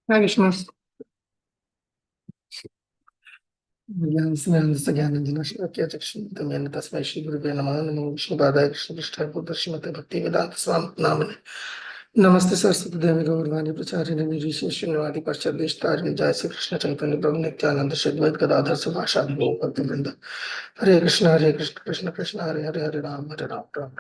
Hare Krishna. ज्ञानस्नानस्य तस्मै श्री गुरुवे नमः नमो विष्णुपादाय कृष्णपृष्ठाय भूतश्रीमते भक्तिवेदान्त स्वामी नामिने नमस्ते सरस्वती देवी गौरवाणी प्रचारिणे निर्विशेषशून्यवादी पाश्चात्यदेशतारिणे जय श्री कृष्ण चैतन्य प्रभु नित्यानंद श्री अद्वैत गदाधर शिवासादि भक्तवृंद हरे Krishna Krishna Krishna Hare Hare Hare Ram Ram Ram.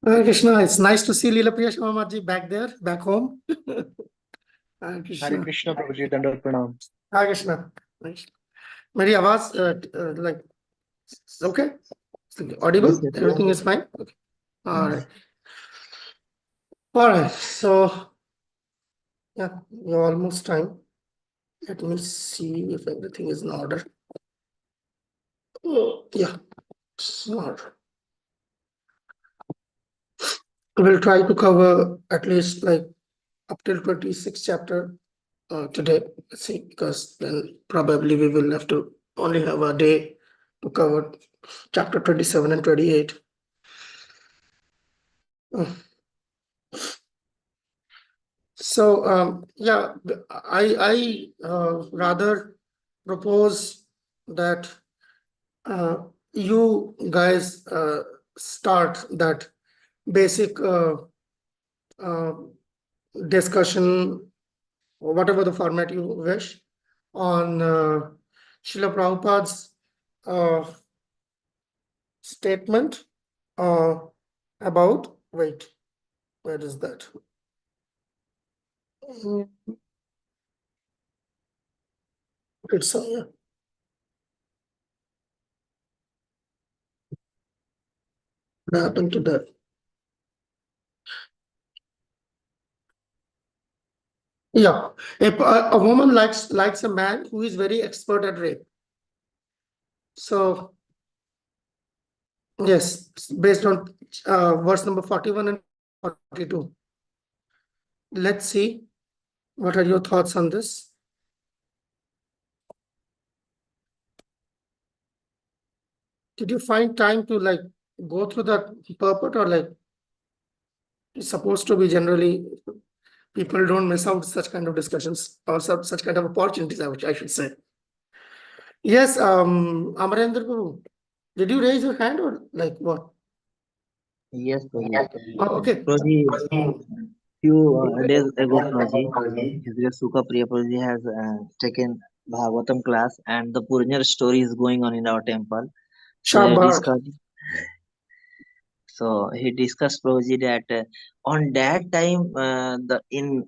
Hare Krishna, it's nice to see Leela Priya Shamamaji back there, back home. Hare Hare Krishna, Prabhuji, Dandavat Pranam. Hare Krishna. मेरी आवाज like okay, audible, Yes, yes. everything is fine. Okay. All right, so yeah, you're almost time. Let me see if everything is in order. Oh, yeah, it's in order. We'll try to cover at least like up till 26 chapter today. Let's see, because then probably we will have to only have a day to cover chapter 27 and 28. So yeah, I rather propose that you guys start that basic discussion, or whatever the format you wish, on Srila Prabhupada's statement about, wait, where is that? It's what happened to that? Yeah, if a woman likes a man who is very expert at rape. So yes, based on verse number 41 and 42. Let's see, what are your thoughts on this? Did you find time to like go through that purport, or like it's supposed to be generally people don't miss out such kind of discussions or such kind of opportunities, I should say. Yes, Amarendra Prabhu, did you raise your hand or like what? Yes, Prabhuji. Oh, okay. Prabhuji, few days ago, Prabhuji, His Grace Sukha Priya Prabhuji has taken Bhagavatam class, and the Purner story is going on in our temple. So Shabash. he discussed Prabhuji that on that time, the in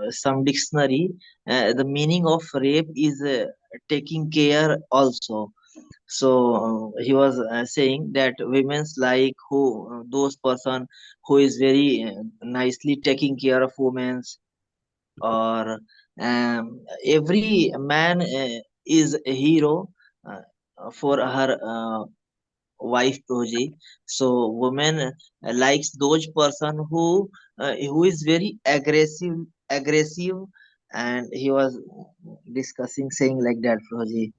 some dictionary, the meaning of rape is taking care also. So he was saying that women's like who those person who is very nicely taking care of women's, or every man is a hero for her wife Prabhuji. So women likes those person who is very aggressive, and he was discussing saying like that, Prabhuji,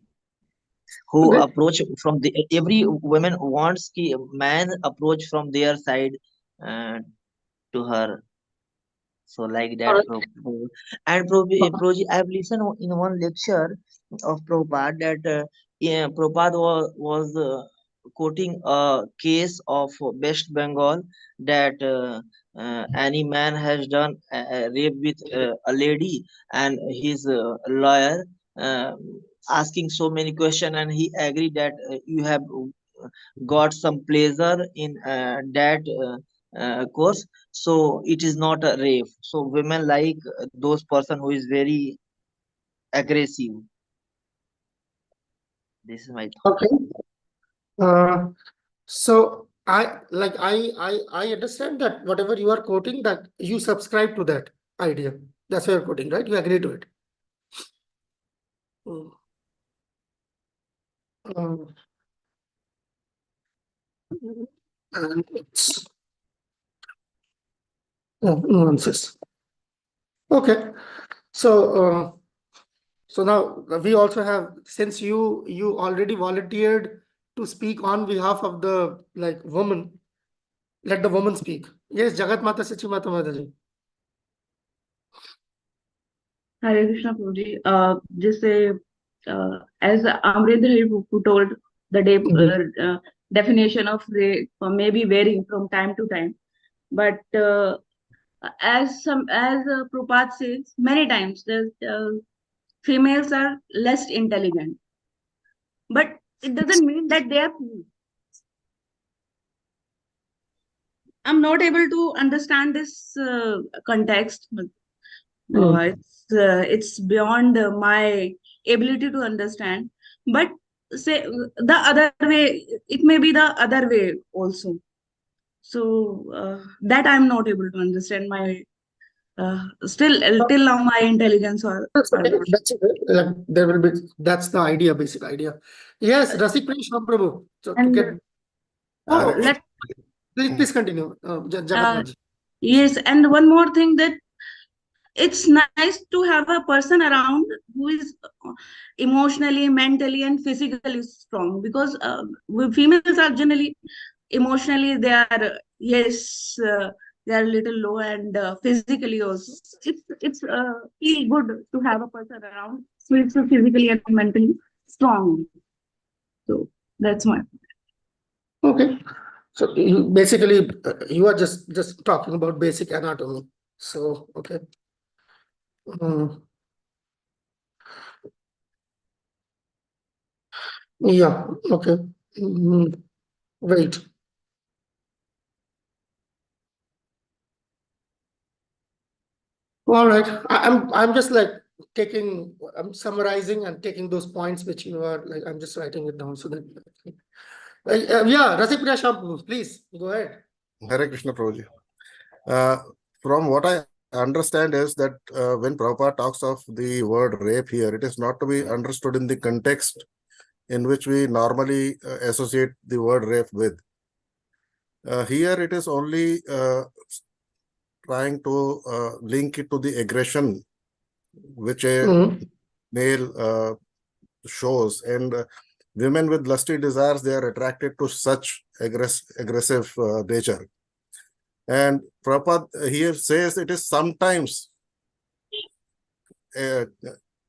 who Okay. approach from the every woman wants ki man approach from their side uh, to her. So like All that, right. and I've listened in one lecture of Prabhupada that yeah, Prabhupada was quoting a case of West Bengal, that any man has done a rape with a lady, and his lawyer uh, asking so many questions, and he agreed that you have got some pleasure in that. course, so it is not a rape. So women like those person who is very aggressive. This is my thought. Okay. So I understand that whatever you are quoting, that you subscribe to that idea. That's what you're quoting, right? You agree to it. Mm. Um, and it's nuances. Okay. So so now we also have, since you already volunteered to speak on behalf of the like woman, let the woman speak. Yes, Jagat Mata Sachi Mata Mataji. Hare Krishna Prabhuji. Just say, as Amrendra who told, the definition of rape may be varying from time to time, but as Prabhupada says many times, the females are less intelligent, but it doesn't mean that they are fool. I'm not able to understand this context. It's beyond my ability to understand. But say the other way, it may be the other way also. So that I'm not able to understand. My still till now my intelligence That's are okay. not. That's okay. Like, there will be, that's the idea, basic idea. Yes, Rasik Prem Prabhu. So to And get, oh, let please continue, Jagat uh, Mataji. yes, and one more thing, that it's nice to have a person around who is emotionally, mentally, and physically strong, because females are generally emotionally, they are yes, they are a little low, and physically also it's feel good to have a person around who is physically and mentally strong. So that's my. Okay. So you basically, you are just talking about basic anatomy. So okay. Mm, yeah. Okay. Wait. All right. I'm just like I'm summarizing and taking those points which you are like. I'm just writing it down so that. Yeah, Rasik Priya Shampoo, please go ahead. Hare Krishna Prabhuji. From what I understand is that when Prabhupada talks of the word rape here, it is not to be understood in the context in which we normally associate the word rape with. Here it is only trying to link it to the aggression which a male shows, and women with lusty desires, they are attracted to such aggressive nature. And Prabhupada here says it is sometimes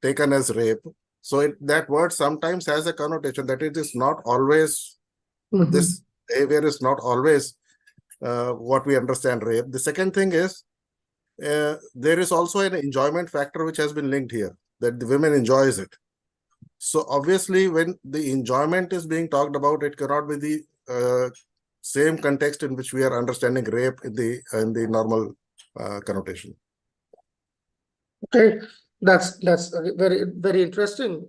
taken as rape. So that word sometimes has a connotation that it is not always, this behavior is not always what we understand rape. The second thing is, there is also an enjoyment factor which has been linked here, that the women enjoys it. So obviously when the enjoyment is being talked about, it cannot be the same context in which we are understanding rape in the normal connotation. Okay, that's very very interesting.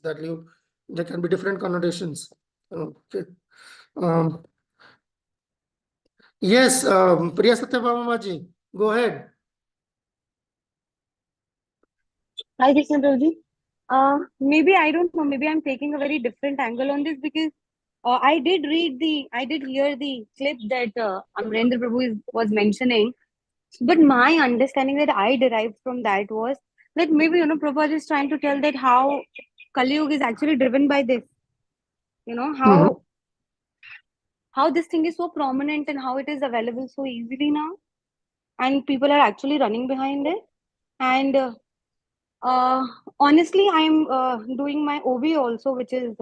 That there can be different connotations. Okay. Um, yes, Priya Satyabhamaji, go ahead. Hi, Krishna Prabhuji. Maybe I don't know. Maybe I'm taking a very different angle on this, because I did hear the clip that Amrendra was mentioning. But my understanding that I derived from that was that maybe, Prabhupada is trying to tell that how Kali Yuga is actually driven by this. How this thing is so prominent and how it is available so easily now, and people are actually running behind it. And honestly, I'm doing my OB also, which is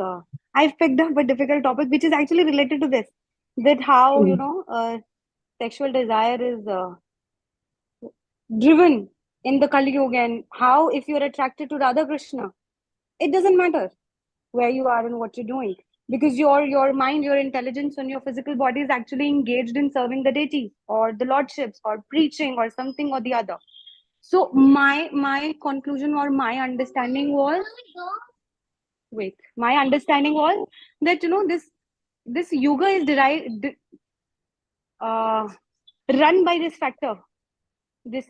I've picked up a difficult topic, which is actually related to this. That how sexual desire is driven in the Kali Yuga, and how if you're attracted to Radha Krishna, it doesn't matter where you are and what you're doing. because your mind, your intelligence and your physical body is actually engaged in serving the deity or the lordships or preaching or something or the other. So my conclusion or my understanding was, my understanding was that this yuga is uh, run by this factor. This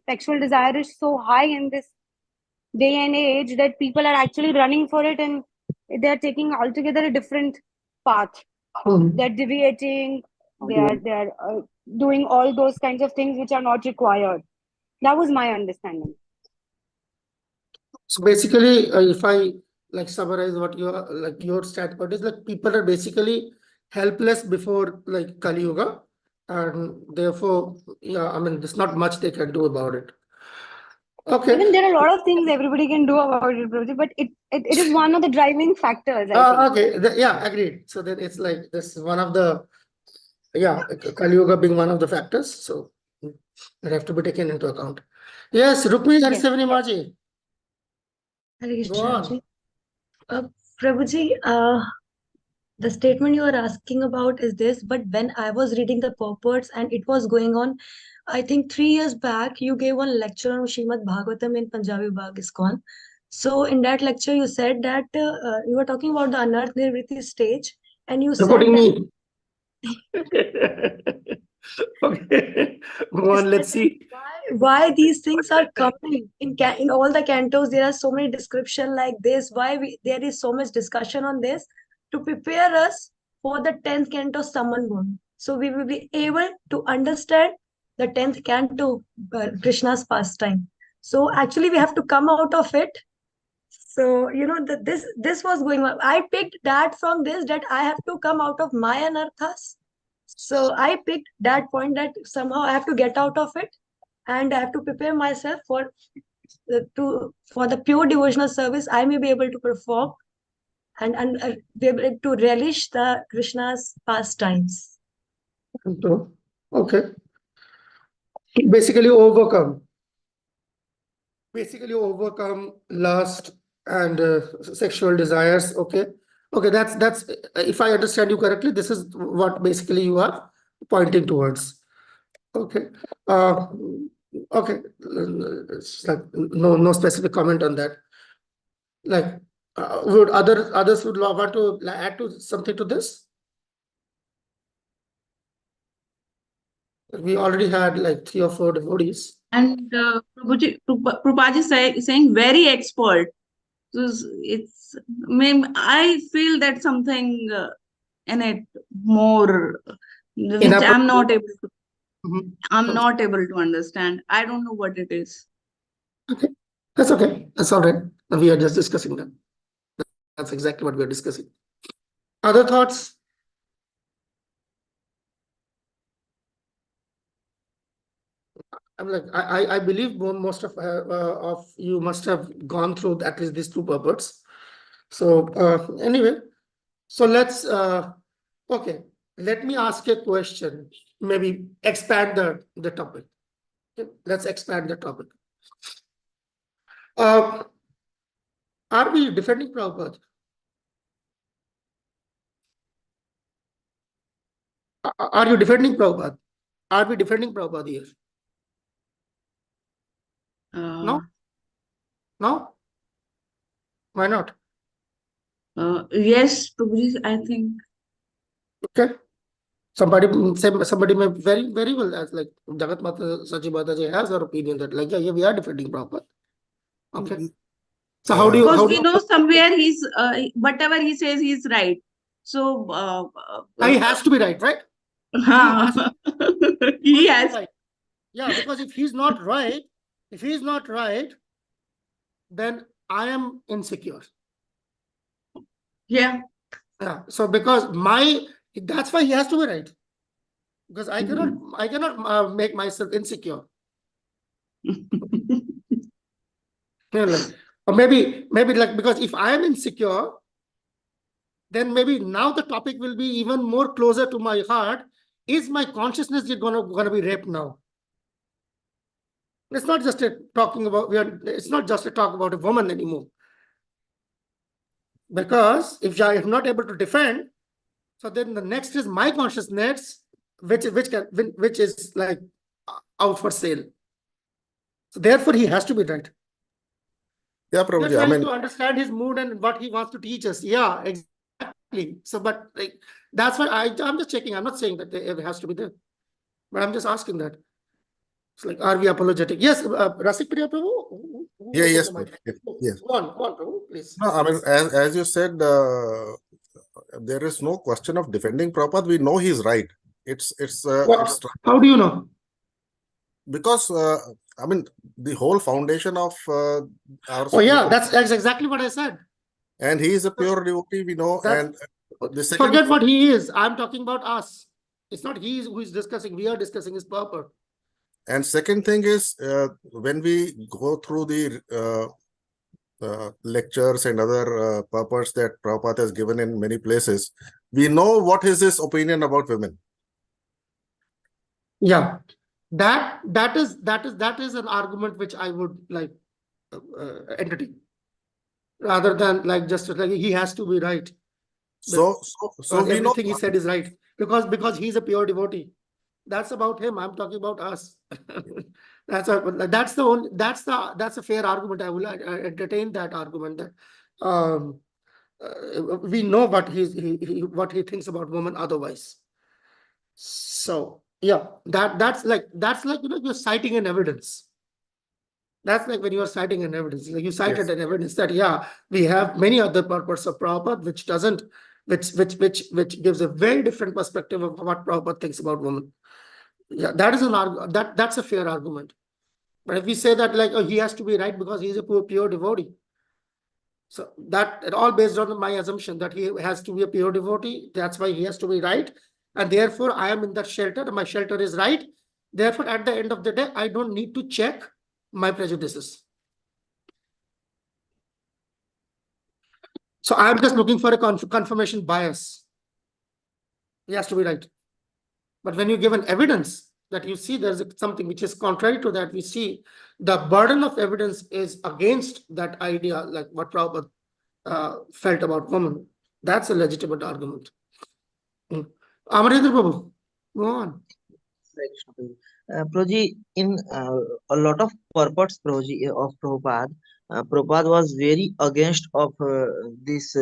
sexual desire is so high in this day and age that people are actually running for it, and they're taking altogether a different path. They're deviating, they're doing all those kinds of things which are not required. That was my understanding. So basically, if I like summarize what your standpoint is, like people are basically helpless before like Kali Yuga, and therefore, yeah, I mean, there's not much they can do about it. Okay. Even there are a lot of things everybody can do about it, Prabhuji, but it is one of the driving factors, I think. Okay. Yeah, agreed. So then it's like this one of the, yeah, Kali Yuga being one of the factors. So it have to be taken into account. Yes, Rukmini and Yes. Sevani Maji. Hare Go Krishna, on. Prabhuji. Prabhuji, the statement you are asking about is this, but when I was reading the purports and it was going on, I think 3 years back, you gave one lecture on Srimad Bhagavatam in Punjabi Bagh ISKCON. So in that lecture, you said that you were talking about the Anarth Nirvriti stage, and you said Reporting that me. Okay. Go on, let's see. why these things are coming in all the cantos. There are so many description like this. There is so much discussion on this to prepare us for the 10th canto Saman Bhumi. So we will be able to understand the 10th canto, Krishna's pastime. So actually we have to come out of it. So this was going on. I picked that from this, that I have to come out of my anarthas. So I picked that point, that somehow I have to get out of it, and I have to prepare myself for the pure devotional service I may be able to perform, and be able to relish the Krishna's pastimes. Okay. Basically overcome lust and sexual desires. Okay. That's if I understand you correctly, this is what basically you are pointing towards. Okay. Okay. It's like no specific comment on that. Like, would others would want to add to something to this? We already had like 3 or 4 devotees. And Prabhuji saying very expert. So I feel that something in it more, which I'm not able to. I'm not able to understand. I don't know what it is. Okay, that's okay. That's all right. We are just discussing that. That's exactly what we are discussing. Other thoughts? I'm like, I believe most of you must have gone through at least these 2 purports. So anyway, so let's okay. Let me ask a question. Maybe expand the topic. Okay, let's expand the topic. Are we defending Prabhupada? Are you defending Prabhupada? Are we defending Prabhupada here? No? No? Why not? Yes, Prabhuji, I think. Okay. Somebody may very well as like Jagat Mata Sachi Mataji has her opinion that like yeah we are defending Prabhupada. Okay. So how do you Because we know somewhere he's whatever he says he's right. So he has to be right, right? He has. Right. Yeah, because if he's not right, then I am insecure. Yeah. Yeah. So because that's why he has to be right. Because I cannot make myself insecure. Or maybe like, because if I am insecure, then maybe now the topic will be even more closer to my heart. Is my consciousness gonna be raped now? It's not just a talk about a woman anymore. Because if I am not able to defend, so then the next is my consciousness, which is like out for sale. So therefore, he has to be right. Yeah, You're Prabhuji, I trying mean, to understand his mood and what he wants to teach us. Yeah, exactly. So, but like that's why I'm just checking. I'm not saying that it has to be there, but I'm just asking that. It's like, are we apologetic? Yes, Rasik Priya Prabhu. yeah, Open yes, the mic. yes. Go on, Prabhu, please. No, I mean, as you said, there is no question of defending Prabhupada. We know he's right. It's How do you know? because I mean the whole foundation of our Oh yeah, spiritual, that's exactly what I said. and he is a pure devotee, we know. That's, And the second, forget what he is. I'm talking about us. It's not he who is discussing. We are discussing his purport. and second thing is when we go through the lectures and other purports that Prabhupada has given in many places, we know what is his opinion about women. Yeah, that is an argument which I would like entertain, rather than like just like he has to be right. So we know. Everything he said is right because he's a pure devotee. That's about him. I'm talking about us. That's a fair argument. I will entertain that argument that we know what what he thinks about women otherwise. So yeah, that's like you're citing an evidence. That's like when you are citing an evidence. Like you cited an evidence that we have many other purposes of Prabhupada which doesn't, which gives a very different perspective of what Prabhupada thinks about women. Yeah, that is that's a fair argument. But if we say that like he has to be right because he's a pure devotee, so that it all based on my assumption that he has to be a pure devotee. That's why he has to be right, and therefore I am in that shelter. My shelter is right. Therefore, at the end of the day, I don't need to check my prejudices. So I'm just looking for a confirmation bias. He has to be right. But when you give an evidence that you see there's something which is contrary to that, we see the burden of evidence is against that idea, like what Prabhupada felt about women. That's a legitimate argument. Amarendra Prabhu, go on. Prabhuji, in a lot of purports, Prabhuji, of Prabhupada, Prabhupada was very against of this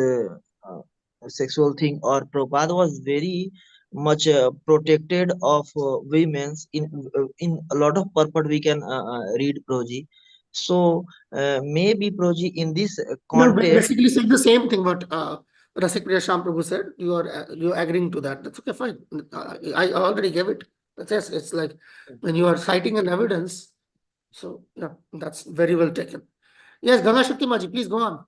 sexual thing, or Prabhupada was very much protected of women's in a lot of purport we can read, Prabhuji. So maybe, Prabhuji, in this You're context, basically saying the same thing what Rasik Priya Sham Prabhu said. You're agreeing to that. That's okay, fine. I already gave it. Yes, it's like when you are citing an evidence. So yeah, that's very well taken. Yes, Ganga Shakti Maji, please go on.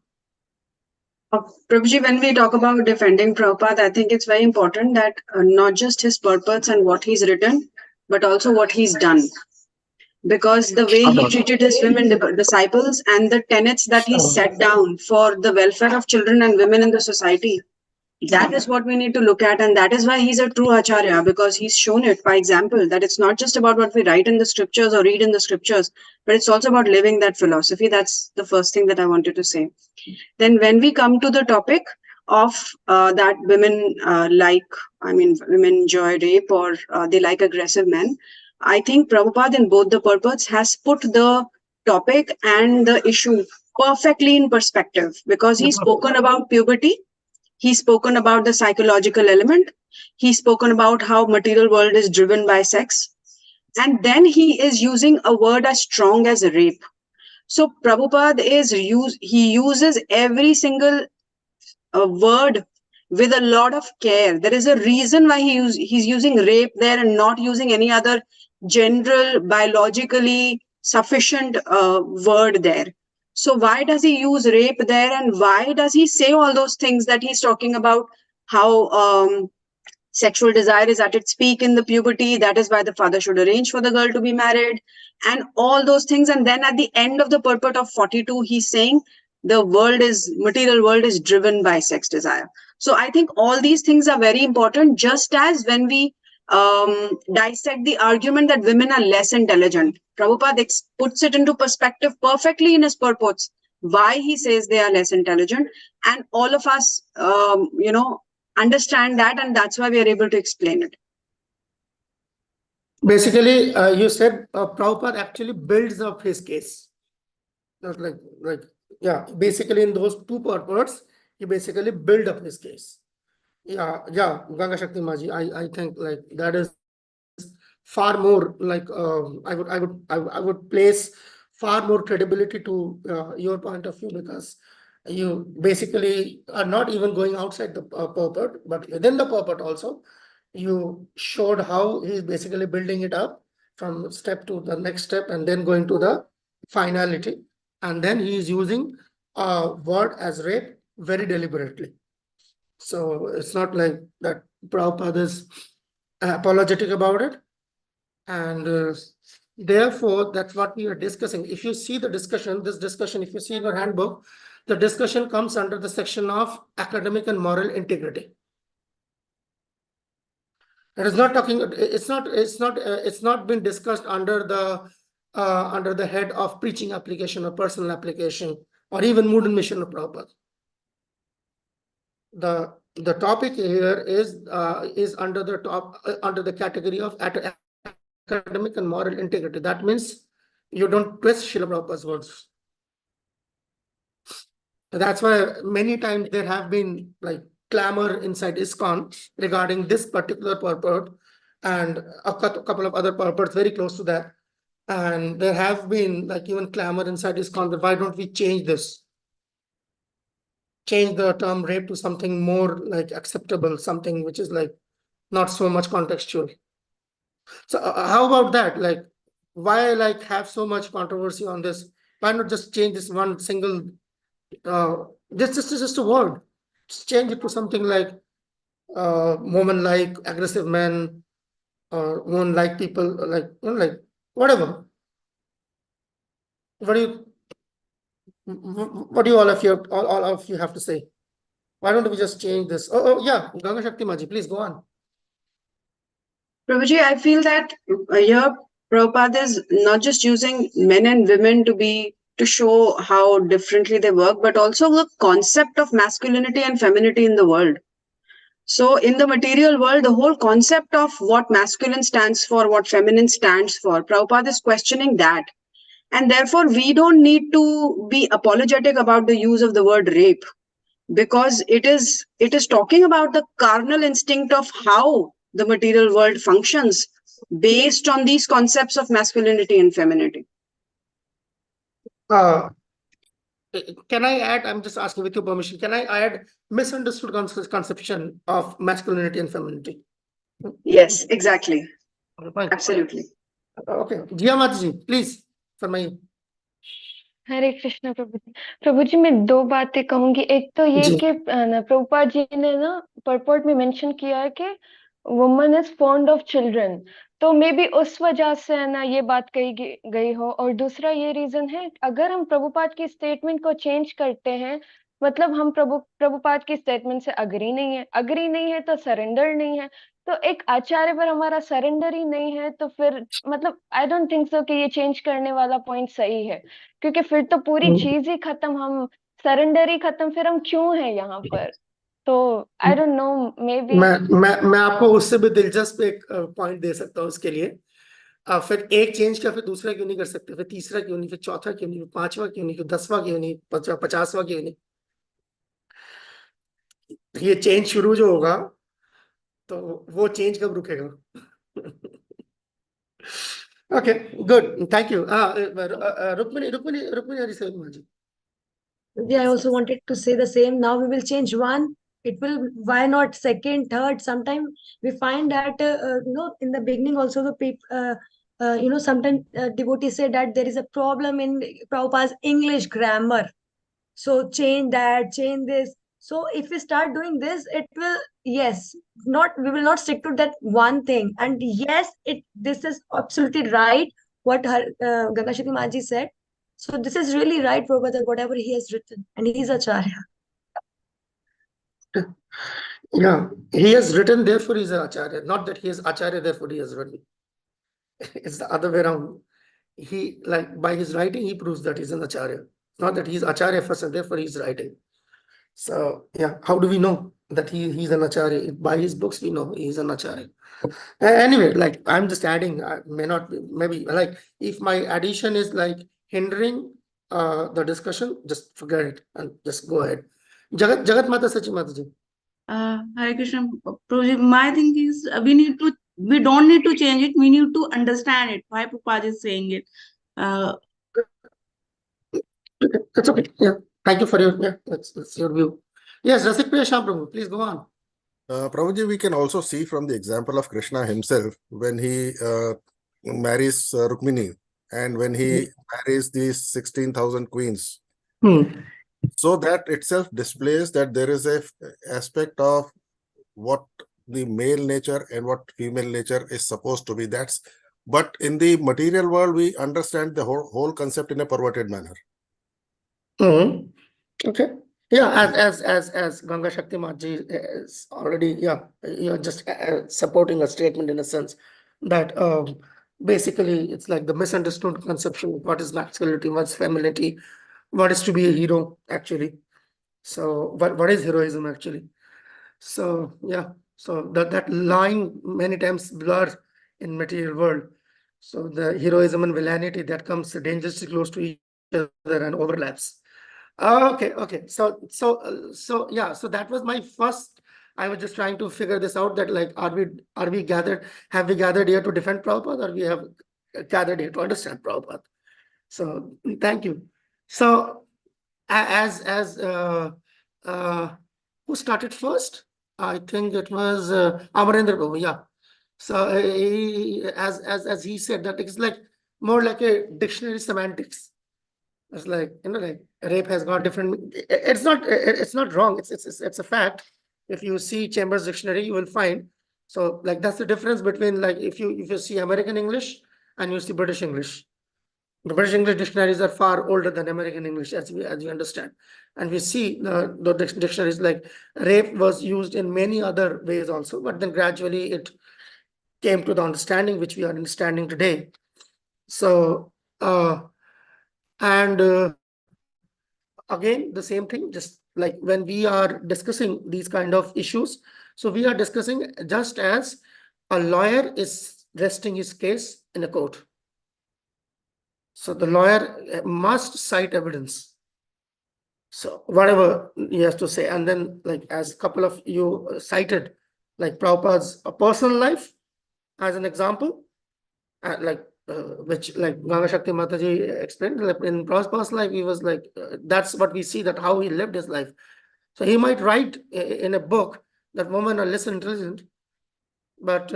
Prabhuji, when we talk about defending Prabhupada, I think it's very important that not just his purports and what he's written, but also what he's done. Because the way he treated his women disciples and the tenets that he set down for the welfare of children and women in the society, that is what we need to look at. And that is why he's a true Acharya, because he's shown it by example that it's not just about what we write in the scriptures or read in the scriptures, but it's also about living that philosophy. That's the first thing that I wanted to say. Then when we come to the topic of that women women enjoy rape or they like aggressive men, I think Prabhupada in both the purports has put the topic and the issue perfectly in perspective, because he's spoken about puberty, he's spoken about the psychological element, he's spoken about how material world is driven by sex, and then he is using a word as strong as rape. So Prabhupada he uses every single word with a lot of care. There is a reason why he's using rape there and not using any other general biologically sufficient word there. So why does he use rape there, and why does he say all those things that he's talking about, how sexual desire is at its peak in the puberty, that is why the father should arrange for the girl to be married, and all those things. And then at the end of the purport of 42, he's saying the material world is driven by sex desire. So I think all these things are very important, just as when we dissect the argument that women are less intelligent, Prabhupada puts it into perspective perfectly in his purports, why he says they are less intelligent, and all of us, understand that, and that's why we are able to explain it. Basically, you said Prabhupada actually builds up his case. Not like yeah. Basically, in those two purports, he basically build up his case. Yeah, Ganga Shakti Maji. I think like that is far more like I would place far more credibility to your point of view, because you basically are not even going outside the purport, but within the purport also you showed how he's basically building it up from step to the next step and then going to the finality, and then he is using a word as rape very deliberately. So it's not like that Prabhupada is apologetic about it. And therefore, that's what we are discussing. If you see the discussion, this discussion, if you see in your handbook, the discussion comes under the section of academic and moral integrity. It is not talking, it's not been discussed under the head of preaching application or personal application or even mood and mission of Prabhupada. The topic here is under the category of academic and moral integrity. That means you don't twist Srila Prabhupada's words. That's why many times there have been like clamor inside ISKCON regarding this particular purport and a couple of other purports very close to that. And there have been like even clamor inside ISKCON that why don't we change this? Change the term rape to something more like acceptable, something which is like not so much contextual. So how about that? Like, why like have so much controversy on this? Why not just change this one single just a word? Just change it to something like woman like aggressive men, or woman like people, like like whatever. What do you all of you have to say? Why don't we just change this? Oh yeah, Ganga Shakti Maji, please go on. Prabhuji, I feel that here Prabhupada is not just using men and women to show how differently they work, but also the concept of masculinity and femininity in the world. So in the material world, the whole concept of what masculine stands for, what feminine stands for, Prabhupada is questioning that. And therefore, we don't need to be apologetic about the use of the word rape, because it is talking about the carnal instinct of how the material world functions based on these concepts of masculinity and femininity. Can I add, I'm just asking with your permission, can I add misunderstood conception of masculinity and femininity? Yes, exactly. Fine. Absolutely. Okay, Jia Mataji, please, for my हरे कृष्ण प्रभु जी। प्रभु जी मैं दो बातें कहूंगी। एक तो ये जी। कि प्रभुपाद जी ने ना परपोर्ट में मेंशन किया है कि woman is fond of children, तो मे बी उस वजह से है ना ये बात कही गई हो। और दूसरा ये रीजन है, अगर हम प्रभुपाद की स्टेटमेंट को चेंज करते हैं, मतलब हम प्रभुपाद की स्टेटमेंट से अग्री नहीं है तो सरेंडर नहीं है, तो एक आचार्य पर हमारा सरेंडर ही नहीं है, तो फिर मतलब आई डोंट थिंक सो कि ये चेंज करने वाला पॉइंट सही है, क्योंकि फिर तो पूरी चीज ही खत्म, हम सरेंडर ही खत्म, फिर हम क्यों हैं यहाँ पर? तो I don't know, may be मैं आपको उससे भी दिलचस्प एक पॉइंट दे सकता हूँ उसके लिए। फिर एक चेंज का फिर दूसरा क्यों नहीं कर सकते, फिर तीसरा क्यों नहीं, फिर चौथा क्यों नहीं, फिर पांचवा क्यों नहीं, फिर 10वां क्यों नहीं, 50वां क्यों नहीं? ये चेंज शुरू जो होगा तो वो चेंज कब रुकेगा? Okay, good, thank you. Rukmini Hari seven G. Yeah, I also wanted to say the same. Now we will change one. It will, why not second, third? Sometimes we find that, in the beginning also the people, sometimes devotees say that there is a problem in Prabhupada's English grammar. So change that, change this. So if we start doing this, it will, yes, we will not stick to that one thing. And yes, this is absolutely right what Ganga Shakti Maji said. So this is really right, Prabhupada, whatever he has written, and he is Acharya. Yeah, he has written, therefore he is an Acharya. Not that he is Acharya, therefore he has written. It's the other way around. He, like, by his writing, he proves that he's an Acharya. not that he's Acharya first and therefore he's writing. So yeah, how do we know that he's an Acharya? By his books we know he's an Acharya. Anyway, like I'm just adding, may not be, maybe like if my addition is like hindering the discussion, just forget it and just go ahead. Jagat Mata Sachi Mataji. Hare Krishna, Prabhuji, my thing is we don't need to change it. We need to understand it. Why Prabhupada is saying it. That's okay. Yeah. Thank you for your, yeah, that's your view. Yes, Rasik Priya Sham Prabhu, please go on. Prabhuji, we can also see from the example of Krishna himself when he marries Rukmini and when he marries these 16,000 queens. So that itself displays that there is a aspect of what the male nature and what female nature is supposed to be. But in the material world, we understand the whole concept in a perverted manner. Okay. Yeah, as Ganga Shakti Maji is already, yeah, you're just supporting a statement in a sense that basically it's like the misunderstood conception of what is masculinity, what's femininity, what is to be a hero actually. So what is heroism actually? So yeah, so that line many times blurs in material world. So the heroism and villainity that comes dangerously close to each other and overlaps. Okay. So yeah, so that was my first. I was just trying to figure this out, that like have we gathered here to defend Prabhupada, or we have gathered here to understand Prabhupada? So thank you. So as who started first? I think it was Amarendra Prabhu, yeah. So as he said, that it's like more like a dictionary semantics. It's like, like rape has got different. It's not wrong. It's a fact. If you see Chambers Dictionary, you will find. So like that's the difference between, like, if you see American English and you see British English. The British English dictionaries are far older than American English, as we understand. And we see the dictionaries, like rape was used in many other ways also, but then gradually it came to the understanding which we are understanding today. So again, the same thing, just like when we are discussing these kind of issues, so we are discussing just as a lawyer is resting his case in a court. So the lawyer must cite evidence. So whatever he has to say, and then like as a couple of you cited, like Prabhupada's personal life as an example, which like Ganga Shakti Mataji explained, like in Prabhupada's personal life, he was like, that's what we see, that how he lived his life. So he might write in a book that women are less intelligent, but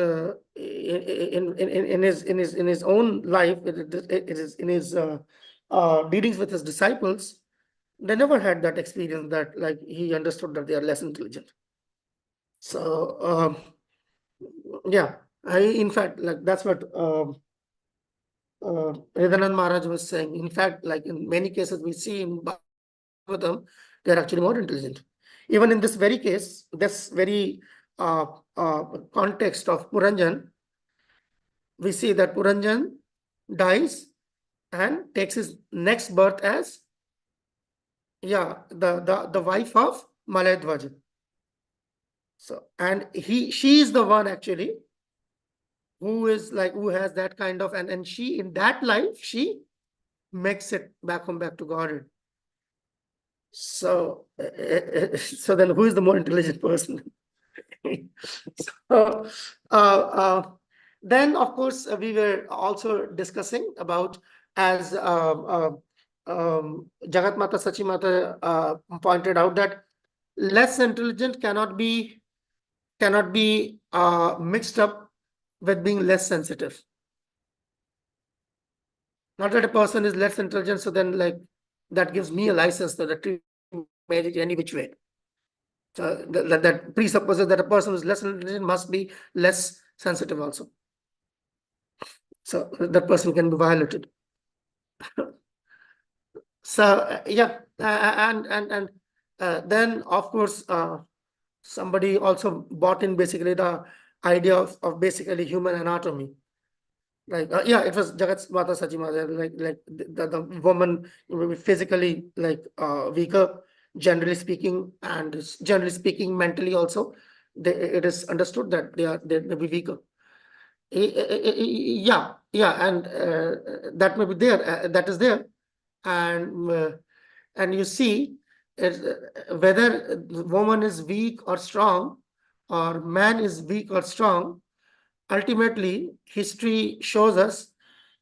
in his own life, it is in his dealings with his disciples, they never had that experience that like he understood that they are less intelligent. So yeah, in fact, like that's what Ridanand Maharaj was saying. In fact, like in many cases we see in Bhagavatam, they are actually more intelligent. Even in this very case, this very context of Puranjan, we see that Puranjan dies and takes his next birth as, yeah, the wife of Malayadwaja. So, and she is the one actually who is like, who has that kind of, and she, in that life, she makes it back to Godhead. So so then who is the more intelligent person? So then of course we were also discussing about, as Jagat Mata Sachi Mata pointed out, that less intelligent cannot be mixed up with being less sensitive. Not that a person is less intelligent, so then like that gives me a license to treat magic any which way. So that presupposes that a person who is less intelligent must be less sensitive also. So that person can be violated. So yeah, and then of course somebody also brought in basically the idea of basically human anatomy. Like yeah, it was Jagat's Mata Sachimata, like the woman physically like weaker, generally speaking, and generally speaking mentally also, it is understood that they may be weaker. Yeah, and that may be there, that is there, and you see whether the woman is weak or strong, or man is weak or strong. Ultimately, history shows us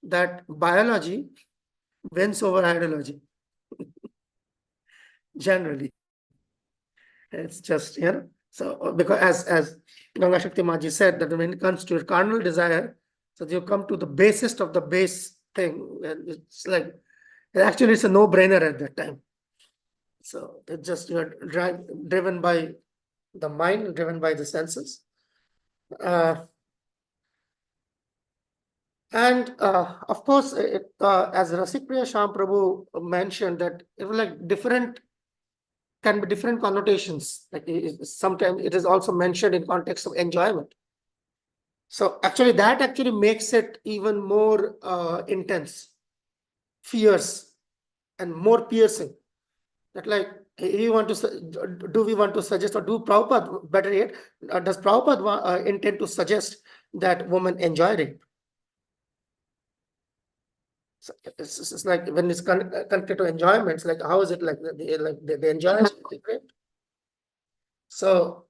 that biology wins over ideology. Generally, it's just so because as Ganga Shakti Maji said, that when it comes to your carnal desire, so you come to the basest of the base thing, and it's like actually it's a no-brainer at that time. So it's just you're driven by the mind, driven by the senses. And of course, as Rasikpriya Sham Prabhu mentioned, that it was like different, can be different connotations. Like sometimes it is also mentioned in context of enjoyment. So actually, that actually makes it even more intense, fierce, and more piercing. That like, do we want to suggest, or do Prabhupada, better yet, does Prabhupada intend to suggest that women enjoy rape? So it's like when it's connected to enjoyments, like how is it like they enjoy it? So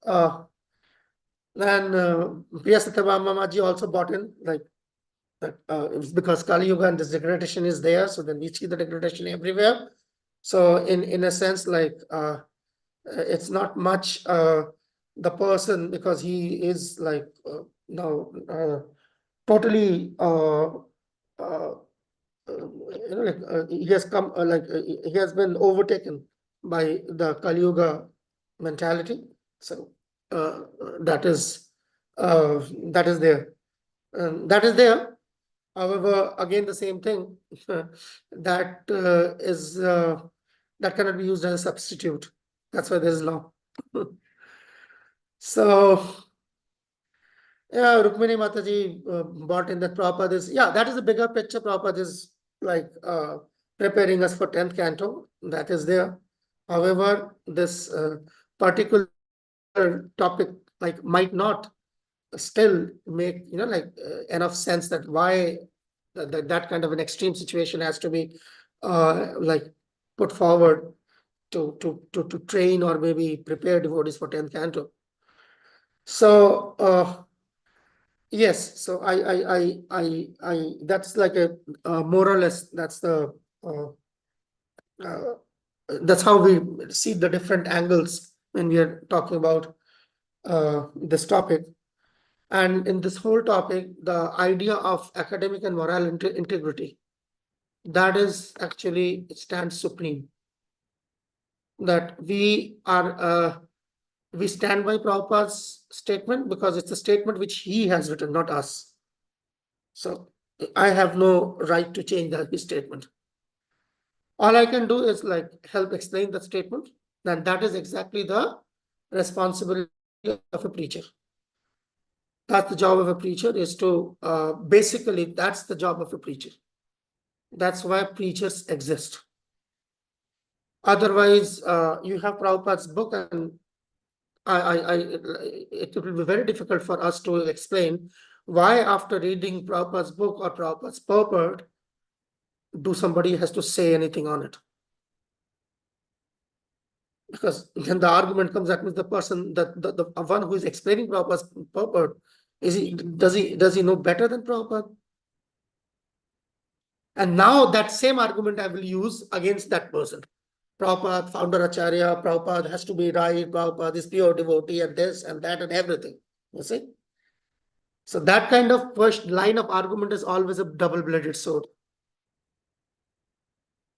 then Priya Satyabhama also brought in like that it's because Kali Yuga and this degradation is there, so then we see the degradation everywhere. So in a sense, like it's not much the person, because he is like now totally he has come he has been overtaken by the Kali Yuga mentality. So that is there. That is there. However, again, the same thing that that cannot be used as a substitute. That's why there is law. So yeah, Rukmini Mataji brought in that Prabhupada is, that is the bigger picture. Prabhupada is like preparing us for 10th canto. That is there. However, this particular topic like might not still make enough sense that why that kind of an extreme situation has to be like put forward to train or maybe prepare devotees for 10th canto. So yes, so I that's like a more or less that's the that's how we see the different angles when we are talking about this topic. And in this whole topic, the idea of academic and moral integrity, that is actually stands supreme. That we stand by Prabhupada's statement because it's a statement which he has written, not us. So I have no right to change his statement. All I can do is like help explain the statement. And that is exactly the responsibility of a preacher. That's the job of a preacher, is to basically that's the job of a preacher. That's why preachers exist. Otherwise, you have Prabhupada's book, and it will be very difficult for us to explain why, after reading Prabhupada's book or Prabhupada's purport, do somebody has to say anything on it. Because then the argument comes, that means the person, the one who is explaining Prabhupada's purport, does he know better than Prabhupada? And now that same argument I will use against that person. Prabhupada, founder Acharya, Prabhupada has to be right, Prabhupada is pure devotee, and this and that and everything. You see? So that kind of first line of argument is always a double-bladed sword.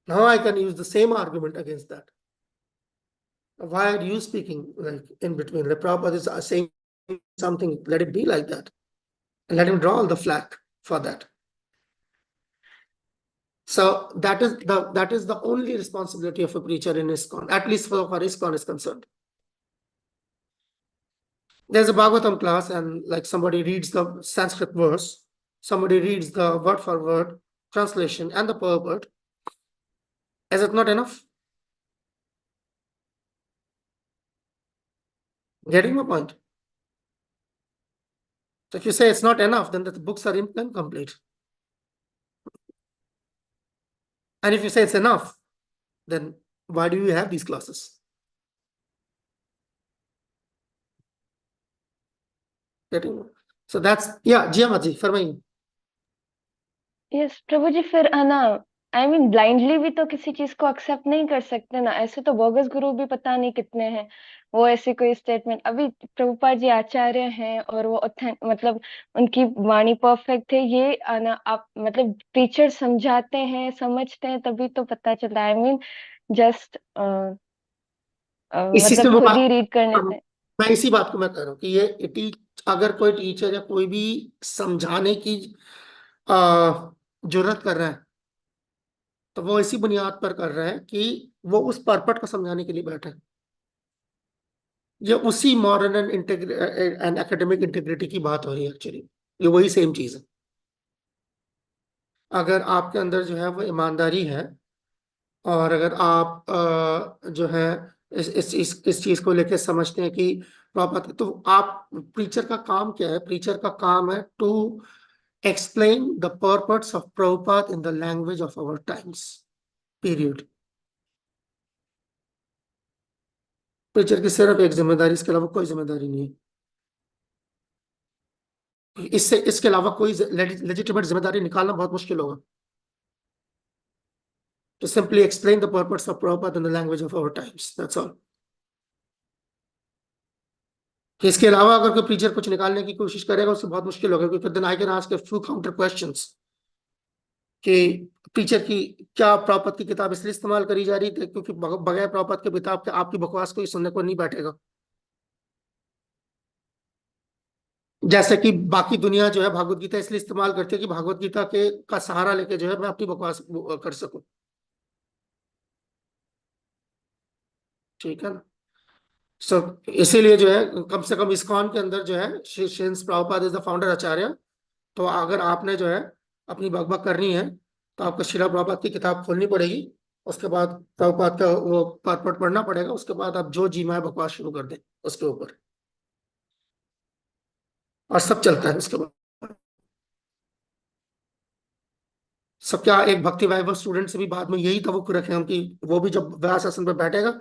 Now I can use the same argument against that. Why are you speaking like in between? The Prabhupada is saying something, let it be like that. And let him draw all the flack for that. So that is the only responsibility of a preacher in ISKCON, at least for ISKCON is concerned. There's a Bhagavatam class, and like somebody reads the Sanskrit verse, somebody reads the word for word translation and the purport, is it not enough? Getting my point? So if you say it's not enough, then the books are incomplete. And if you say it's enough, then why do you have these classes? Getting? So that's, yeah, Jiamaji, Farmain. Yes Prabhu ji, फिर है ना, I mean blindly भी तो किसी चीज को accept नहीं कर सकते ना। ऐसे तो बोगस गुरु भी पता नहीं कितने हैं, वो ऐसी कोई स्टेटमेंट, अभी प्रभुपाद जी आचार्य हैं और वो मतलब उनकी वाणी परफेक्ट है, ये ना आप मतलब टीचर समझाते हैं समझते हैं तभी तो पता चलता है। आई मीन जस्ट इसी से मतलब वो खुद बात, ही रीड करने से। मैं इसी बात को मैं कह रहा हूँ कि ये अगर कोई टीचर या कोई भी समझाने की जरूरत कर रहा है, तो वो इसी बुनियाद पर कर रहा है कि वो उस पर्पट को समझाने के लिए बैठा है। ये उसी मॉरल एंड एकेडमिक इंटीग्रिटी की बात हो रही है एक्चुअली, ये वही सेम चीज है। अगर आपके अंदर जो है वो ईमानदारी है, और अगर आप जो है इस चीज को लेकर समझते हैं कि प्रॉपर, तो आप, प्रीचर का काम क्या है? प्रीचर का काम है to explain the purpose of Prabhupada in the language of our times. Period. Preacher की सिर्फ एक जिम्मेदारी, इसके अलावा कोई जिम्मेदारी नहीं है। इसके अलावा कोई लेजिटिमेट जिम्मेदारी निकालना बहुत मुश्किल होगा। To simply explain the purpose of Prabhupada in the language of our times. That's all. कि इसके अलावा अगर कोई प्रीचर कुछ निकालने की कोशिश करेगा, उससे बहुत मुश्किल होगा, क्योंकि then I can ask a few counter questions कि टीचर की क्या प्रॉपत की किताब इसलिए इस्तेमाल करी जा रही थी क्योंकि बगैर प्रॉपत के किताब के आपकी बकवास कोई सुनने को नहीं बैठेगा। जैसे कि बाकी दुनिया जो है भागवत गीता इसलिए इस्तेमाल करती है कि भागवत गीता के का सहारा लेके जो है मैं अपनी बकवास कर सकूं। ठीक है ना? सो इसीलिए जो है कम से कम इस्कॉन के अंदर जो है Shri Prabhupada is the founder acharya. तो अगर आपने जो है अपनी बकबक करनी है तो आपको श्रीला प्रभुपाद की किताब खोलनी पड़ेगी, उसके बाद प्रभुपाद का वो पर्पट पढ़ना पड़ेगा, उसके बाद आप जो जी माए बकवास शुरू कर दें उसके ऊपर, और सब चलता है उसके बाद। सब क्या, एक भक्ति वैभव स्टूडेंट से भी बाद में यही तवक्कुल रखे हम कि वो भी जब व्यास आसन पर बैठेगा,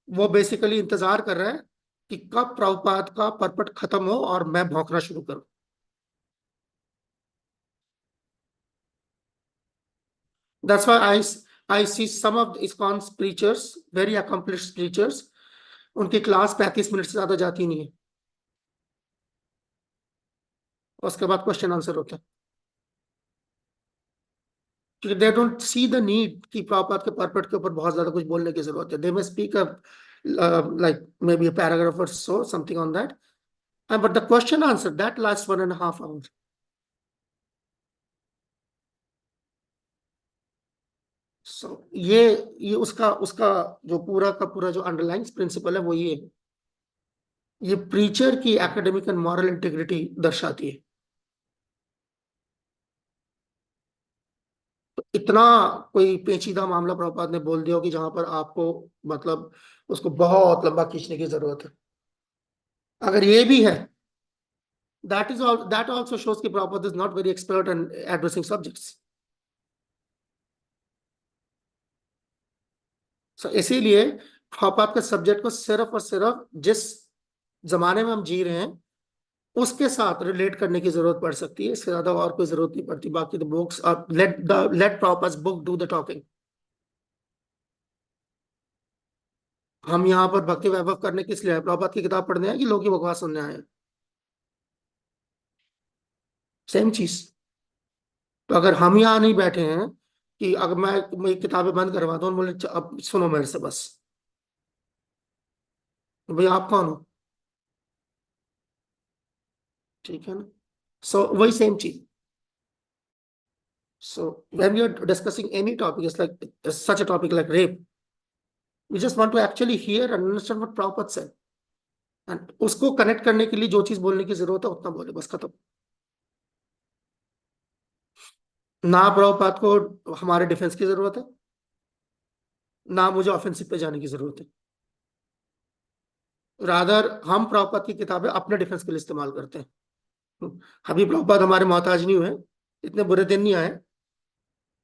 वो बेसिकली इंतजार कर रहा है कि कब प्रभुपाद का पर्पट खत्म हो और मैं भौंकना शुरू करूं। That's why I see some of ISKCON's preachers, very accomplished preachers, उनकी क्लास 35 मिनट से ज्यादा जाती नहीं है, उसके बाद क्वेश्चन आंसर होता है, क्योंकि they don't see the need कि प्रभुपाद के पर्पट के ऊपर बहुत ज्यादा कुछ बोलने की जरूरत है। They may speak like maybe a paragraph or so, something on that, but the question answer that lasts 1.5 hours. So ये उसका जो पूरा का पूरा जो अंडरलाइंग प्रिंसिपल है वो ये प्रीचर की एकेडमिक एंड मॉरल इंटीग्रिटी दर्शाती है। तो इतना कोई पेचीदा मामला प्रभुपाद ने बोल दिया हो कि जहां पर आपको मतलब उसको बहुत लंबा खींचने की जरूरत है। अगर ये भी है, that also shows कि Prabhupada is not very expert in addressing subjects. So इसीलिए प्रभुपाद के सब्जेक्ट को सिर्फ और सिर्फ जिस जमाने में हम जी रहे हैं उसके साथ रिलेट करने की जरूरत पड़ सकती है, इससे ज्यादा और कोई जरूरत नहीं पड़ती। बाकी the books let propers book do the talking. हम यहाँ पर भक्ति वैभव करने किस लिए आए? प्रभुपाद की किताब पढ़ने आए कि लोग की बकवास सुनने आए? सेम चीज। तो अगर हम यहाँ नहीं बैठे हैं कि अगर मैं किताबें बंद करवा दूं, बोले अब सुनो मेरे से बस, तो भाई आप कौन हो? ठीक है ना? सो वही सेम चीज। So when we are discussing any topic, it's like such a topic like rape, we just want to actually hear and understand what Prabhupada said, and उसको कनेक्ट करने के लिए जो चीज बोलने की जरूरत है उतना बोले, बस खत्म। ना प्रभुपाद को हमारे डिफेंस की जरूरत है, ना मुझे ऑफेंसिव पे जाने की जरूरत है। रादर हम प्रभुपाद की किताबें अपने डिफेंस के लिए इस्तेमाल करते हैं। अभी प्रभुपाद हमारे मोहताज नहीं हुए, इतने बुरे दिन नहीं आए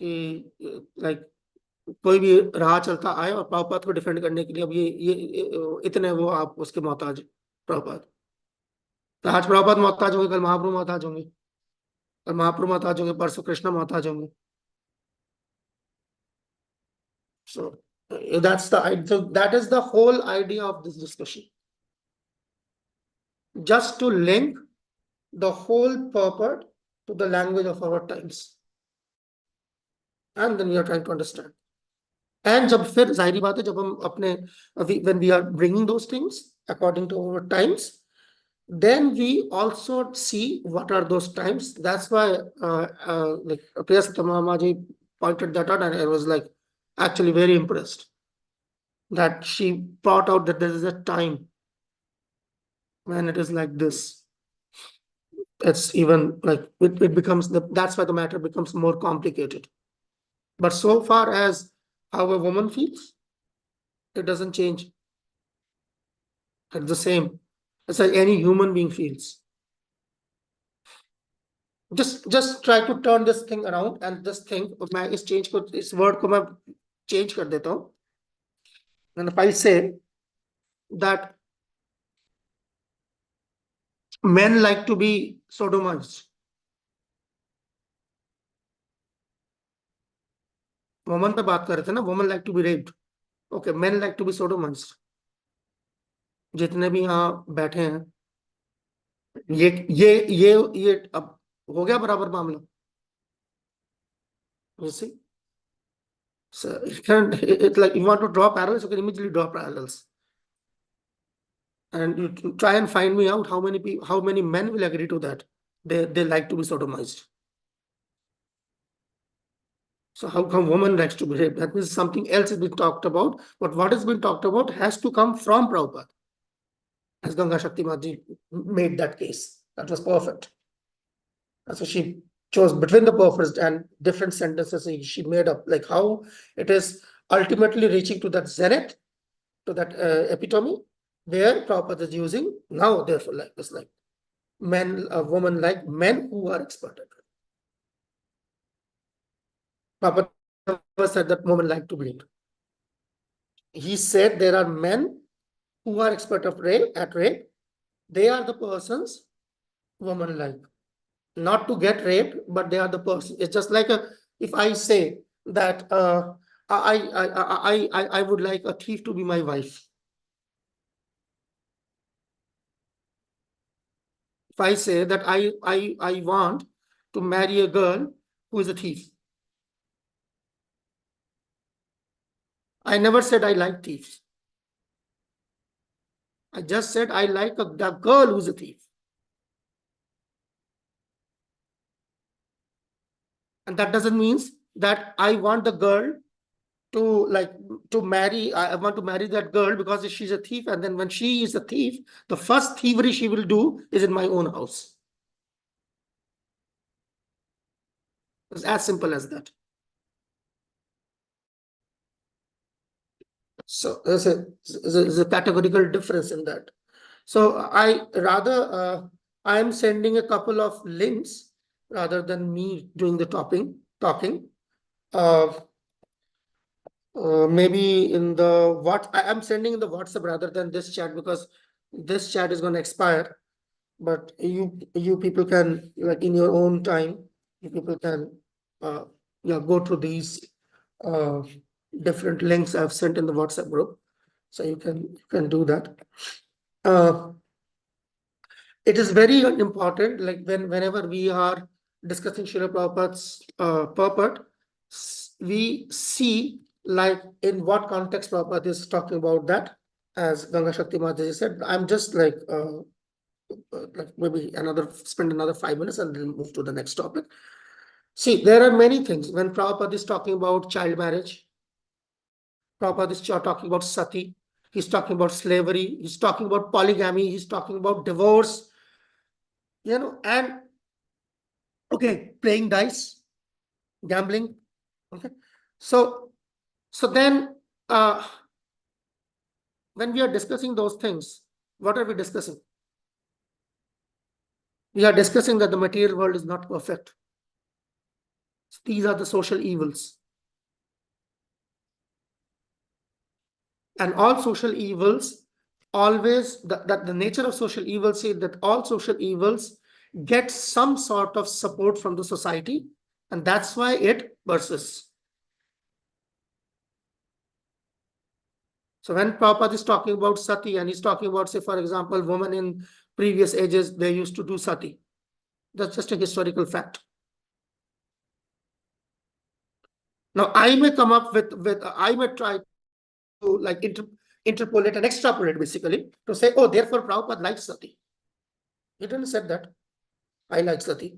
कि लाइक कोई भी राह चलता आए और प्रभुपाद को डिफेंड करने के लिए अब ये इतने वो आप उसके मोहताज प्रभुपाद। तो आज प्रभुपाद मोहताज होंगे, कल महाप्रभु मोहताज होंगे, कल महाप्रभु मोहताज होंगे, परसों कृष्ण मोहताज होंगे। So that is the whole idea of this discussion. Just to link the whole purport to the language of our times. And then we are trying to understand. And जब फिर जाहिर बात है जब हम अपने when we are bringing those things according to our times, then we also see what are those times. That's why like Priya Satamamaji pointed that out, and I was like actually very impressed that she brought out that there is a time when it is like this. It's even like it becomes that's why the matter becomes more complicated. But so far as how a woman feels, it doesn't change. It's the same. It's like any human being feels. Just try to turn this thing around and just think मैं इस change को इस word को मैं change कर देता हूँ. And if I say that men like to be sodomized, woman पे बात कर रहे थे ना, women like to be raped. Okay, men like to be sodomized. जितने भी यहाँ बैठे हैं, ये अब हो गया बराबर मामला. You see? So it's like you want to draw parallels, you can immediately draw parallels. And you try and find me out how many people, how many men will agree to that. They like to be sodomized. So how come woman likes to be raped? That means something else has been talked about, but what has been talked about has to come from Prabhupada. As Ganga Shakti Mataji made that case. That was perfect. And so she chose between the perfect and different sentences she made up, like how it is ultimately reaching to that zenith, to that epitome, where Prabhupada is using now, therefore, like this, like men, a woman like men who are expert at it. Prabhupada never said that women like to bleed. He said there are men who are expert of rape, at rape. They are the persons women like. Not to get raped, but they are the person. It's just like if I say that I would like a thief to be my wife. If I say that I want to marry a girl who is a thief. I never said I like thieves. I just said I like the girl who's a thief. And that doesn't mean that I want the girl to marry. I want to marry that girl because she's a thief, and then when she is a thief, the first thievery she will do is in my own house. It's as simple as that. So there's a categorical difference in that. So I am sending a couple of links rather than me doing the talking. Maybe in the I'm sending in the WhatsApp rather than this chat, because this chat is going to expire. But you people can, like in your own time, you people can go through these different links I've sent in the WhatsApp group. So you can do that. It is very important, like whenever we are discussing Srila Prabhupada's purport, we see like in what context Prabhupada is talking about that. As Ganga Shakti Mataji said, I'm just like maybe spend another 5 minutes and then move to the next topic. See, there are many things. When Prabhupada is talking about child marriage, Prabhupada is talking about sati, he's talking about slavery, he's talking about polygamy, he's talking about divorce, and okay, playing dice. gambling. Okay, so then when we are discussing those things, what are we discussing? We are discussing that the material world is not perfect. These are the social evils. And all social evils always, that the nature of social evils is that all social evils get some sort of support from the society, and that's why it persists. So when Prabhupada is talking about sati, and he's talking about, say, for example, women in previous ages, they used to do sati. That's just a historical fact. Now, I may come up with I may try to like interpolate and extrapolate basically to say, oh, therefore Prabhupada likes sati. He didn't say that. I like sati.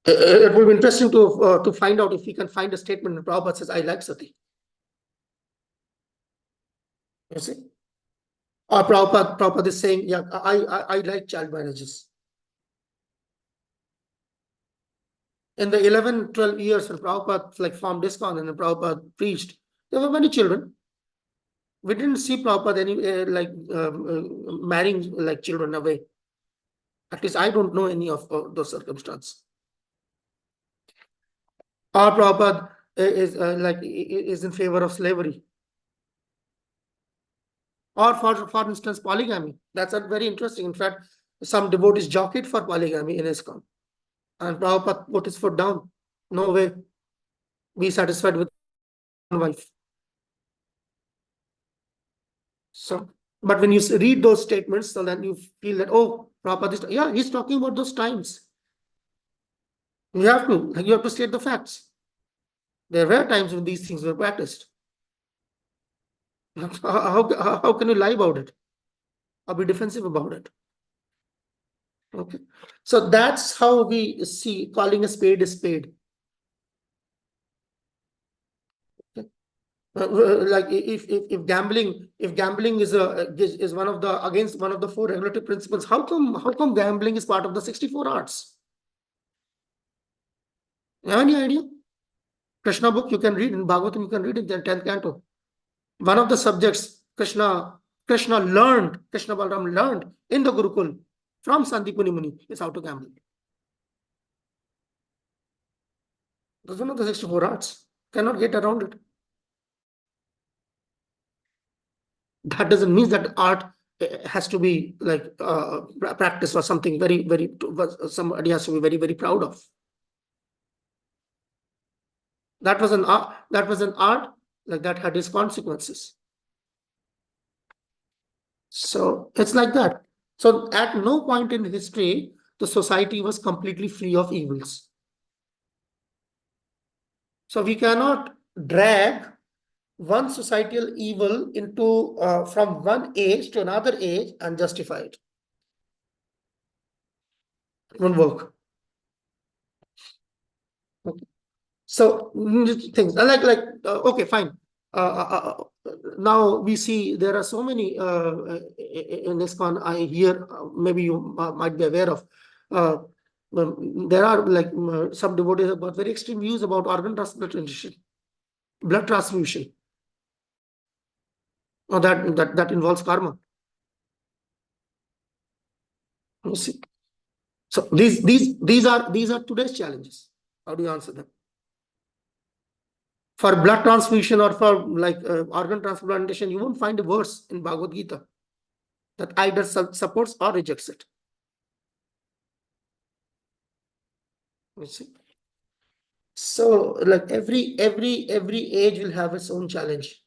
It will be interesting to find out if we can find a statement when Prabhupada says, I like sati. You see? Or Prabhupada is saying, yeah, I like child marriages. In the 11, 12 years when Prabhupada like formed ISKCON and Prabhupada preached, there were many children. We didn't see Prabhupada marrying like children away. At least I don't know any of those circumstances. Or Prabhupada is in favor of slavery. Or for instance, polygamy. That's a very interesting. In fact, some devotees jockeyed for polygamy in ISKCON. And Prabhupada put his foot down. No way. Be satisfied with one wife. So, but when you read those statements, so then you feel that, oh, Prabhupada is, he's talking about those times. You have to state the facts. There were times when these things were practiced. How can you lie about it or be defensive about it? Okay, so that's how we see calling a spade a spade. Okay. Like if gambling is one of the against one of the 4 regulative principles, how come gambling is part of the 64 arts? You have any idea? Krishna book you can read in Bhagavatam, you can read in the 10th canto. One of the subjects Krishna Balaram learned in the Gurukul from Sandipuni Muni is how to gamble. That's one of the 64 arts. Cannot get around it. That doesn't mean that art has to be like practice or something very somebody has to be very proud of. That was an art like that had its consequences. So it's like that. So at no point in history the society was completely free of evils. So we cannot drag one societal evil into from one age to another age and justify it. It won't work. Okay. So things like okay, fine. Now we see there are so many in ISKCON. I hear maybe you might be aware of. There are like some devotees have got very extreme views about organ transplantation, blood transfusion. Or that involves karma. You see. So these are today's challenges. How do you answer them? For blood transfusion or for like organ transplantation, you won't find a verse in Bhagavad Gita that either supports or rejects it. You see. So like every age will have its own challenge.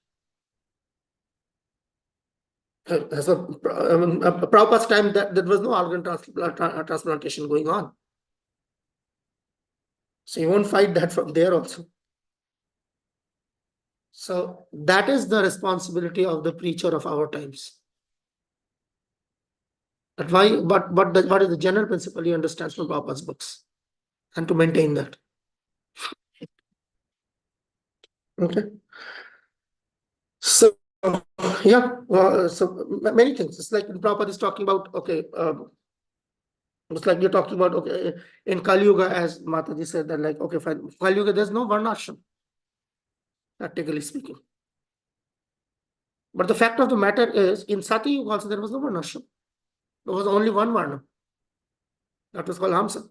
As a Prabhupada's time, that there was no organ transplantation going on. So you won't find that from there also. So that is the responsibility of the preacher of our times. But what is the general principle he understands from Prabhupada's books, and to maintain that. Okay. So yeah, so many things. It's like Prabhupada is talking about, okay, It's like you're talking about, okay, in Kali Yuga, as Mataji said, that like, okay, fine, Kali Yuga, there's no varnashram, practically speaking. But the fact of the matter is, in Sati Yuga also there was no varnashram. There was only one varna. That was called Hamsa.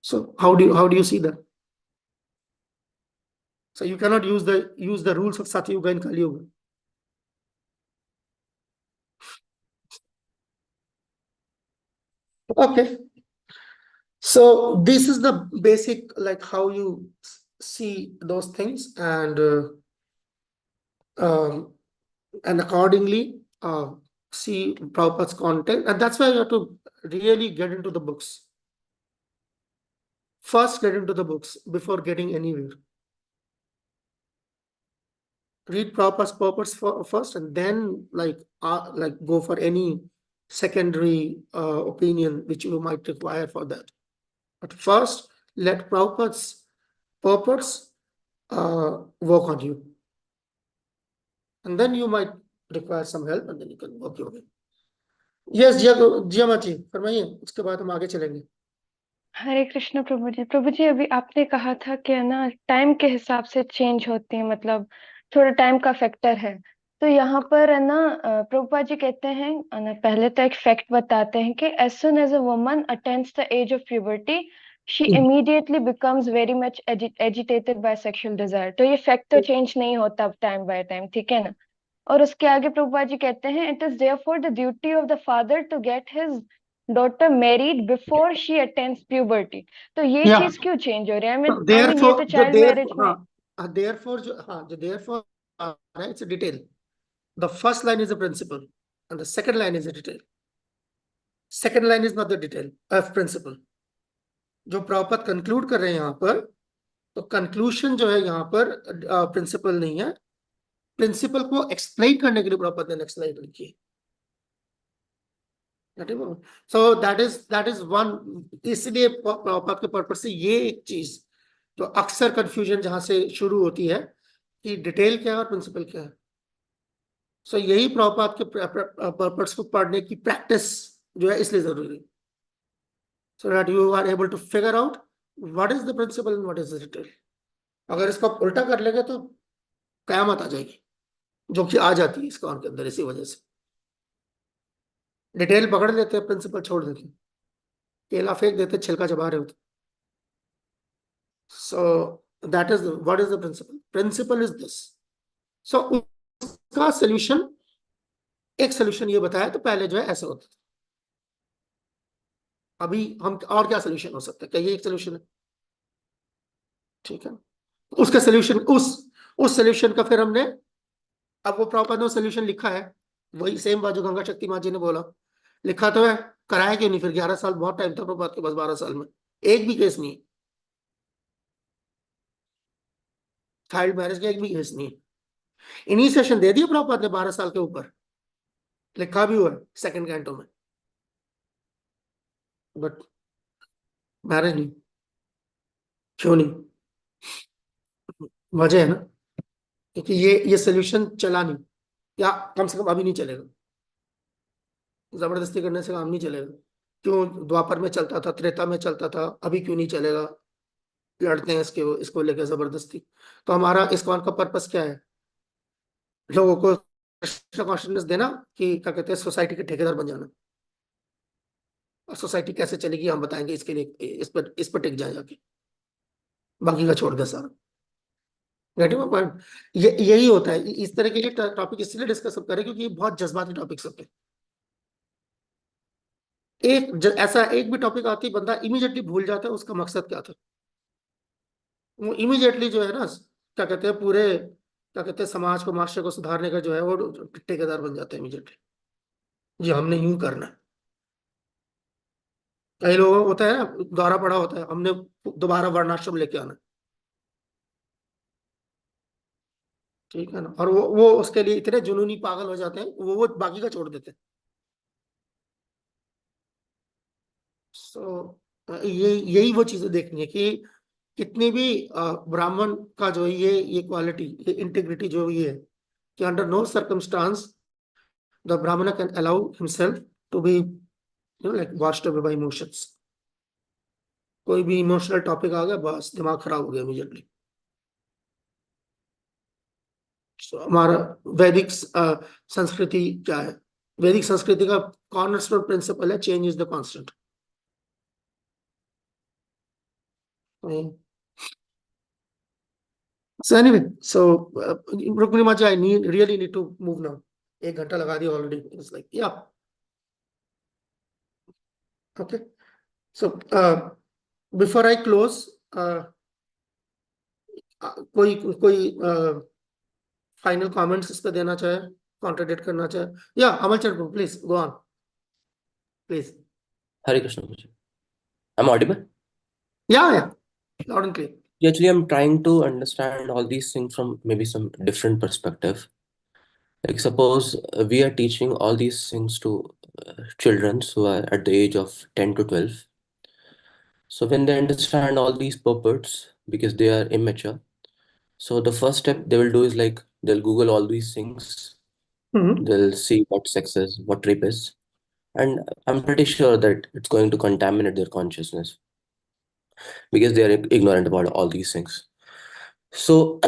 So how do you see that? So you cannot use the rules of Sati Yuga in Kali Yuga. Okay. So this is the basic, like, how you see those things, and accordingly see Prabhupada's content, and that's why you have to really get into the books. First, get into the books before getting anywhere. Read Prabhupada's purpose first, and then like go for any secondary opinion which you might require for that. But first, let Prabhupada's purpose work on you, and then you might require some help, and then you can work your way. Yes, जिया जी फरमाइए, उसके बाद हम आगे चलेंगे. हरे कृष्ण प्रभु जी अभी आपने कहा था कि है ना टाइम के हिसाब से चेंज होती है, मतलब थोड़ा टाइम का फैक्टर है. तो यहाँ पर है ना प्रभुपाद जी कहते हैं ना, पहले तो एक फैक्ट बताते हैं कि as soon as a woman attains the age of puberty she immediately becomes very much agitated by sexual desire. तो ये फैक्ट तो चेंज नहीं होता टाइम बाय टाइम, ठीक है ना. और उसके आगे प्रभुपाद जी कहते हैं it is therefore the duty of the father to get his daughter married before she attains puberty. तो ये चीज क्यों चेंज हो रही है? आई मीन ये तो चाइल्ड मैरिज में. Therefore, जो therefore it's a detail. The first line is a principle, and the second line is a detail. Second line is not the detail of principle. जो proper conclude कर रहे हैं यहाँ पर, तो कंक्लूशन जो है यहाँ पर प्रिंसिपल नहीं है. प्रिंसिपल को एक्सप्लेन करने के लिए प्रॉपर ने नेक्स्ट स्लाइड लिखी है. So that is one. इसलिए प्रॉपर के पर्पस से ये एक चीज तो अक्सर कंफ्यूजन जहां से शुरू होती है कि डिटेल क्या है और प्रिंसिपल क्या है. सो यही प्रॉपर के पर्पस को पढ़ने की प्रैक्टिस जो है इसलिए जरूरी है. So that you are able to figure out what is the principle and what is the detail. अगर इसको आप उल्टा कर लेंगे तो कयामत आ जाएगी, जो कि आ जाती है इस काम के अंदर इसी वजह से. डिटेल पकड़ लेते हैं, प्रिंसिपल छोड़ देते हैं, केला फेंक देते, छिलका चबा रहे होते. So that is what is the principle? Principle is this. So उसका सोल्यूशन, एक सोल्यूशन ये बताया, तो पहले जो है ऐसे होता था. अभी हम और क्या सोल्यूशन हो सकता है? क्या ये एक सोल्यूशन है? ठीक है. उसका सोल्यूशन उस सोल्यूशन का फिर हमने, अब वो प्रॉपर नो सोल्यूशन लिखा है, वही सेम बात जो गंगा शक्ति माँ जी ने बोला, लिखा तो है, कराया क्यों नहीं फिर? 11 साल बहुत टाइम था प्रभुपाद के पास, 12 साल में एक भी केस नहीं है. चाइल्ड मैरिज का एक भी केस नहीं है. इनिशिएशन दे दिया प्रभुपाद ने 12 साल के ऊपर, लिखा भी हुआ है सेकंड कैंटो में, बट मैरिज नहीं. क्यों नहीं? वजह है ना, क्योंकि ये सोल्यूशन चला नहीं, या कम से कम अभी नहीं चलेगा. जबरदस्ती करने से काम नहीं चलेगा. क्यों द्वापर में चलता था, त्रेता में चलता था, अभी क्यों नहीं चलेगा? लड़ते हैं इसको लेकर जबरदस्ती. तो हमारा इस्कॉन का पर्पस क्या है? लोगों को कॉन्शियसनेस देना कि क्या कहते हैं, सोसाइटी के ठेकेदार बन जाना. और सोसाइटी कैसे चलेगी हम बताएंगे, इसके लिए इस पर टिक जाए जाके, बाकी का छोड़ दे सारा. पॉइंट यही होता है. इस तरह के टॉपिक इसलिए डिस्कस करें क्योंकि ये बहुत जज्बाती टॉपिक्स होते हैं. ऐसा एक भी टॉपिक आती बंदा इमीडिएटली भूल जाता है उसका मकसद क्या था. वो इमीडिएटली जो है ना, क्या कहते हैं, पूरे क्या कहते हैं समाज को, मास्टर को सुधारने का जो है वो ठेकेदार बन जाता है इमीडिएटली. जी हमने यूं करना है. कई लोगों को होता है ना, द्वारा पड़ा होता है, हमने दोबारा वर्णाश्रम लेके आना. ठीक है ना. और वो उसके लिए इतने जुनूनी पागल हो जाते हैं, वो बाकी का छोड़ देते हैं. सो यही वो चीजें देखनी है कि कितनी भी ब्राह्मण का जो ये क्वालिटी, ये इंटीग्रिटी जो ये है कि under no circumstances the Brahmana can allow himself to be, like washed away by emotions. कोई भी इमोशनल टॉपिक आ गया बस दिमाग खराब हो गया इमीडिएटली. हमारा वैदिक संस्कृति क्या है? वैदिक संस्कृति का कॉर्नरस्टोन प्रिंसिपल है change is the constant. So anyway, so Rukmini Maji, I really need to move now. 1 घंटा लगा दिया already. It's like, yeah. Okay. So before I close, कोई फाइनल कमेंट्स इस पे देना चाहे, कॉन्ट्रडिक्ट करना चाहे? या Amal Chandra, please go on, please. Hare Krishna. Prabhuji. I'm audible? Yeah, loud and clear. Actually, I'm trying to understand all these things from maybe some different perspective. Like suppose we are teaching all these things to children who are at the age of 10 to 12. So when they understand all these purports because they are immature, so the first step they will do is like they'll Google all these things. They'll see what sex is, what rape is, and I'm pretty sure that it's going to contaminate their consciousness because they are ignorant about all these things. So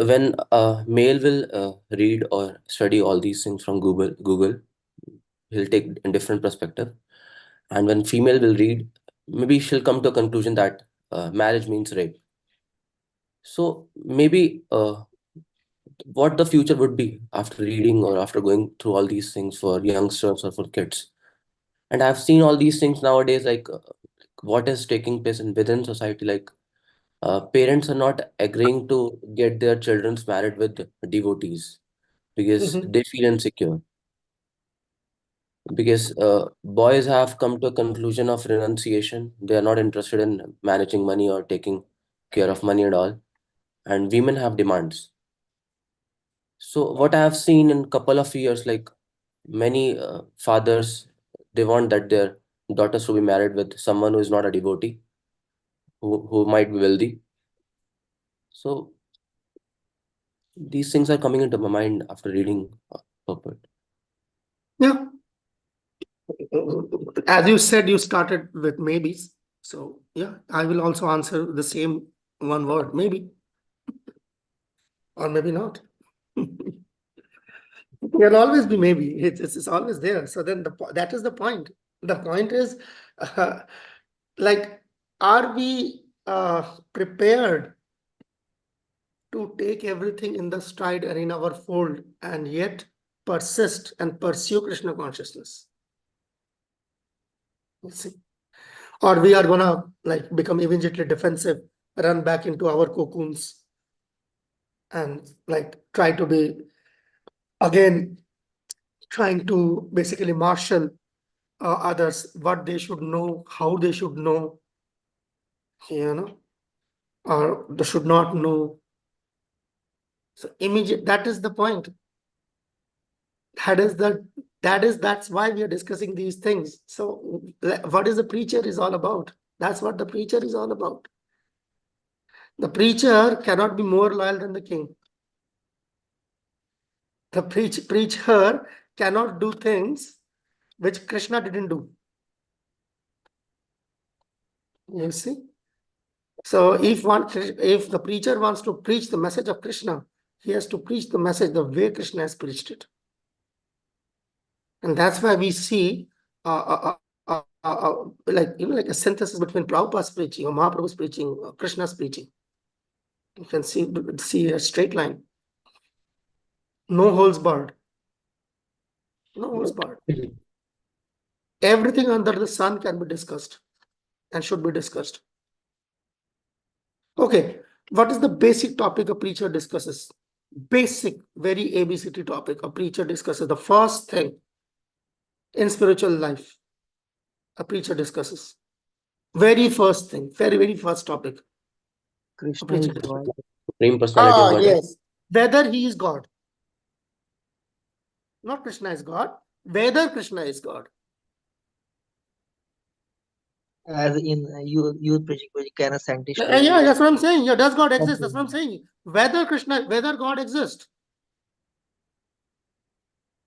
when a male will read or study all these things from Google, he'll take a different perspective. And when female will read, maybe she'll come to a conclusion that marriage means rape. So maybe what the future would be after reading or after going through all these things for youngsters or for kids. And I've seen all these things nowadays, like what is taking place within society, like parents are not agreeing to get their children married with devotees because they feel insecure. Because boys have come to a conclusion of renunciation. They are not interested in managing money or taking care of money and all. And women have demands. So what I have seen in couple of years, like many fathers, they want that their daughters to be married with someone who is not a devotee, who might be wealthy. So these things are coming into my mind after reading purport. Yeah. As you said, you started with maybes. So yeah, I will also answer the same one word, maybe. Or maybe not. There'll always be maybe. It's always there. So then that is the point. The point is, like, are we prepared to take everything in the stride and in our fold and yet persist and pursue Krishna consciousness? You see? Or we are gonna like become immediately defensive, run back into our cocoons and like try to be again trying to basically marshal others, what they should know, how they should know, or they should not know. So that is the point. That's why we are discussing these things. So what is the preacher is all about? That's what the preacher is all about. The preacher cannot be more loyal than the king. The preacher cannot do things which Krishna didn't do. You see? So if the preacher wants to preach the message of Krishna, he has to preach the message the way Krishna has preached it. And that's why we see like a synthesis between Prabhupada's preaching or Mahaprabhu's preaching or Krishna's preaching. You can see a straight line. No holes barred. No holes barred. Everything under the sun can be discussed and should be discussed. Okay, what is the basic topic a preacher discusses? Basic, very ABCD topic a preacher discusses. The first thing in spiritual life a preacher discusses. Very first thing, very first topic. Krishna is God. Supreme personality of God. Yes. Whether he is God. Not Krishna is God. Whether Krishna is God. As in you preaching can a scientist. Yeah, that's what I'm saying. Yeah, does God exist? That's what I'm saying. Whether God exists.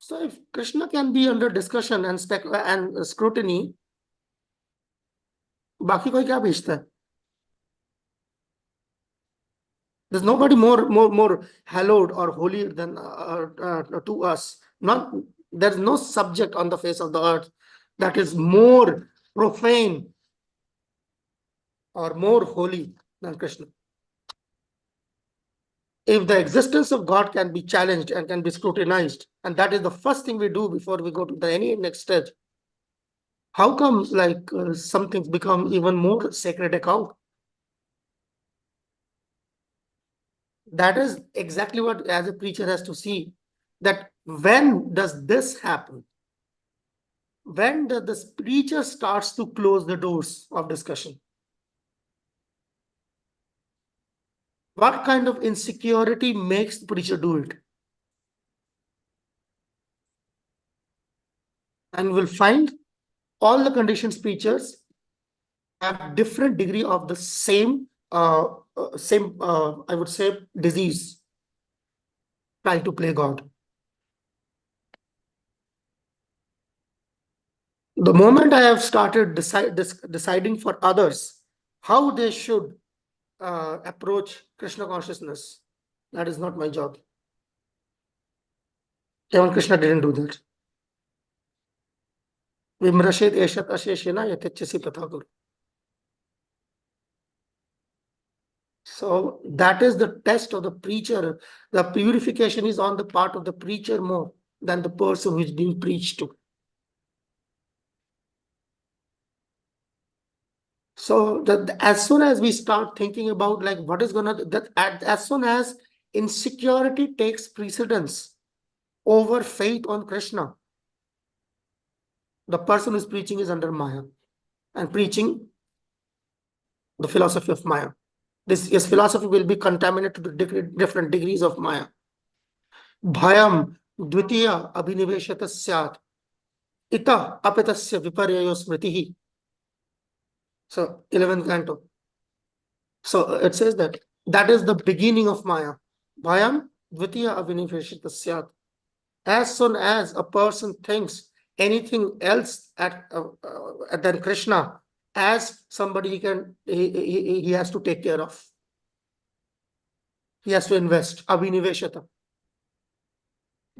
So if Krishna can be under discussion and scrutiny, बाकी कोई क्या भेजता है? There's nobody more hallowed or holy than to us. There's no subject on the face of the earth that is more profane or more holy than Krishna. If the existence of God can be challenged and can be scrutinized, and that is the first thing we do before we go to the any next stage, how come some things become even more sacred account? That is exactly what as a preacher has to see, that when does this happen? When does the preacher starts to close the doors of discussion? What kind of insecurity makes the preacher do it? And we'll find all the conditions preachers have different degree of the same I would say disease, trying to play God. The moment I have started deciding for others how they should approach Krishna consciousness, that is not my job. Even Krishna didn't do that. Vimrashet eshat asheshena yatechasi pathagur. So that is the test of the preacher. The purification is on the part of the preacher more than the person who is being preached to. So as soon as we start thinking about what is gonna as soon as insecurity takes precedence over faith on Krishna, the person who is preaching is under Maya and preaching the philosophy of Maya. His philosophy will be contaminated to different degrees of Maya. Bhayam dvitiya abhiniveshata syat ita apitasya viparyayo smritihi. So 11th canto. So it says that is the beginning of Maya. Bhayam dvitiya abhiniveshata syat. As soon as a person thinks anything else than Krishna as somebody he has to take care of. He has to invest. Abhiniveshata.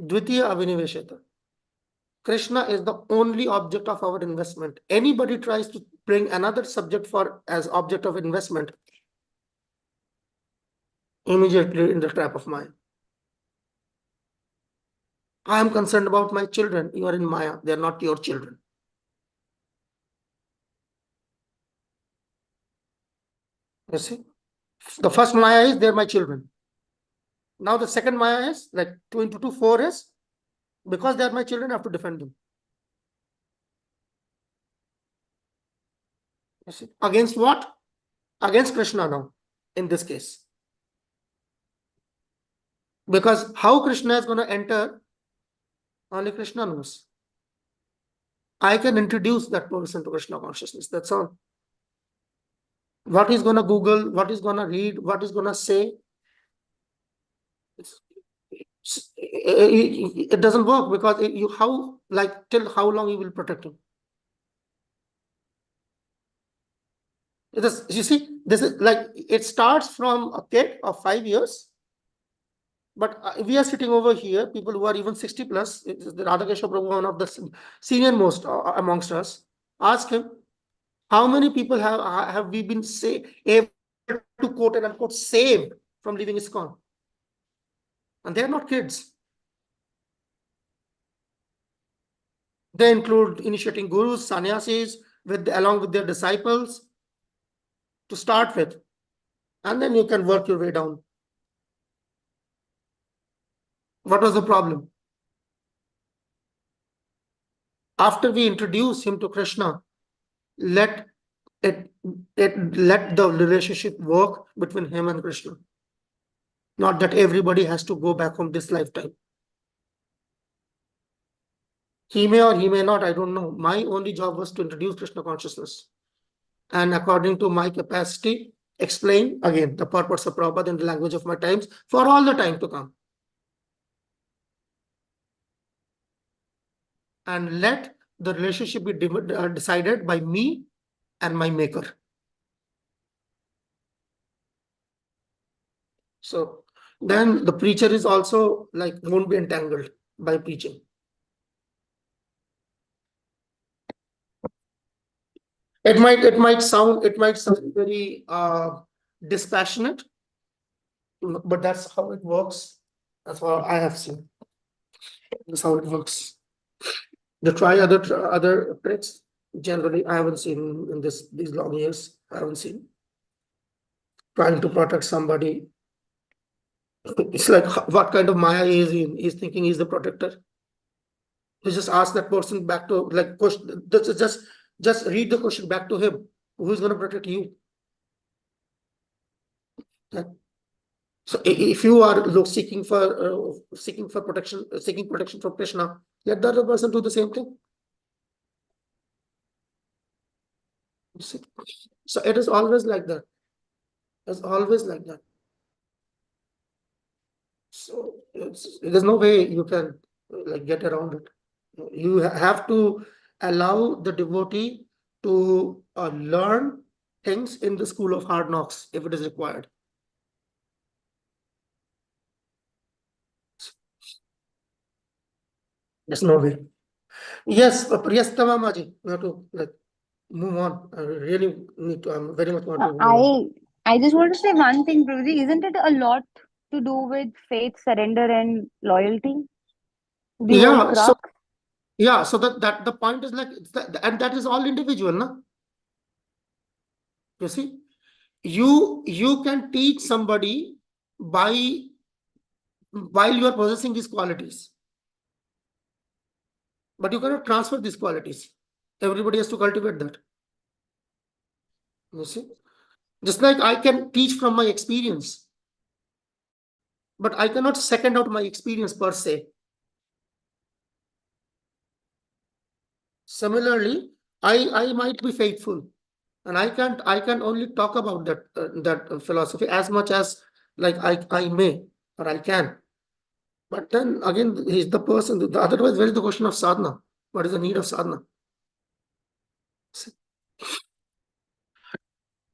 Dvitiya abhiniveshata. Krishna is the only object of our investment. Anybody tries to bring another subject as object of investment, immediately in the trap of Maya. I am concerned about my children. You are in Maya. They are not your children. You see? The first Maya is they're my children. Now the second Maya is 2 into 2, 4 is because they are my children, I have to defend them. You see? Against what? Against Krishna now, in this case. Because how Krishna is going to enter, only Krishna knows. I can introduce that person to Krishna consciousness. That's all. What he's going to Google, what he's going to read, what he's going to say, it doesn't work because till how long you will protect him? You see, this is it starts from a kid of 5 years, but we are sitting over here, people who are even 60 plus. The Radhakesha Prabhu, one of the senior most amongst us, ask him, how many people have we been able to quote and unquote save from leaving ISKCON? And they are not kids. They include initiating gurus, sannyasis, along with their disciples to start with. And then you can work your way down. What was the problem? After we introduce him to Krishna, let the relationship work between him and Krishna. Not that everybody has to go back home this lifetime. He may or he may not, I don't know. My only job was to introduce Krishna consciousness. And according to my capacity, explain again the purpose of Prabhupada in the language of my times for all the time to come. and let the relationship be decided by me and my maker. So then the preacher is also like won't be entangled by preaching. It might sound very dispassionate, but that's how it works. That's what I have seen. That's how it works. They try other tricks. Generally, I haven't seen in these long years. I haven't seen trying to protect somebody. It's like what kind of Maya is he in? He's thinking he's the protector. You just ask that person back to like question. Just read the question back to him. Who is going to protect you? So if you are seeking protection, seeking protection from Krishna, let the other person do the same thing. So it is always like that. It's always like that. So there's no way you can like get around it. You have to allow the devotee to learn things in the school of hard knocks if it is required. There's no way. Yes, Tamamaji, you have to like move on. I really need to. I'm very much want to. I just want to say one thing, Prabhuji. Isn't it a lot to do with faith, surrender, and loyalty? The whole Yeah. So crux. yeah. So that the point is like, and that is all individual, na? You see, you can teach somebody by while you are possessing these qualities, but you cannot transfer these qualities. Everybody has to cultivate that. You see, just like I can teach from my experience, but I cannot second out my experience per se. Similarly, I might be faithful, and I can only talk about that philosophy as much as like I may or I can. But then again, he's the person. Otherwise, where is the question of sadhana? What is the need of sadhana?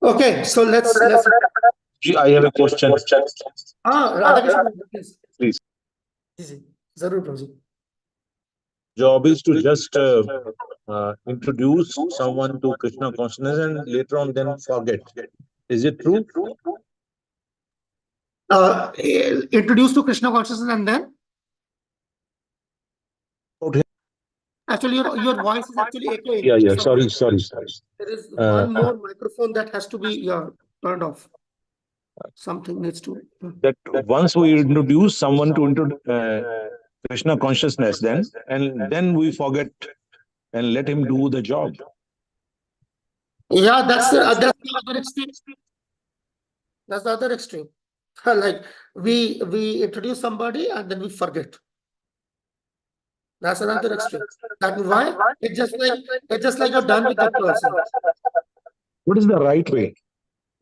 Okay, so let's. I have a question. Radhakrishnan, please. Please. Easy. Zarur, Prabhuji. Job is to just introduce someone to Krishna consciousness and later on then forget. Is it true? Introduced to Krishna consciousness and then? Okay. Actually, your voice is actually echoing. Yeah. Sorry. There is one more microphone that has to be turned off. Something needs to. That once we introduce someone to Krishna consciousness, then we forget and let him do the job. Yeah, that's the other extreme. That's the other extreme. Like we introduce somebody and then we forget. That's another extreme. That is why it's just like you're done with that person. What is the right way?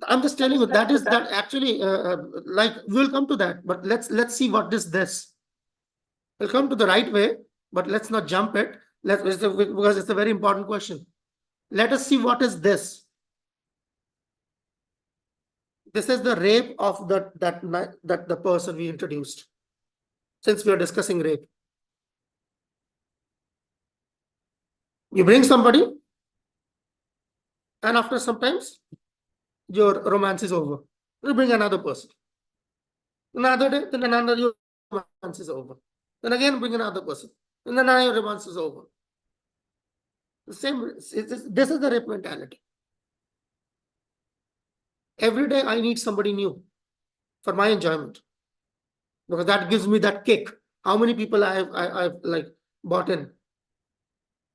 I'm just telling you that actually like we'll come to that, but let's see what is this. We'll come to the right way, but let's not jump it. Because it's a very important question. Let us see what is this. This is the rape of that the person we introduced. Since we are discussing rape, you bring somebody, and after sometimes your romance is over. You bring another person. Another day, then another your romance is over. Then again bring another person, and then your romance is over. The same. This is the rape mentality. Every day I need somebody new for my enjoyment, because that gives me that kick. How many people I've like bought in.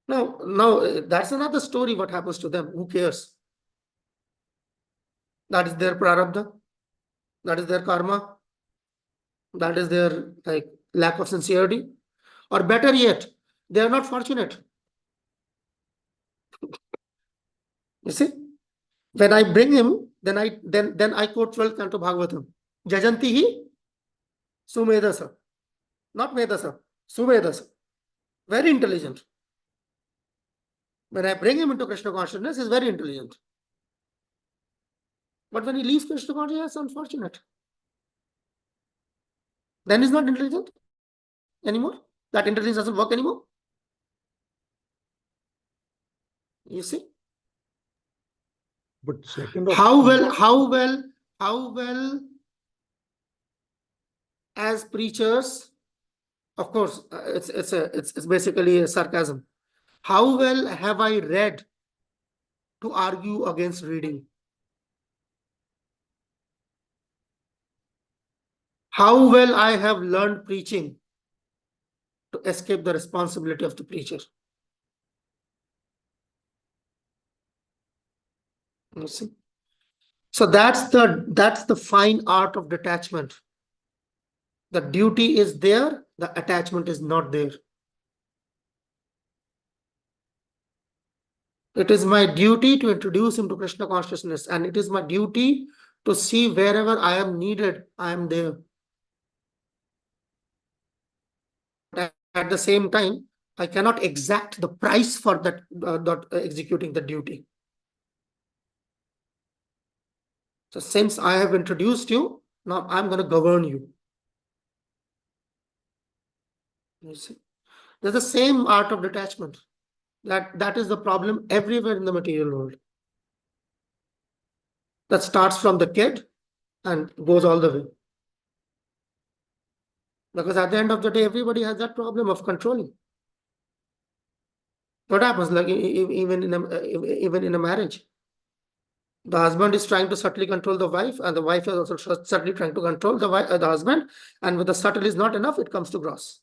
Now that's another story. What happens to them? Who cares? That is their prarabdha. That is their karma. That is their like lack of sincerity, or better yet, they are not fortunate. You see, when I bring him, then I quote 12th Canto Bhagavatam. Jajanti hi sumedasa, not medasa, sumedasa. Very intelligent. When I bring him into Krishna consciousness, he's very intelligent. But when he leaves Krishna consciousness, it's unfortunate. Then he's not intelligent anymore. That intelligence doesn't work anymore. You see? But second How well as preachers, of course, it's basically a sarcasm. How well have I read to argue against reading? How well I have learned preaching to escape the responsibility of the preacher. You see? So that's the fine art of detachment. The duty is there, the attachment is not there. It is my duty to introduce him to Krishna consciousness, and it is my duty to see wherever I am needed, I am there. At the same time, I cannot exact the price for that, executing the duty. So since I have introduced you, now I'm going to govern you. You see, there's the same art of detachment. That is the problem everywhere in the material world. That starts from the kid and goes all the way. Because at the end of the day, everybody has that problem of controlling. What happens, like even in a marriage? The husband is trying to subtly control the wife, and the wife is also subtly trying to control the husband. And when the subtle is not enough, it comes to gross.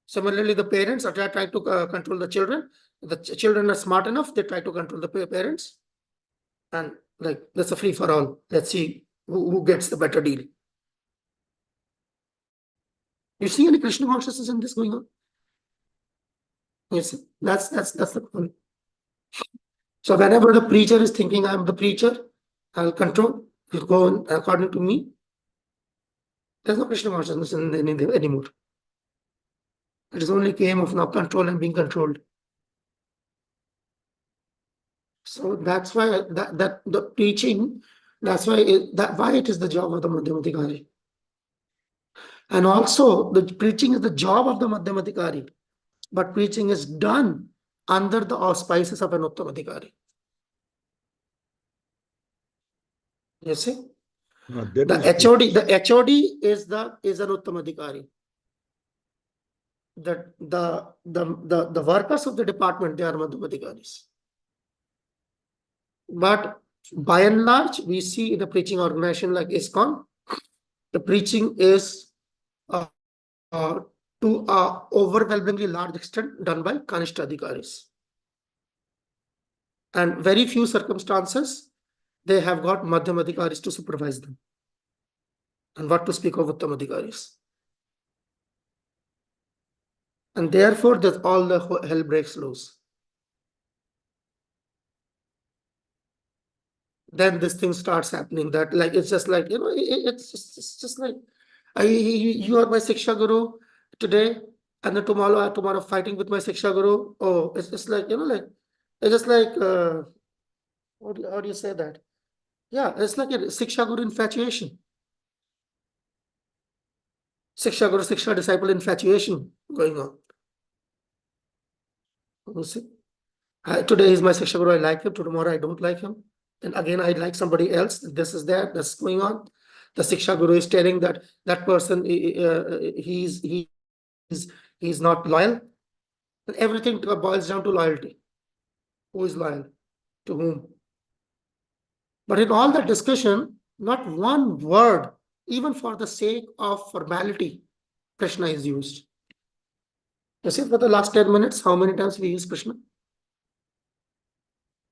Similarly, the parents are trying to control the children. The children are smart enough, they try to control the parents. And like, that's a free for all. Let's see who gets the better deal. You see any Krishna consciousness in this going on? Yes, that's the point. So whenever the preacher is thinking I'm the preacher, I'll control, he'll go on according to me. There's no Krishna consciousness anymore. It is only a game of now control and being controlled. So that's why that the preaching, that's why it is the job of the Madhyamadikari. And also the preaching is the job of the Madhyamadikari, but preaching is done under the auspices of an Uttamadikari. You see? The HOD is an Uttamadikari. The workers of the department, they are Madhyamadikaris. But by and large, we see in a preaching organization like ISKCON, the preaching is to an overwhelmingly large extent done by Kanishta Adhikaris. And very few circumstances, they have got Madhyamadikaris to supervise them. And what to speak of Uttamadikaris. And therefore, all the hell breaks loose. Then this thing starts happening that like, it's just like, it's just like, you are my Siksha Guru today, and then tomorrow fighting with my Siksha Guru. Oh, it's just like, like, it's just like, how do you say that? Yeah, it's like a Siksha Guru infatuation. Siksha Guru, Siksha disciple infatuation going on. You see? Today is my Siksha Guru, I like him, tomorrow I don't like him. And again, I like somebody else. This is there, that's going on. The Siksha Guru is telling that person, he's not loyal. And everything boils down to loyalty. Who is loyal? To whom? But in all that discussion, not one word, even for the sake of formality, Krishna is used. You see, for the last 10 minutes, how many times we use Krishna?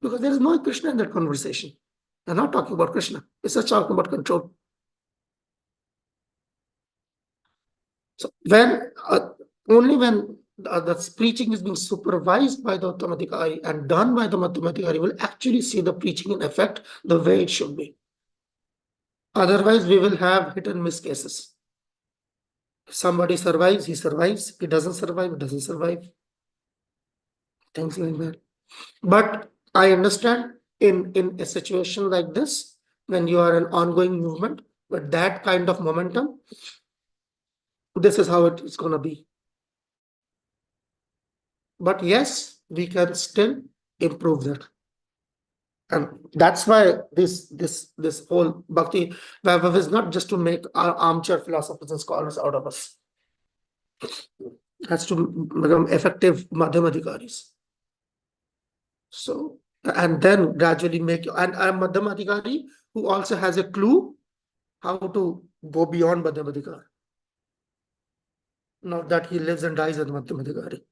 Because there is no Krishna in that conversation. We're not talking about Krishna. It's just talking about control. So only when the preaching is being supervised by the Uttamadikari and done by the Madhyamadikari, will actually see the preaching in effect the way it should be. Otherwise, we will have hit and miss cases. Somebody survives, he survives. He doesn't survive, he doesn't survive. Things like that. But I understand in a situation like this, when you are an ongoing movement, with that kind of momentum, this is how it is going to be. But yes, we can still improve that. And that's why this whole Bhakti Vaibhava is not just to make our armchair philosophers and scholars out of us. It has to become effective Madhyamadhikaris. So, and then gradually make, and I'm Madhyamadhikari who also has a clue how to go beyond Madhyamadhikar. Not that he lives and dies as Madhyamadhikari.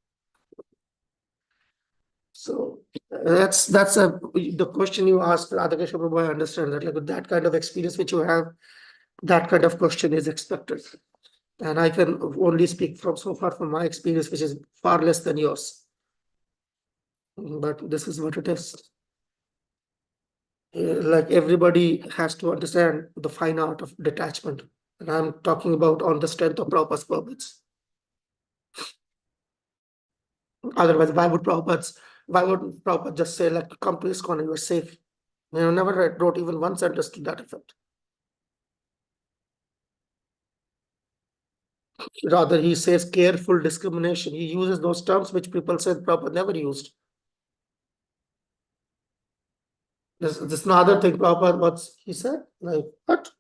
So that's the question you asked, Radhakesha Prabhu. I understand that, like, with that kind of experience which you have, that kind of question is expected. And I can only speak from so far from my experience, which is far less than yours. But this is what it is. Like, everybody has to understand the fine art of detachment. And I'm talking about on the strength of Prabhupada's purpose. Otherwise, why would Prabhupada just say, like, come to ISKCON, you are safe? You never wrote even one sentence to that effect. Rather, he says careful discrimination. He uses those terms which people said Prabhupada never used. This is another thing Prabhupada, what he said, like, what?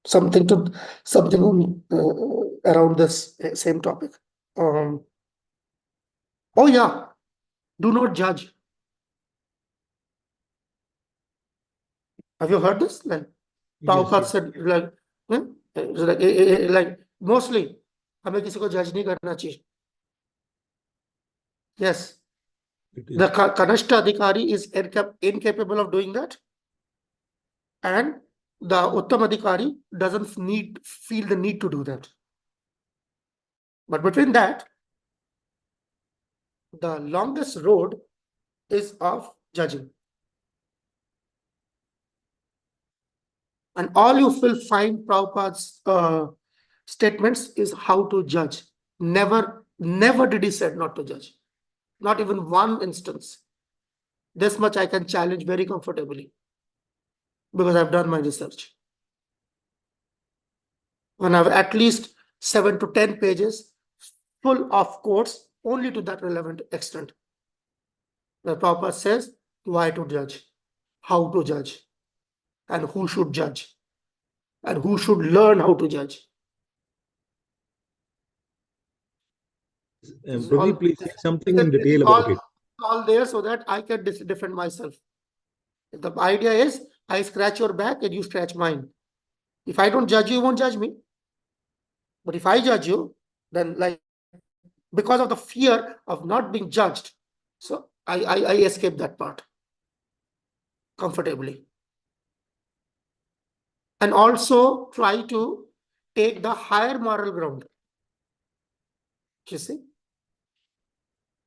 Something around this same topic. Oh yeah, do not judge. Have you heard this? Like, Prabhupada said, like, like mostly, हमें किसी को judge नहीं करना चाहिए. Yes, the Kanishta Adhikari is incapable of doing that, and the Uttam Adhikari doesn't feel the need to do that. But between that, the longest road is of judging. And all you will find Prabhupada's statements is how to judge. Never did he say not to judge. Not even one instance. This much I can challenge very comfortably, because I've done my research. When I have at least 7 to 10 pages full of quotes only to that relevant extent. The Prabhupada says why to judge, how to judge, and who should judge, and who should learn how to judge. Prabhuji, please say something in detail about it. All there so that I can defend myself. The idea is I scratch your back and you scratch mine. If I don't judge you, you won't judge me. But if I judge you, then, like, because of the fear of not being judged, so I escape that part comfortably. And also try to take the higher moral ground. You see?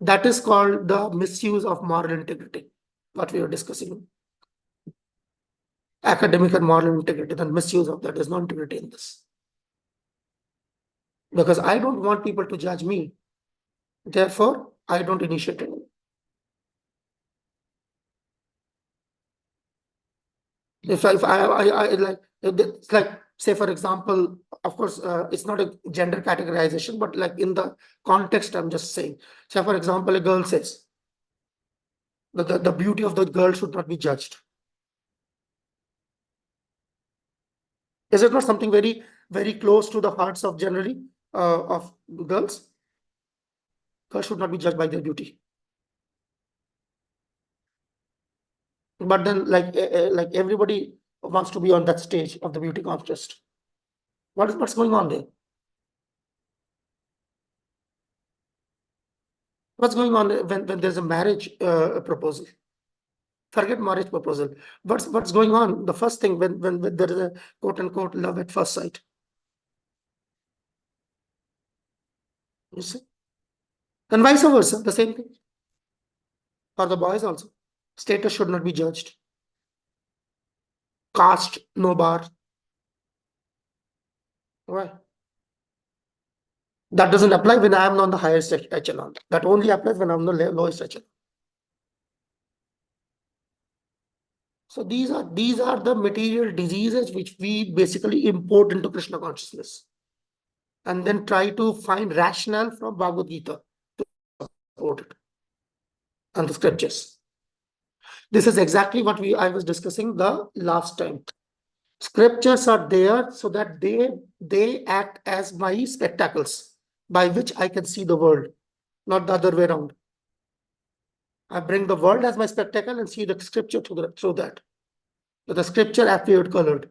That is called the misuse of moral integrity, what we are discussing. Academic and moral integrity, the misuse of that is no integrity in this. Because I don't want people to judge me. Therefore, I don't initiate it. If I like, it's like, say, for example, of course, it's not a gender categorization, but like in the context, I'm just saying. Say, for example, a girl says that the beauty of the girl should not be judged. Is it not something very, very close to the hearts of generally of girls? Girls should not be judged by their beauty. But then, like everybody wants to be on that stage of the beauty contest. What's going on there? What's going on when there's a marriage proposal? Forget marriage proposal. What's going on? The first thing when there is a quote unquote love at first sight. You see? And vice versa, the same thing. For the boys also. Status should not be judged. Caste, no bar. Why? That doesn't apply when I am on the highest echelon. That only applies when I'm on the lowest echelon. So these are the material diseases which we basically import into Krishna consciousness, and then try to find rationale from Bhagavad Gita to support it and the scriptures. This is exactly what I was discussing the last time. Scriptures are there so that they act as my spectacles by which I can see the world, not the other way around. I bring the world as my spectacle and see the scripture through that. So the scripture appeared colored.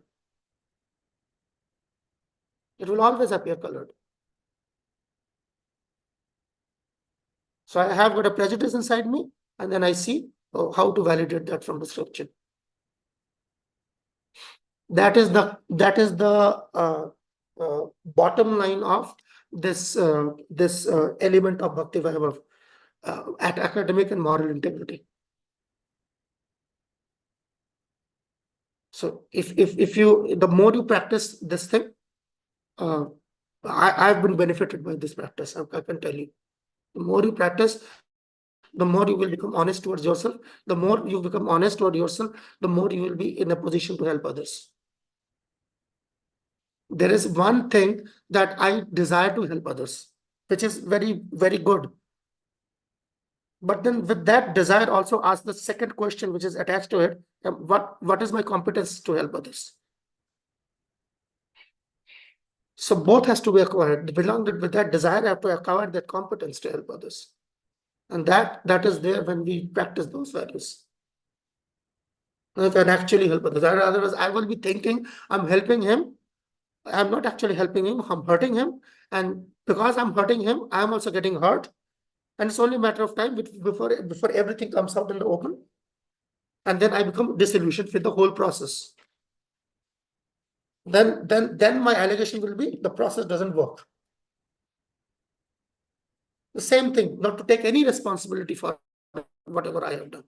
It will always appear colored. So I have got a prejudice inside me, and then I see how to validate that from the scripture. That is the bottom line of this element of Bhakti Vaibhava, at academic and moral integrity. So if you, the more you practice this thing, I've been benefited by this practice. I can tell you, the more you practice, the more you will become honest towards yourself. The more you become honest toward yourself, the more you will be in a position to help others. There is one thing that I desire to help others, which is very, very good. But then with that desire also ask the second question, which is attached to it. What is my competence to help others? So both has to be acquired. With that desire, I have to acquire that competence to help others. And that is there when we practice those values. I can actually help others. Otherwise, I will be thinking I'm helping him. I'm not actually helping him, I'm hurting him. And because I'm hurting him, I'm also getting hurt. And it's only a matter of time before everything comes out in the open. And then I become disillusioned with the whole process. Then my allegation will be the process doesn't work. The same thing, not to take any responsibility for whatever I have done.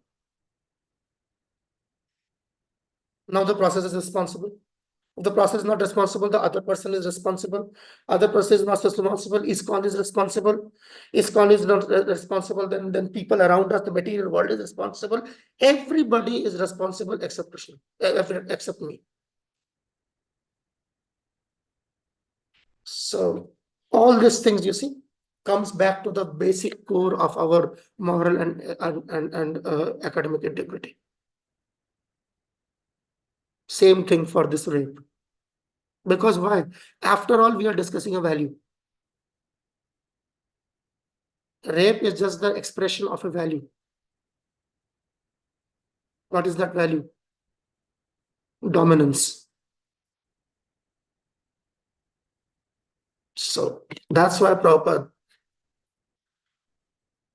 Now the process is responsible. If the process is not responsible, the other person is responsible. Other person is not responsible. ISKCON is responsible. ISKCON is not responsible. Then people around us, the material world is responsible. Everybody is responsible except Krishna, except me. So all these things, you see, comes back to the basic core of our moral and academic integrity. Same thing for this rape. Because why? After all, we are discussing a value. Rape is just the expression of a value. What is that value? Dominance. So that's why Prabhupada.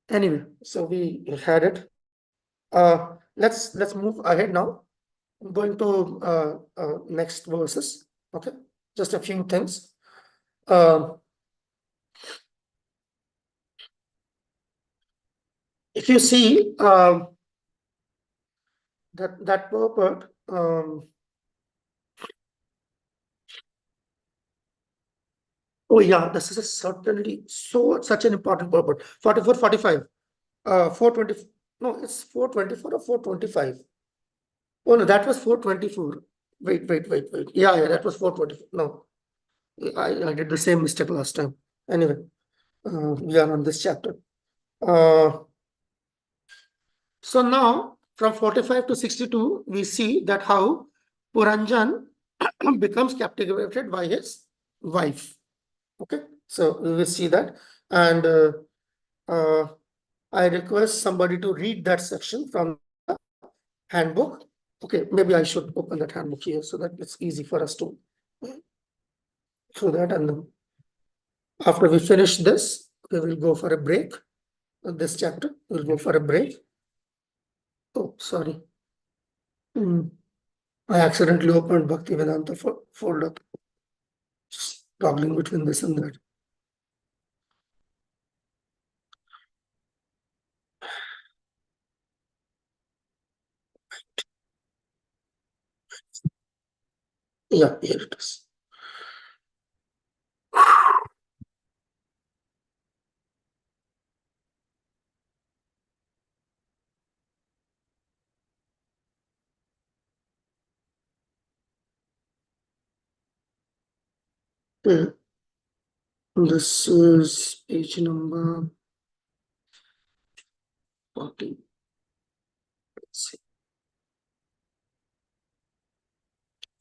Anyway, so we had it. Let's move ahead now. I'm going to next verses. Okay, just a few things. If you see that purport, oh yeah, this is certainly such an important purport. 44, 45, 420. No, it's 424 or 425. Oh no, that was 424. Wait. Yeah, that was 424. No, I did the same mistake last time. Anyway, we are on this chapter. So now from 45 to 62, we see that how Puranjan becomes captivated by his wife. Okay, so we will see that. And I request somebody to read that section from the handbook. Okay, maybe I should open that handbook here so that it's easy for us to through that. And then after we finish this, we will go for a break. This chapter, we'll go for a break. Oh, sorry. I accidentally opened Bhakti Vedanta folder. Toggling between this and that. Yeah, here it is. Okay. This is page number 40. Let's see.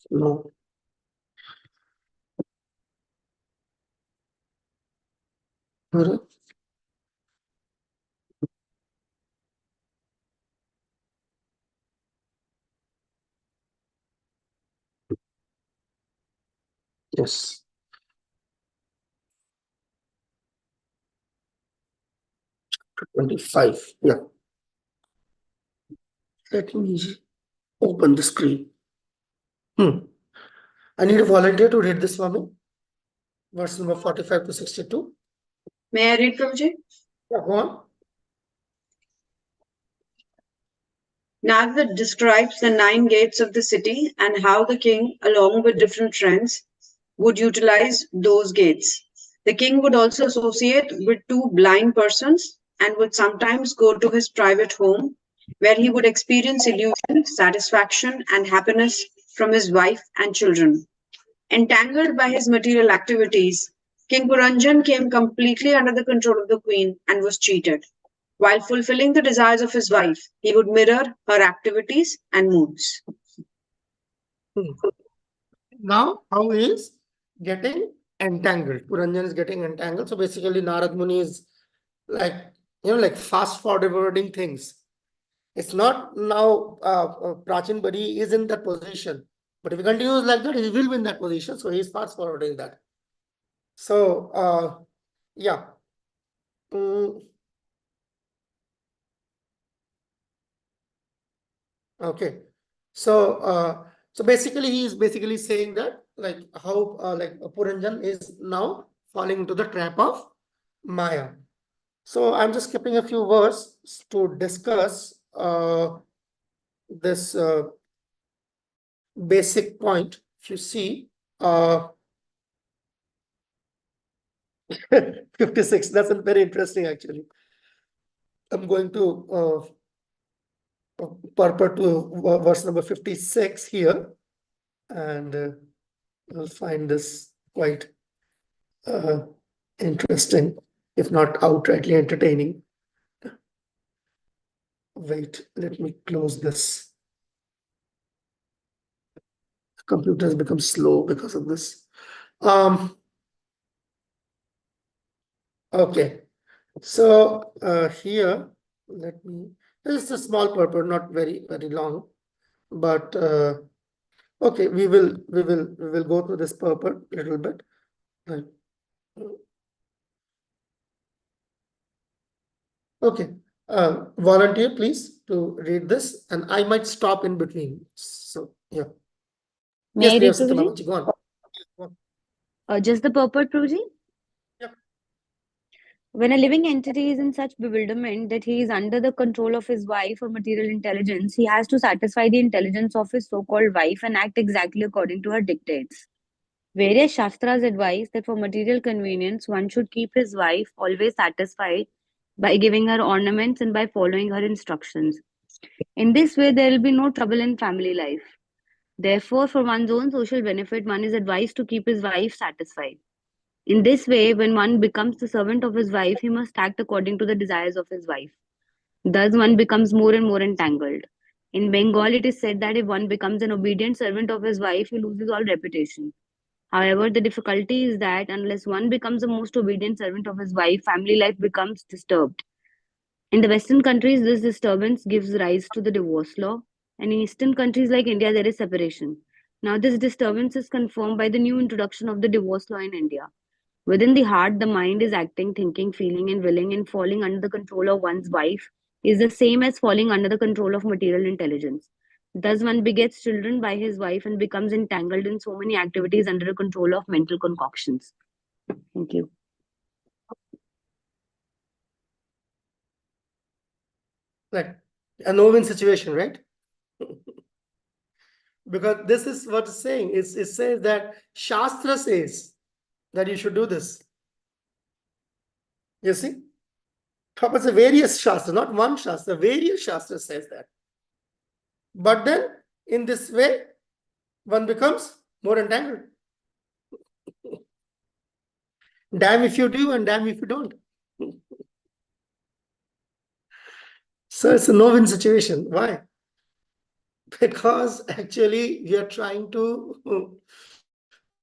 No. Alright. Yes. Chapter 25. Yeah. Let me open the screen. I need a volunteer to read this for me. Verse number 45 to 62. May I read, Prabhuji? Yeah, go on. Now that describes the 9 gates of the city and how the king, along with different friends, would utilize those gates. The king would also associate with 2 blind persons and would sometimes go to his private home where he would experience illusion, satisfaction, and happiness from his wife and children. Entangled by his material activities, King Puranjan came completely under the control of the queen and was cheated. While fulfilling the desires of his wife, he would mirror her activities and moods. Now, how is getting entangled? Puranjan is getting entangled. So basically, Narad Muni is like, like fast forwarding things. It's not now Prachin Bari is in that position. But if he continues like that, he will be in that position. So he's fast forwarding that. So, yeah. Okay. So basically he is basically saying that like how like Puranjan is now falling into the trap of Maya. So I'm just skipping a few words to discuss this basic point. If you see 56, that's very interesting actually. I'm going to purport to verse number 56 here, and you'll find this quite interesting, if not outrightly entertaining. Wait, let me close this. The computer has become slow because of this. Okay, so here, let me. This is a small purport, not very long, but okay, we will go through this purport a little bit. Like, okay, volunteer please to read this, and I might stop in between. So yeah. May Yes, I read, Priya Prabhuji? Satyamamaji, go on. Just the purport, Prabhuji? Yep. When a living entity is in such bewilderment that he is under the control of his wife or material intelligence, he has to satisfy the intelligence of his so-called wife and act exactly according to her dictates. Various Shastras advise that for material convenience, one should keep his wife always satisfied by giving her ornaments and by following her instructions. In this way, there will be no trouble in family life. Therefore, for one's own social benefit, one is advised to keep his wife satisfied. In this way, when one becomes the servant of his wife, he must act according to the desires of his wife. Thus, one becomes more and more entangled. In Bengal, it is said that if one becomes an obedient servant of his wife, he loses all reputation. However, the difficulty is that unless one becomes the most obedient servant of his wife, family life becomes disturbed. In the Western countries, this disturbance gives rise to the divorce law, and in Eastern countries like India, there is separation. Now, this disturbance is confirmed by the new introduction of the divorce law in India. Within the heart, the mind is acting, thinking, feeling, and willing, and falling under the control of one's wife is the same as falling under the control of material intelligence. Thus, one begets children by his wife and becomes entangled in so many activities under the control of mental concoctions. Thank you. Like a no-win situation, right? Because this is what it's saying. It says that Shastra says that you should do this. You see? It's a various Shastra, not one Shastra, various Shastra says that. But then, in this way, one becomes more entangled. Damn if you do and damn if you don't. So it's a no-win situation. Why? Because actually we are trying to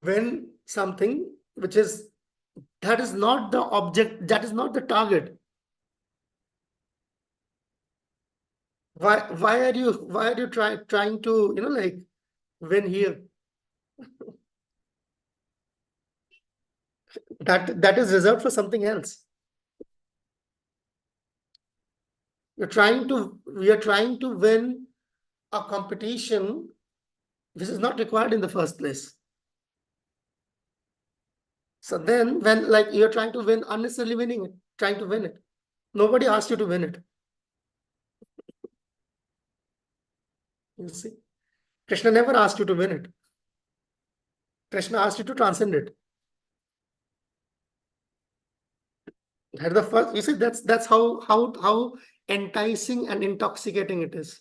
win something which is, that is not the object, that is not the target. Why are you trying to, like, win here? That is reserved for something else. We are trying to win a competition which is not required in the first place. So then when, like, you're trying to win, unnecessarily winning it, trying to win it. Nobody asked you to win it. You see, Krishna never asked you to win it. Krishna asked you to transcend it. That's the first. You see, that's how enticing and intoxicating it is.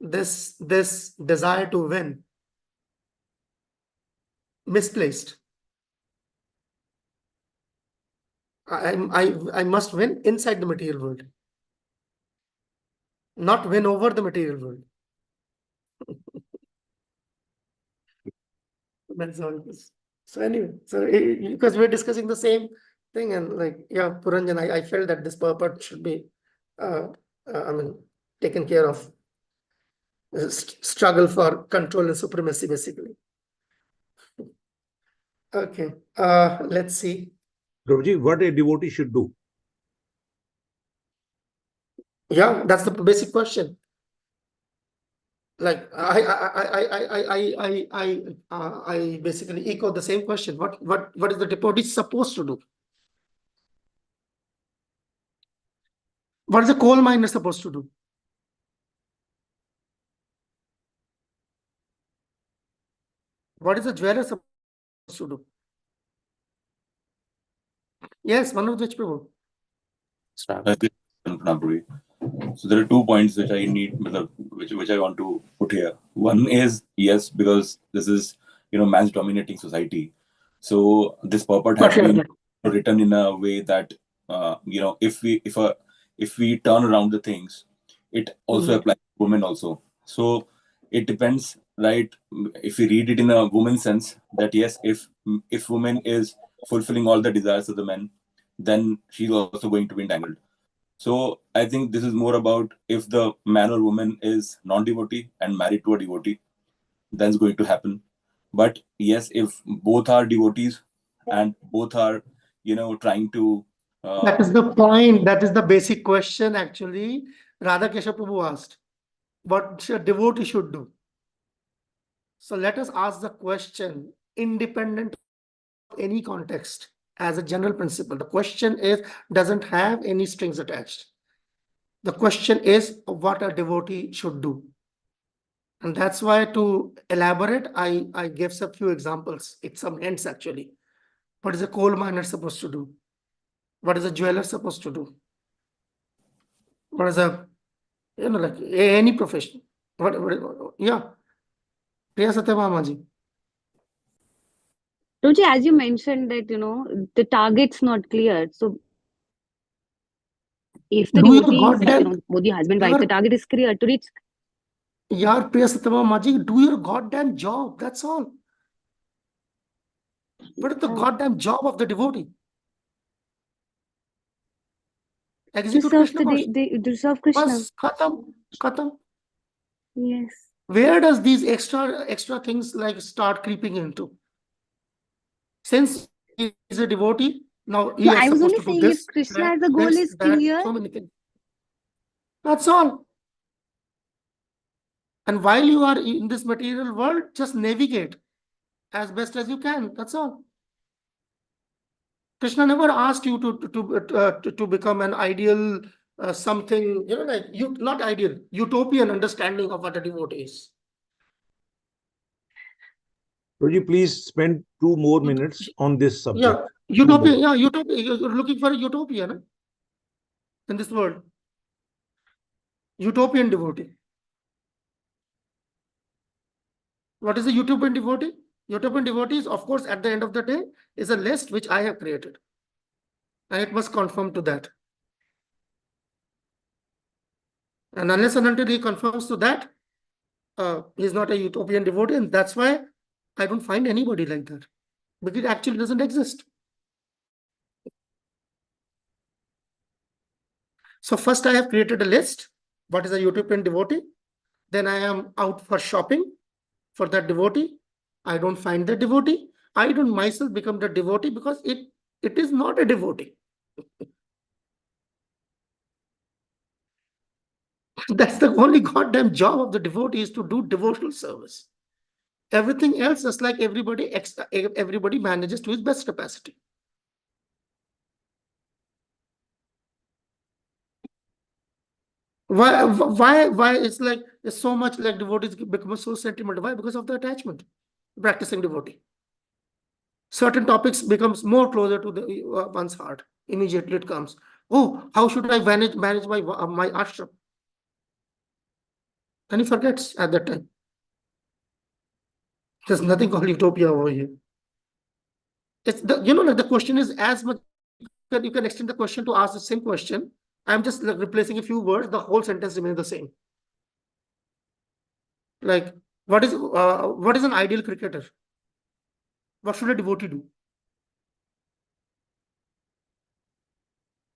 This desire to win, misplaced. I must win inside the material world, not win over the material world. That's how it is. So anyway, because we're discussing the same thing, and like, yeah, Puranjan, I felt that this purport should be, I mean, taken care of. Struggle for control and supremacy, basically. Okay, let's see. Prabhuji, what a devotee should do? Yeah, that's the basic question. Like, I basically echo the same question. What is the devotee supposed to do? What is a coal miner supposed to do? What is a jeweler supposed to do? Yes, Manoj Prabhu. Prabhuji. So there are 2 points which I need, which I want to put here. One is, yes, because this is, mass dominating society. So this purport has been written in a way that, if we turn around the things, it also applies to women also. So it depends, right? If we read it in a woman sense, that yes, if woman is fulfilling all the desires of the men, then she's also going to be entangled. So I think this is more about if the man or woman is non-devotee and married to a devotee, then it's going to happen. But yes, if both are devotees and both are, trying to. That is the point. That is the basic question, actually. Radhakesha Prabhu asked, what a devotee should do. So let us ask the question independent of any context as a general principle. The question doesn't have any strings attached. The question is what a devotee should do. And that's why, to elaborate, I gave a few examples. It's some hints, actually. What is a coal miner supposed to do? What is a jeweler supposed to do? What is like any profession? Yeah. Priya Satyabhamaji. Prabhuji, as you mentioned that, the target's not clear. So if the devotee, both the husband and wife, the target is clear to reach. Yaar, Priya Satyabhamaji, do your goddamn job. That's all. What is the goddamn job of the devotee? Execute Krishna consciousness. To serve Krishna. Bas, khatam. Yes. Where does these extra things like start creeping into? Since he is a devotee, now he is I was supposed only to do saying, this. if Krishna as a goal is clear. So many things. That's all. And while you are in this material world, just navigate as best as you can. That's all. Krishna never asked you to become an ideal something, like not ideal, utopian understanding of what a devotee is. Would you please spend 2 more minutes on this subject? Yeah, utopia. Yeah, utopia. You're looking for a utopia, no? In this world. Utopian devotee. What is a utopian devotee? Utopian devotees, of course, at the end of the day, is a list which I have created. And it must conform to that. And unless and until he conforms to that, he's not a utopian devotee. And that's why I don't find anybody like that. Because it actually doesn't exist. So first I have created a list. What is a utopian devotee? Then I am out for shopping for that devotee. I don't find the devotee. I don't myself become the devotee because it is not a devotee. That's the only goddamn job of the devotee, is to do devotional service. Everything else is like everybody manages to his best capacity. Why it's like it's so much like devotees become so sentimental? Why? Because of the attachment. Practicing devotee. Certain topics becomes more closer to the one's heart. Immediately it comes. Oh, how should I manage my ashram? And he forgets at that time. There's nothing called utopia over here. It's the like the question is as much that you can extend the question to ask the same question. I'm just like replacing a few words. The whole sentence remains the same. Like what is an ideal cricketer? What should a devotee do?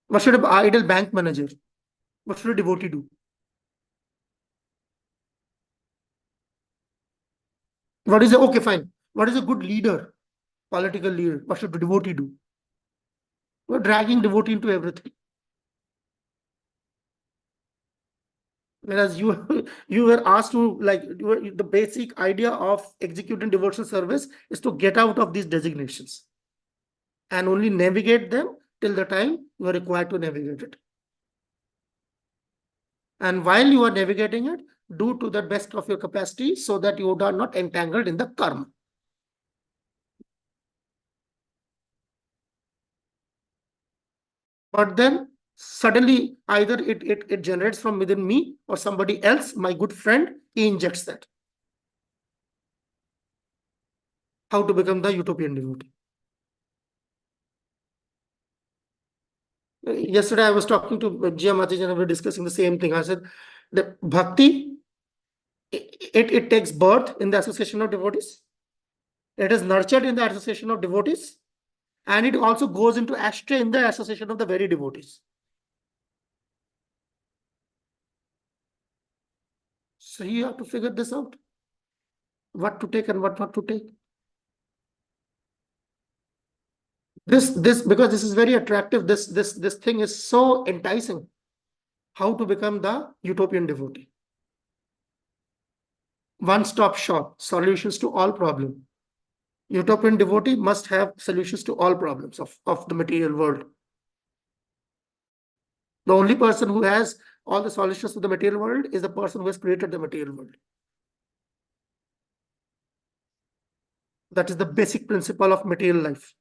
What should an ideal bank manager? What should a devotee do? What is okay, fine. What is a good leader? Political leader. What should a devotee do? We're dragging devotee into everything. Whereas you were asked to the basic idea of executing devotional service is to get out of these designations and only navigate them till the time you are required to navigate it. And while you are navigating it, do to the best of your capacity so that you are not entangled in the karma. But then suddenly either it generates from within me or somebody else, my good friend, he injects that. How to become the utopian devotee. Yesterday I was talking to Jia Mataji and we were discussing the same thing. I said that bhakti, it takes birth in the association of devotees. It is nurtured in the association of devotees. And it also goes into ashtray in the association of the very devotees. So you have to figure this out. What to take and what not to take. This because this is very attractive. This thing is so enticing. How to become the utopian devotee. One-stop shop, solutions to all problems. Utopian devotee must have solutions to all problems of the material world. The only person who has all the solutions to the material world is the person who has created the material world. That is the basic principle of material life.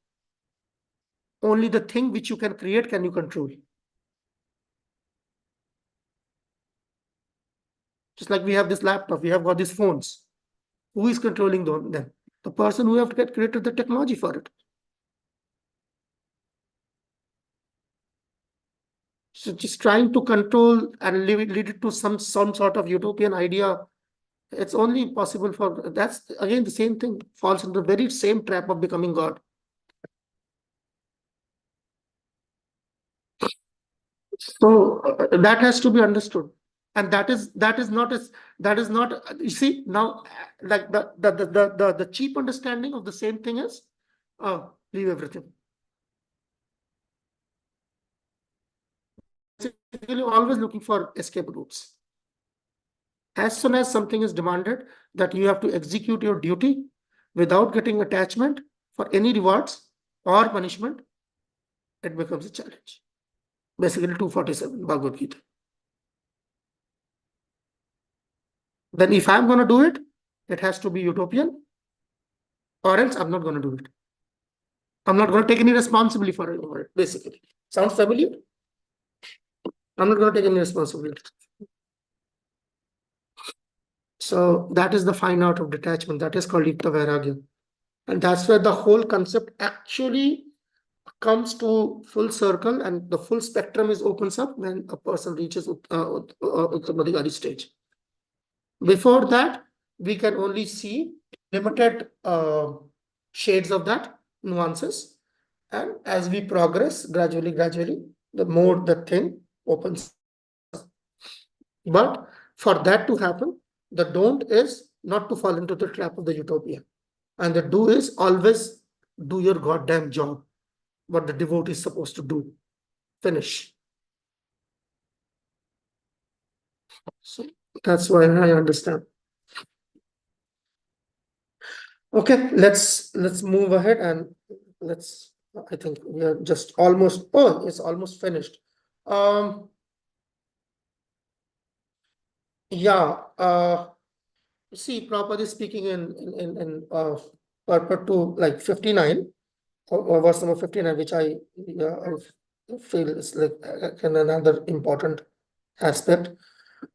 Only the thing which you can create can you control. Just like we have this laptop, we have got these phones. Who is controlling them? The person who have created the technology for it. So just trying to control and lead it to some sort of utopian idea. It's only possible for, that's again the same thing, falls into the very same trap of becoming God. So that has to be understood. And that is not you see now, like the cheap understanding of the same thing is leave everything. Basically always looking for escape routes. As soon as something is demanded that you have to execute your duty without getting attachment for any rewards or punishment, it becomes a challenge. Basically 247 Bhagavad Gita. Then if I'm going to do it, it has to be utopian, or else I'm not going to do it. I'm not going to take any responsibility for it, basically. Sounds familiar? I'm not going to take any responsibility. So that is the fine art of detachment. That is called Yukta Vairagya. And that's where the whole concept actually comes to full circle, and the full spectrum is opens up when a person reaches Uttamadi stage. Before that, we can only see limited shades of that, nuances. And as we progress gradually, the more the thing opens. But for that to happen, the don't is not to fall into the trap of the utopia. And the do is always do your goddamn job, what the devotee is supposed to do. Finish. So that's why I understand. Okay, let's move ahead and let's. I think we are just almost. Oh, it's almost finished. Yeah. See, Prabhupada is speaking in purport to like 59 or verse number 59, which I feel is like another important aspect.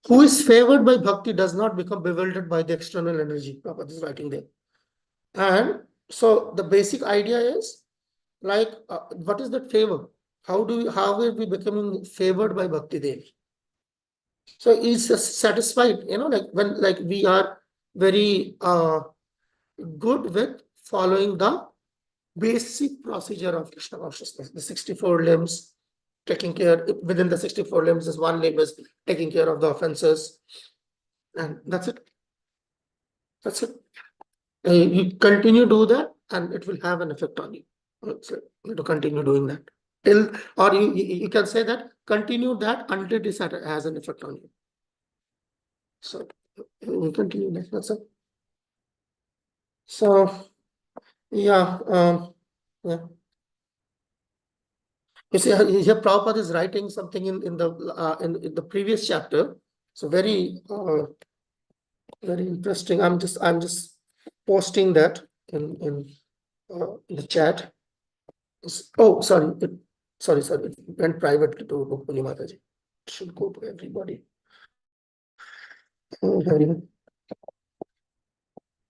Who is favored by bhakti does not become bewildered by the external energy. Prabhupada is writing there. And so the basic idea is like, what is that favor? How are we becoming favored by Bhakti Dev? So is satisfied, like when like we are very good with following the basic procedure of Krishna consciousness, the 64 limbs, taking care within the 64 limbs is one limb is taking care of the offenses, and that's it. That's it. You continue to do that, and it will have an effect on you. So you have to continue doing that till, or you can say that continue that until it has an effect on you. So you continue that. That's it. So yeah, yeah. You see, here Prabhupada is writing something in the previous chapter. So very very interesting. I'm just posting that in the chat. Oh, sorry. Sorry. It went private to Rukmini Mataji. It should go to everybody.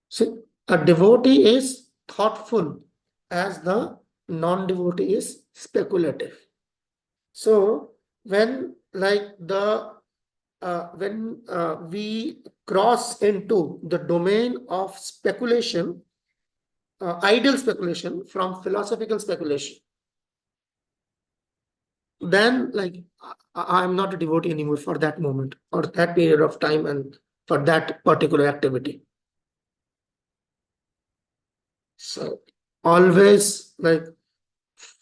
See, a devotee is thoughtful as the non-devotee is speculative. So when like when we cross into the domain of speculation, ideal speculation from philosophical speculation, then like I'm not a devotee anymore for that moment or that period of time and for that particular activity. So always like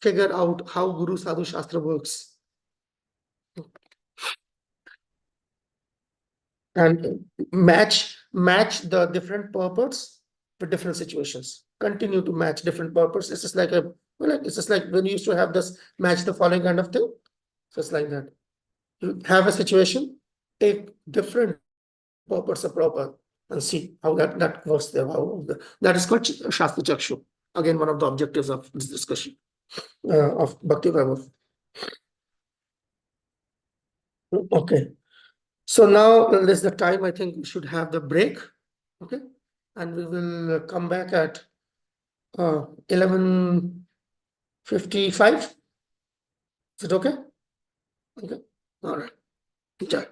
figure out how Guru Sadhu Shastra works and match the different purports with different situations. Continue to match different purports. It's just like it's just like when you used to have this match the following kind of thing. Just like that. You have a situation, take different purports of proper and see how that works there. That is called Shastra Chakshu. Again, one of the objectives of this discussion of Bhakti Vaibhava. Okay. So now there's the time. I think we should have the break. Okay. And we will come back at 11:55. Is it okay? Okay. All right. Jai.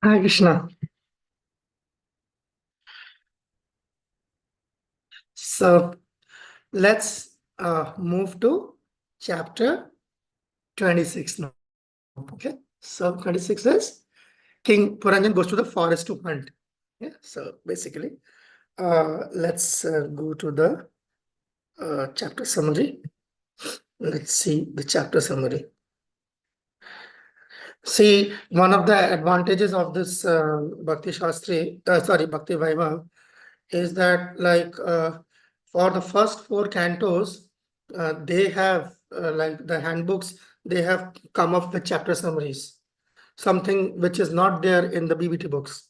Hare Krishna. So let's move to chapter 26 now. Okay. So 26 is King Puranjan goes to the forest to hunt. Yeah. So basically, let's go to the chapter summary. Let's see the chapter summary. See, one of the advantages of this Bhakti Vaibhava is that for the first 4 cantos, they have like the handbooks, they have come up with chapter summaries, something which is not there in the BBT books.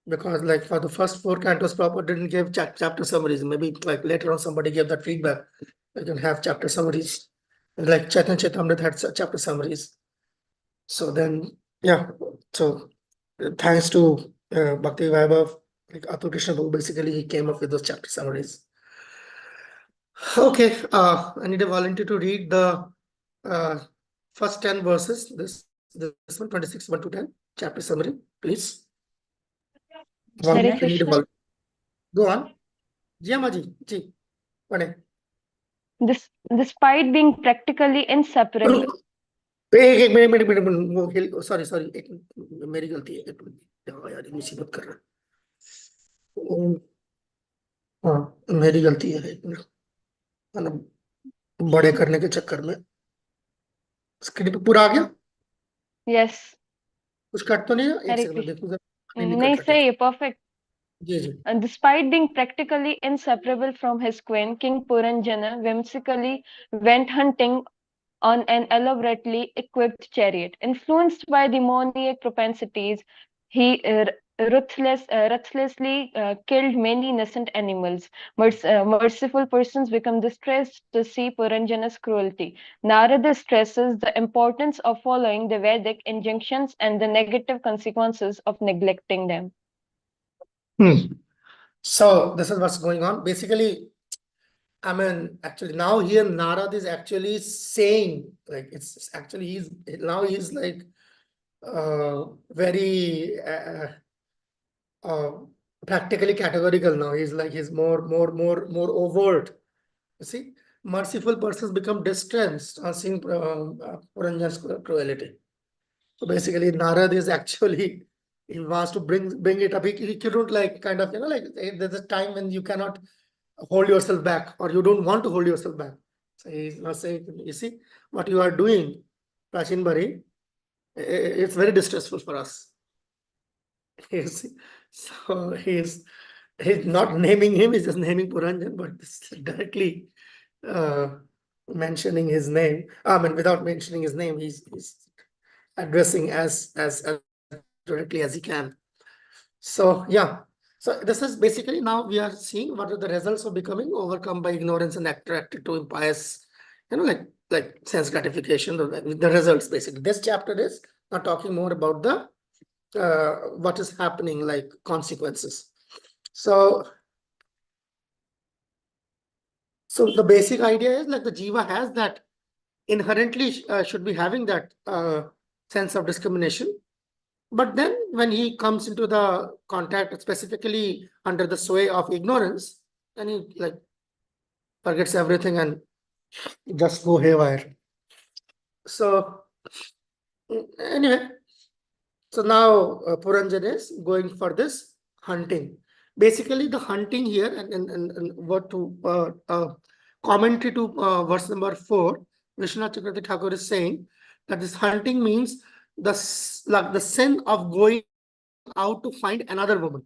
Because like for the first 4 cantos, Prabhupada didn't give chapter summaries. Maybe like later on somebody gave that feedback. You can have chapter summaries. Like Chaitanya Chaitamrita had chapter summaries. So then, yeah. So thanks to Bhakti Vaibhava, like Atul Krishna, who basically he came up with those chapter summaries. Okay, I need a volunteer to read the first 10 verses. This one, 26, 1 to 10, chapter summary, please. Hare Volunteer, need a Krishna. volunteer. Go on. Ji, पढ़े. Despite being practically inseparable. एक minute वो हिल sorry एक मेरी गलती है एक minute यार मुसीबत कर रहा हाँ मेरी गलती है एक मिनट मतलब बड़े करने के चक्कर में स्क्रीन पे पूरा आ गया Yes. कुछ कट तो नहीं है एक Hare सेकंड Krishna. देखो जरा नहीं सही है, perfect. Ji And despite being practically inseparable from his queen, King Puranjana whimsically went hunting on an elaborately equipped chariot. Influenced by demoniac propensities, he ruthlessly killed many innocent animals. Merciful persons become distressed to see Puranjana's cruelty. Narada stresses the importance of following the Vedic injunctions and the negative consequences of neglecting them. So this is what's going on basically. I mean, actually now here Narad is actually saying like it's actually he's like very practically categorical now. He's more overt. You see, merciful persons become distressed on seeing Puranjan's cruelty. So basically, Narad is actually he wants to bring it up. He couldn't like kind of like there's a time when you cannot hold yourself back or you don't want to hold yourself back. So he's not saying, you see what you are doing, Prachin Bari. It's very distressful for us. You see, so he's not naming him, he's just naming Puranjan, but directly mentioning his name. I mean, without mentioning his name, he's addressing as directly as he can. So yeah, so this is basically now we are seeing what are the results of becoming overcome by ignorance and attracted to impious, like sense gratification. The results basically. This chapter is not talking more about the what is happening, like consequences. So the basic idea is like the jiva has that inherently should be having that sense of discrimination. But then when he comes into the contact, specifically under the sway of ignorance, then he like forgets everything and just go haywire. So anyway, so now Puranjan is going for this hunting. Basically, the hunting here and what to commentary to verse number 4, Vishwanath Chakravarti Thakur is saying that this hunting means the sin of going out to find another woman.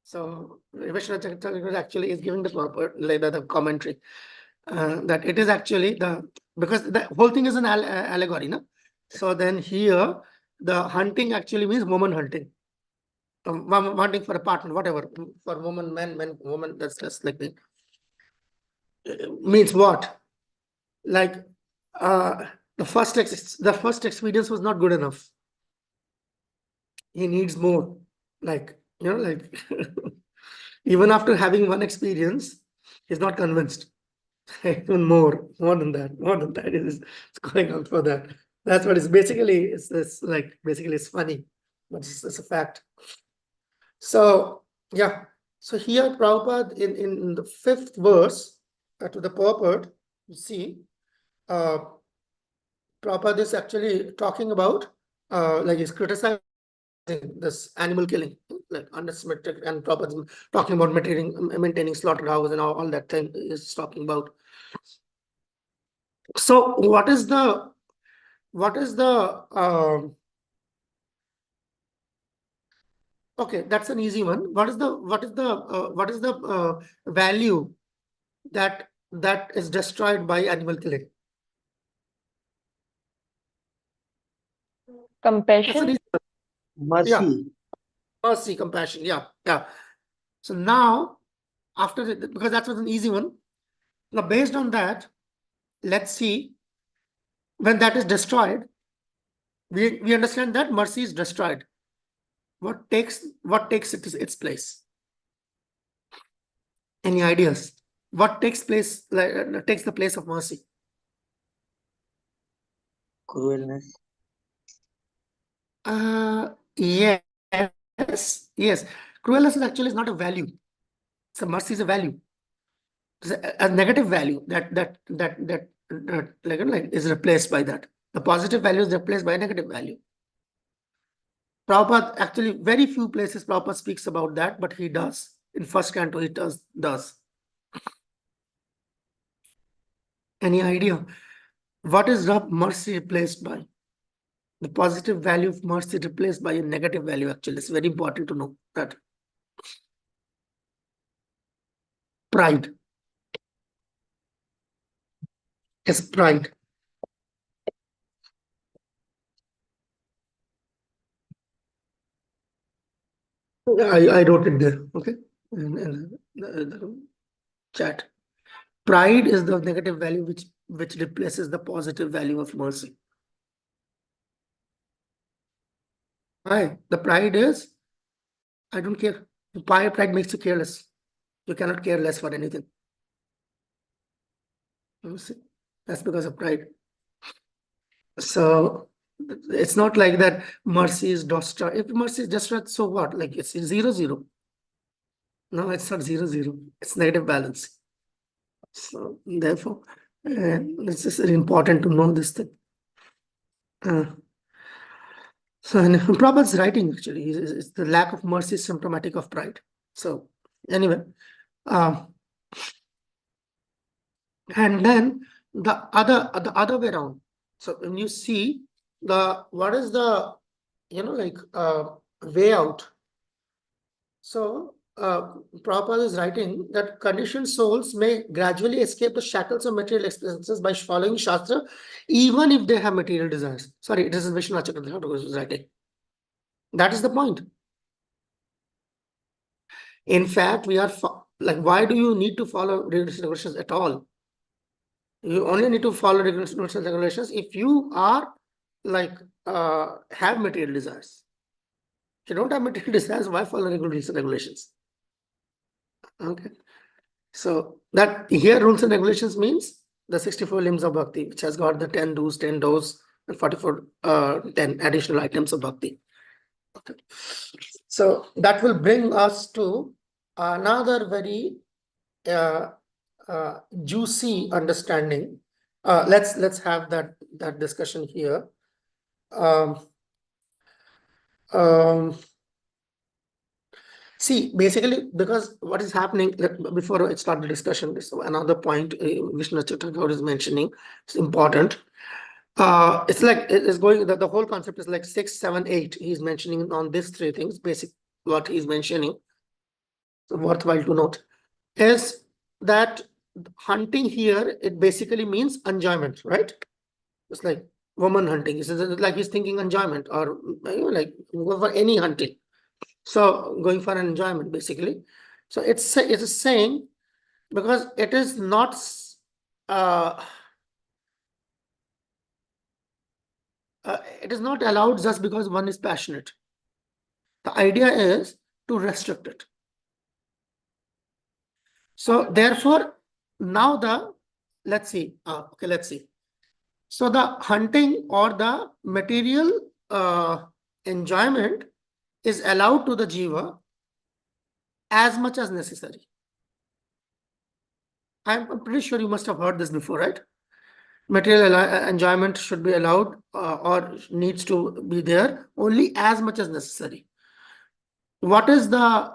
So Vishwanath Chakravarti actually is giving the proper the commentary that it is actually because the whole thing is an allegory, no? So then here the hunting actually means woman hunting. Hunting for a partner, whatever, for woman, man, woman, that's just like the means what? Like the first experience was not good enough. He needs more. Like, even after having one experience, he's not convinced. Even more than that is going on for that. That's what it's basically. It's like basically it's funny, but it's a fact. So yeah. So here Prabhupada in the 5th verse to the purport, you see, Prabhupada is actually talking about like he's criticizing this animal killing, like unsymmetric, and Prabhupada talking about maintaining slaughterhouse and all that thing is talking about. So what is the okay, that's an easy one. What is the value that is destroyed by animal killing? That's an Compassion. easy one. Mercy. Mercy, compassion. Yeah. So now, after because that was an easy one. Now, based on that, let's see when that is destroyed. We understand that mercy is destroyed. What takes its place? Any ideas? What takes place takes the place of mercy? Cruelness. Yes. Cruelness is actually not a value. So mercy is a value. It's a negative value that like is replaced by that. The positive value is replaced by a negative value. Prabhupada, actually, very few places Prabhupada speaks about that, but he does. In 1st canto, he does. Any idea? What is mercy replaced by? The positive value of mercy replaced by a negative value, actually. It's very important to know that. Pride. Yes, pride. I wrote it there, okay? In the chat. Pride is the negative value which replaces the positive value of mercy. Why? The pride is, I don't care. Pride makes you careless. You cannot care less for anything. You see? That's because of pride. So it's not like that mercy is destroyed. If mercy is destroyed, so what? Like it's 0-0. No, it's not 0-0. It's negative balance. So therefore, it's just important to know this thing. So in Prabhupada's writing, actually, is the lack of mercy is symptomatic of pride. So anyway, and then the other way around. So when you see what is the way out. So Prabhupada is writing that conditioned souls may gradually escape the shackles of material experiences by following Shastra, even if they have material desires. Sorry, it is Vishnu Chakravarti who is writing. That is the point. In fact, we are like, why do you need to follow regulations at all? You only need to follow regulations if you are like have material desires. If you don't have material desires, why follow regulations? Okay. So that here rules and regulations means the 64 limbs of Bhakti, which has got the 10 do's, 10 don'ts, and 44 10 additional items of Bhakti. Okay. So that will bring us to another very juicy understanding. Let's have that discussion here. See, basically, because what is happening, before I start the discussion, this another point Vishnu Chakravarti is mentioning, it's important. It's like it's going, the whole concept is like 6, 7, 8. He's mentioning on these 3 things, basic what he's mentioning. So worthwhile to note is that hunting here, it basically means enjoyment, right? It's like woman hunting. It's like he's thinking enjoyment, or like go for any hunting. So going for an enjoyment, basically. So it's a saying because it is not it is not allowed just because one is passionate. The idea is to restrict it. So therefore, now let's see. Okay, let's see. So the hunting or the material enjoyment is allowed to the jiva as much as necessary. I'm pretty sure you must have heard this before, right? Material enjoyment should be allowed or needs to be there only as much as necessary. What is the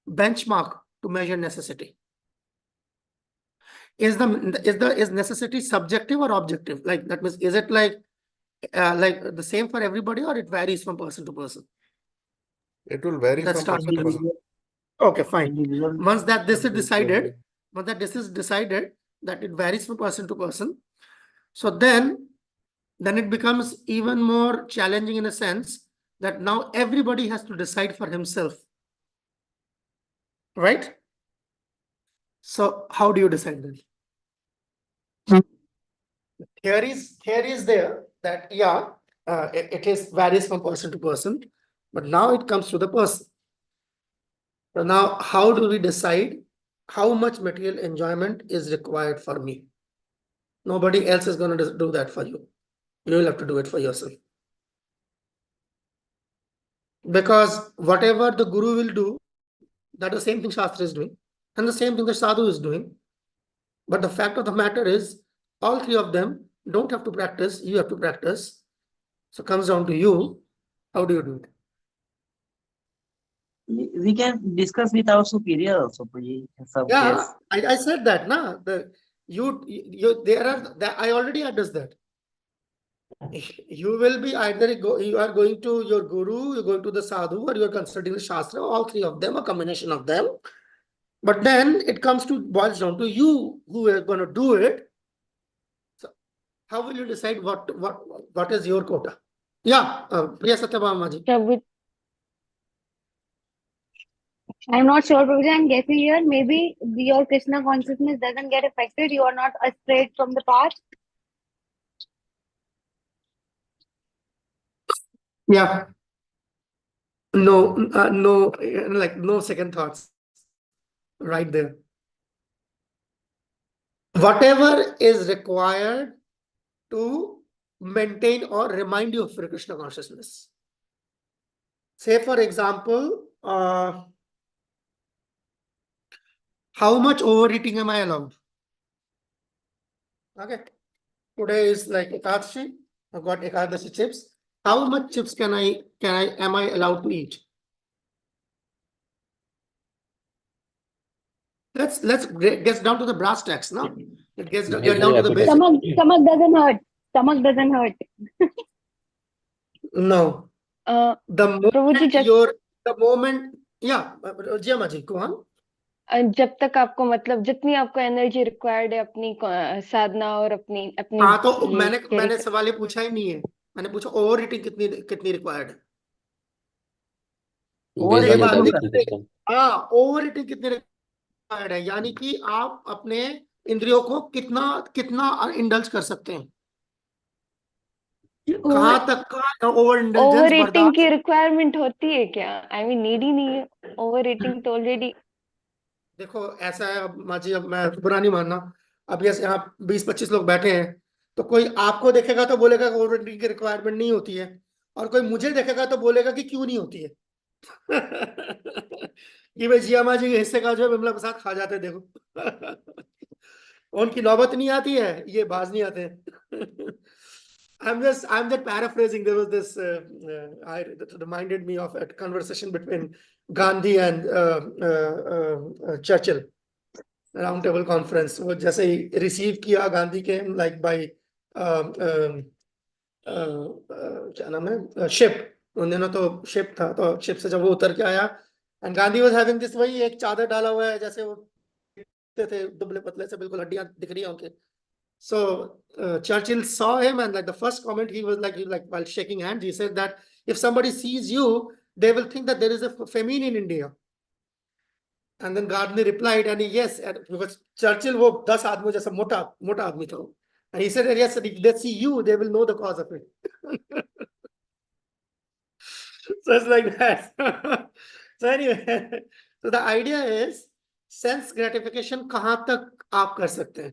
benchmark to measure necessity? Is necessity subjective or objective? Like, that means, is it like the same for everybody, or it varies from person to person? It will vary That from starts person to with person. Okay, fine. Once that this is decided, that it varies from person to person, so then it becomes even more challenging in a sense that now everybody has to decide for himself, right? So how do you decide then? Theory is there that it is varies from person to person, but now it comes to the person. So now, how do we decide how much material enjoyment is required for me? Nobody else is going to do that for you. You will have to do it for yourself. Because whatever the guru will do, that the same thing Shastra is doing, and the same thing the sadhu is doing. But the fact of the matter is, all three of them don't have to practice, you have to practice. So it comes down to you. How do you do it? We can discuss with our superior also, Prabhuji, in some case. I said that, na. I already addressed that. You will be either you are going to your guru, you're going to the sadhu, or you are consulting the shastra, all three of them, a combination of them. But then it boils down to you who are going to do it. So how will you decide what is your quota? Yeah, Priya Satyabhama ji. I'm not sure, Prabhuji. I'm guessing here. Maybe your Krishna consciousness doesn't get affected. You are not strayed from the path. Yeah. No, no second thoughts. Right there. Whatever is required to maintain or remind you of Hare Krishna consciousness. Say, for example, how much overeating am I allowed? Okay. Today is like Ekadashi. I've got Ekadashi chips. How much chips am I allowed to eat? Let's get down to the brass tacks now. It gets get down to the basic. Stomach doesn't hurt. Stomach doesn't hurt. No. The moment, yeah, Jiyama ji, go on. जब तक आपको मतलब जितनी आपको energy required है अपनी साधना और अपनी हाँ, तो मैंने सवाल ये पूछा ही नहीं है. मैंने पूछा ओवर ईटिंग कितनी रिक्वायर्ड है. ओवर ईटिंग कितनी रिक्वायर्ड है, यानी कि आप अपने इंद्रियों को कितना इंडल्ज कर सकते हैं. कहाँ तक का ओवर ईटिंग की रिक्वायरमेंट होती है क्या? आई मीन नीड ही नहीं है. ओवर ईटिंग तो ऑलरेडी. देखो ऐसा है, अब माजी, अब मैं बुरा नहीं मानना, अब यहाँ 20-25 लोग बैठे हैं, तो कोई आपको देखेगा तो बोलेगा कि ओवर ईटिंग की रिक्वायरमेंट नहीं होती है, और कोई मुझे देखेगा तो बोलेगा कि क्यों नहीं होती है. कि भाई जियामा जी के हिस्से का जो है बिमला प्रसाद खा जाते हैं, देखो. उनकी नौबत नहीं आती है, ये बाज नहीं आते हैं. I'm just paraphrasing. There was this, it reminded me of a conversation between Gandhi and Churchill, round table conference. वो जैसे ही receive किया गांधी के, like by क्या नाम है, ship. उन दिनों तो ship था, तो ship से जब वो उतर के आया, and Gandhi was having this, वही एक चादर डाला हुआ है, जैसे वो थे दुबले पतले से, बिल्कुल हड्डियां दिख रही हैं उनके. So Churchill saw him, and like the first comment he was like while shaking hands, he said that if somebody sees you, they will think that there is a famine in India. And then Gandhi replied, and yes, because Churchill वो 10 आदमी जैसा मोटा आदमी था, and he said, yes, if they see you, they will know the cause of it. So it's like that. So anyway, so the idea is sense gratification कहाँ तक आप कर सकते हैं.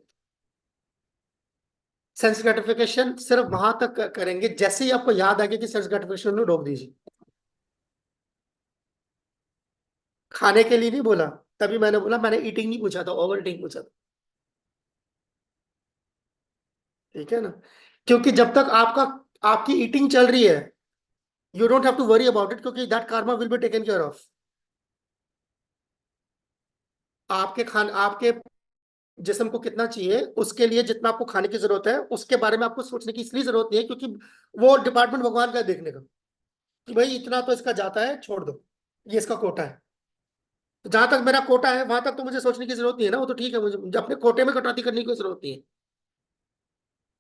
सेंस ग्रेटिफिकेशन सिर्फ वहां तक करेंगे जैसे ही आपको याद आ गया कि सेंस ग्रेटिफिकेशन रोक दीजिए। खाने के लिए नहीं बोला, तभी मैंने बोला, मैंने ईटिंग नहीं पूछा था, ओवर ईटिंग पूछा था। ठीक है ना, क्योंकि जब तक आपकी ईटिंग चल रही है, you don't have to worry about it, क्योंकि that karma will be taken care of. आपके जिस्म को कितना चाहिए, उसके लिए जितना आपको खाने की जरूरत है, उसके बारे में आपको सोचने की इसलिए जरूरत नहीं है क्योंकि वो डिपार्टमेंट भगवान का है देखने का कि भाई इतना तो इसका जाता है, छोड़ दो, ये इसका कोटा है। तो जहां तक मेरा कोटा है वहां तक तो मुझे सोचने की जरूरत नहीं है ना, वो तो ठीक है, मुझे अपने कोटे में कटौती करने की कोई जरूरत नहीं है।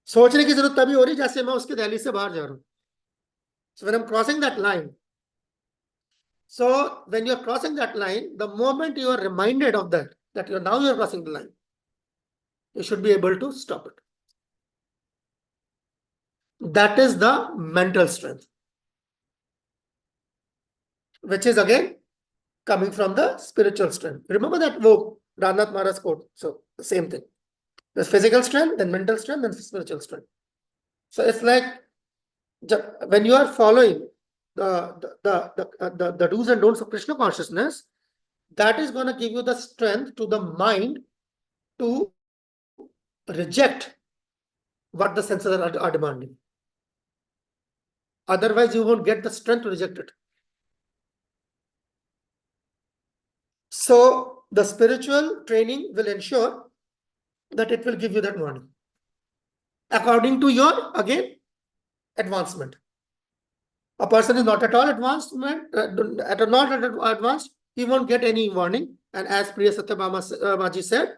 सोचने की जरूरत तभी हो रही जैसे मैं उसके दहलीज से बाहर जा रहा हूँ। So when I'm crossing that line, so when you're crossing that line, the moment you are reminded of that you're crossing the line, you should be able to stop it. That is the mental strength, which is again coming from the spiritual strength. Remember that Ranath Maharaj quote. So the same thing. There's physical strength, then mental strength, then spiritual strength. So it's like when you are following the do's and don'ts of Krishna consciousness, that is going to give you the strength to the mind to reject what the senses are demanding. Otherwise, you won't get the strength to reject it. So the spiritual training will ensure that it will give you that warning according to your, again, advancement. A person is not at all advanced, he won't get any warning. And as Priya Satyabhama said,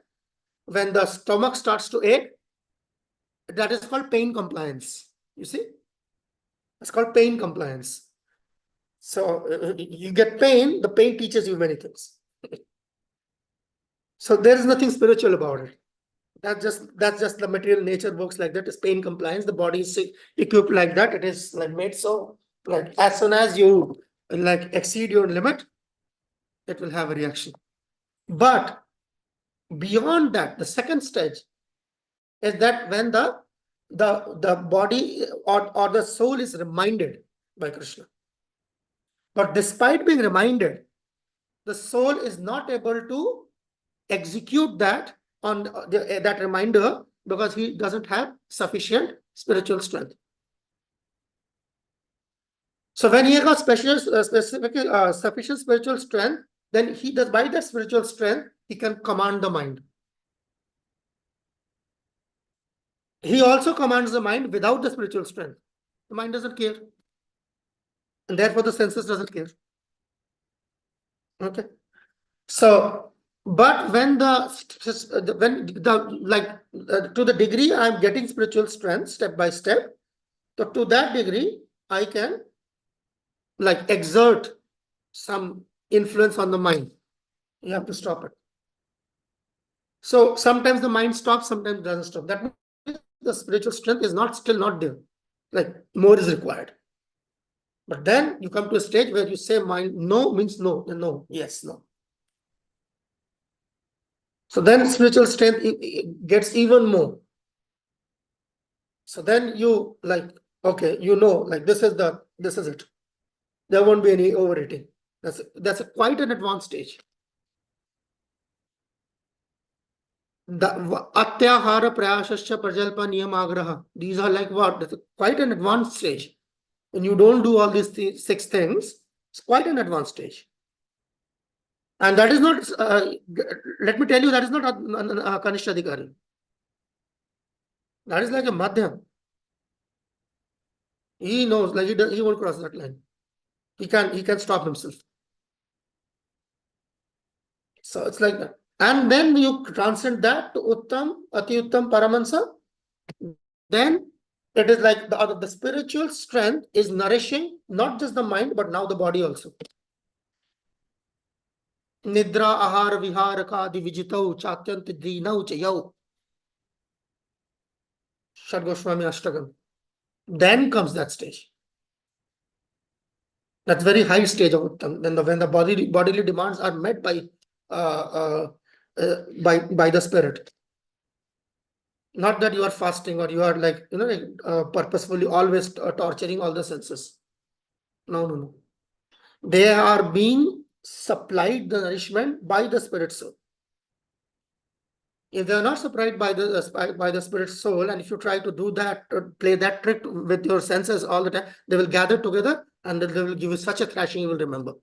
when the stomach starts to ache, that is called pain compliance. You see, it's called pain compliance. So you get pain, the pain teaches you many things. So there is nothing spiritual about it. That's just the material nature works like that. It's pain compliance. The body is equipped like that. It is like made so, like as soon as you like exceed your limit, it will have a reaction. But beyond that, the second stage is that when the body or the soul is reminded by Krishna. But despite being reminded, the soul is not able to execute that on that reminder because he doesn't have sufficient spiritual strength. So when he has sufficient spiritual strength, then he does, by that spiritual strength, he can command the mind. He also commands the mind without the spiritual strength. The mind doesn't care. And therefore the senses doesn't care. Okay. So, but when to the degree I'm getting spiritual strength step by step, so to that degree, I can like exert some influence on the mind. You have to stop it. So sometimes the mind stops, sometimes it doesn't stop. That means the spiritual strength is still not there. Like more is required. But then you come to a stage where you say mind no means no, and no, yes, no. So then spiritual strength gets even more. So then you like, okay, you know, like this is it. There won't be any overeating. That's quite an advanced stage. The atyahara prayasasya prajalpa niyamagraha. These are like what? That's quite an advanced stage. When you don't do all these 6 things, it's quite an advanced stage. And that is not, let me tell you, that is not a Kanishta Adhikari. That is like a Madhyam. He knows, like he won't cross that line. He can stop himself. So it's like that. And then you transcend that to Uttam, Ati Uttam, Paramansa. Then it is like the spiritual strength is nourishing not just the mind, but now the body also. Nidra, Ahar, Vihar, Kadi, Vijitau, Chatyant, Dinau, Chayau. Shad Goswami Ashtagam. Then comes that stage. That's very high stage of Uttam. Then when the bodily demands are met by the spirit. Not that you are fasting or you are like, purposefully always torturing all the senses. No, no, no. They are being supplied the nourishment by the spirit soul. If they are not supplied by the spirit soul, and if you try to do that, play that trick with your senses all the time, they will gather together and they will give you such a thrashing you will remember.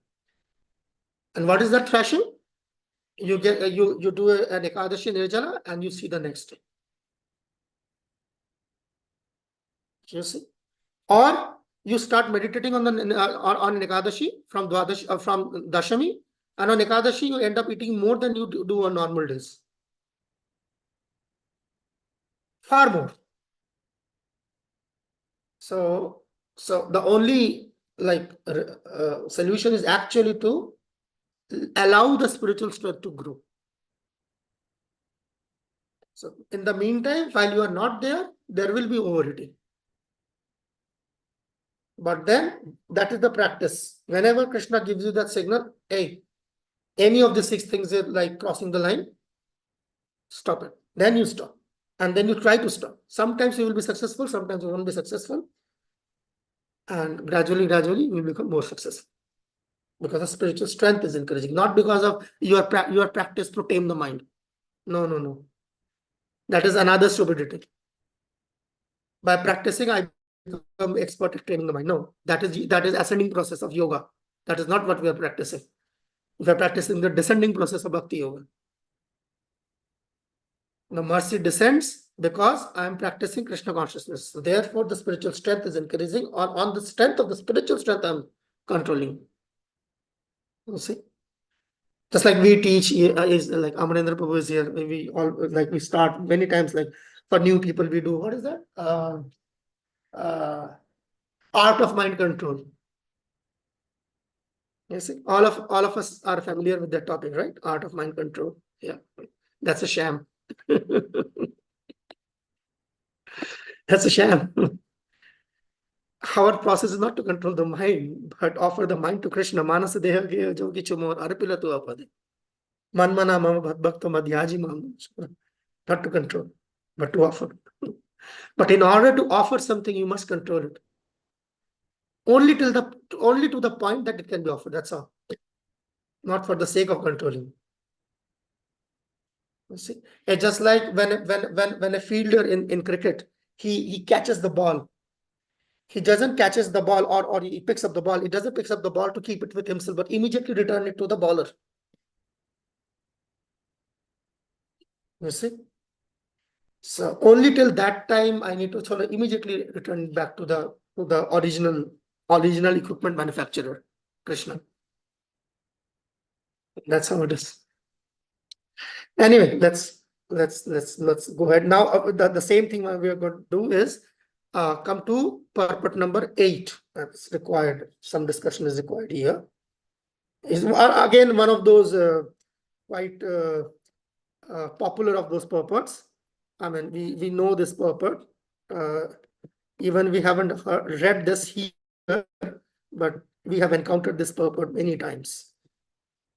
And what is that thrashing? You get you do an Ekadashi Nirjala and you see the next day. You see, or you start meditating on on Ekadashi from Dwadashi from Dashami, and on Ekadashi you end up eating more than you do on normal days. Far more. So the only solution is actually to allow the spiritual strength to grow. So in the meantime, while you are not there, there will be overeating. But then that is the practice. Whenever Krishna gives you that signal, hey, any of the 6 things is like crossing the line, stop it. Then you stop. And then you try to stop. Sometimes you will be successful, sometimes you won't be successful. And gradually, you will become more successful. Because the spiritual strength is encouraging, not because of your practice to tame the mind. No, no, no. That is another stupidity. By practicing, I become expert at taming the mind. No, that is ascending process of yoga. That is not what we are practicing. We are practicing the descending process of bhakti yoga. The mercy descends because I am practicing Krishna consciousness. So therefore, the spiritual strength is increasing, or on the strength of the spiritual strength, I am controlling. You see? Just like we teach, is like Amarendra Prabhu is here. We all we start many times, like for new people, we do what is that? Art of mind control. You see, all of us are familiar with that topic, right? Art of mind control. Yeah, that's a sham. That's a sham. Our process is not to control the mind, but offer the mind to Krishna. Manasa deha ge jogi chumor arpila tu apade. Manmana mama bhakta madhyaji mama. Not to control, but to offer. But in order to offer something, you must control it. Only to the point that it can be offered. That's all. Not for the sake of controlling. You see, it's just like when a fielder in cricket, he catches the ball. He doesn't catches the ball or he picks up the ball. He doesn't pick up the ball to keep it with himself, but immediately return it to the bowler. You see? So only till that time I need to sort of immediately return back to the original equipment manufacturer, Krishna. That's how it is. Anyway, let's go ahead now. The same thing we are going to do is come to purport number 8. That's required. Some discussion is required here. Is again one of those quite popular of those purports. I mean, we know this purport. Even we haven't read this here, but we have encountered this purport many times.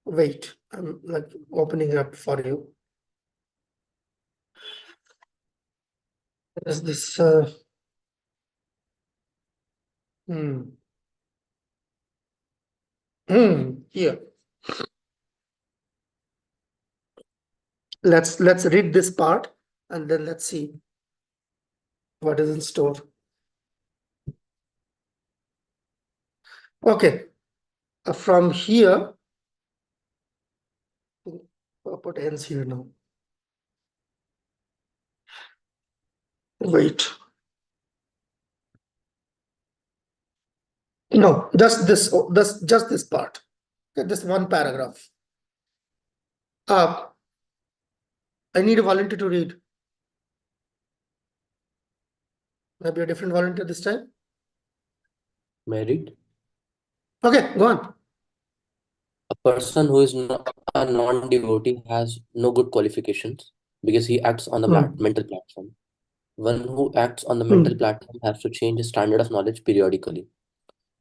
Wait, I'm like opening it up for you. Is this here. Let's read this part and then let's see what is in store. Okay, from here, purport ends here now. Wait. No, just this part. Okay, this one paragraph. I need a volunteer to read. Maybe a different volunteer this time. Married. Okay, go on. A person who is not a non-devotee has no good qualifications because he acts on the mental platform. One who acts on the mental platform has to change his standard of knowledge periodically.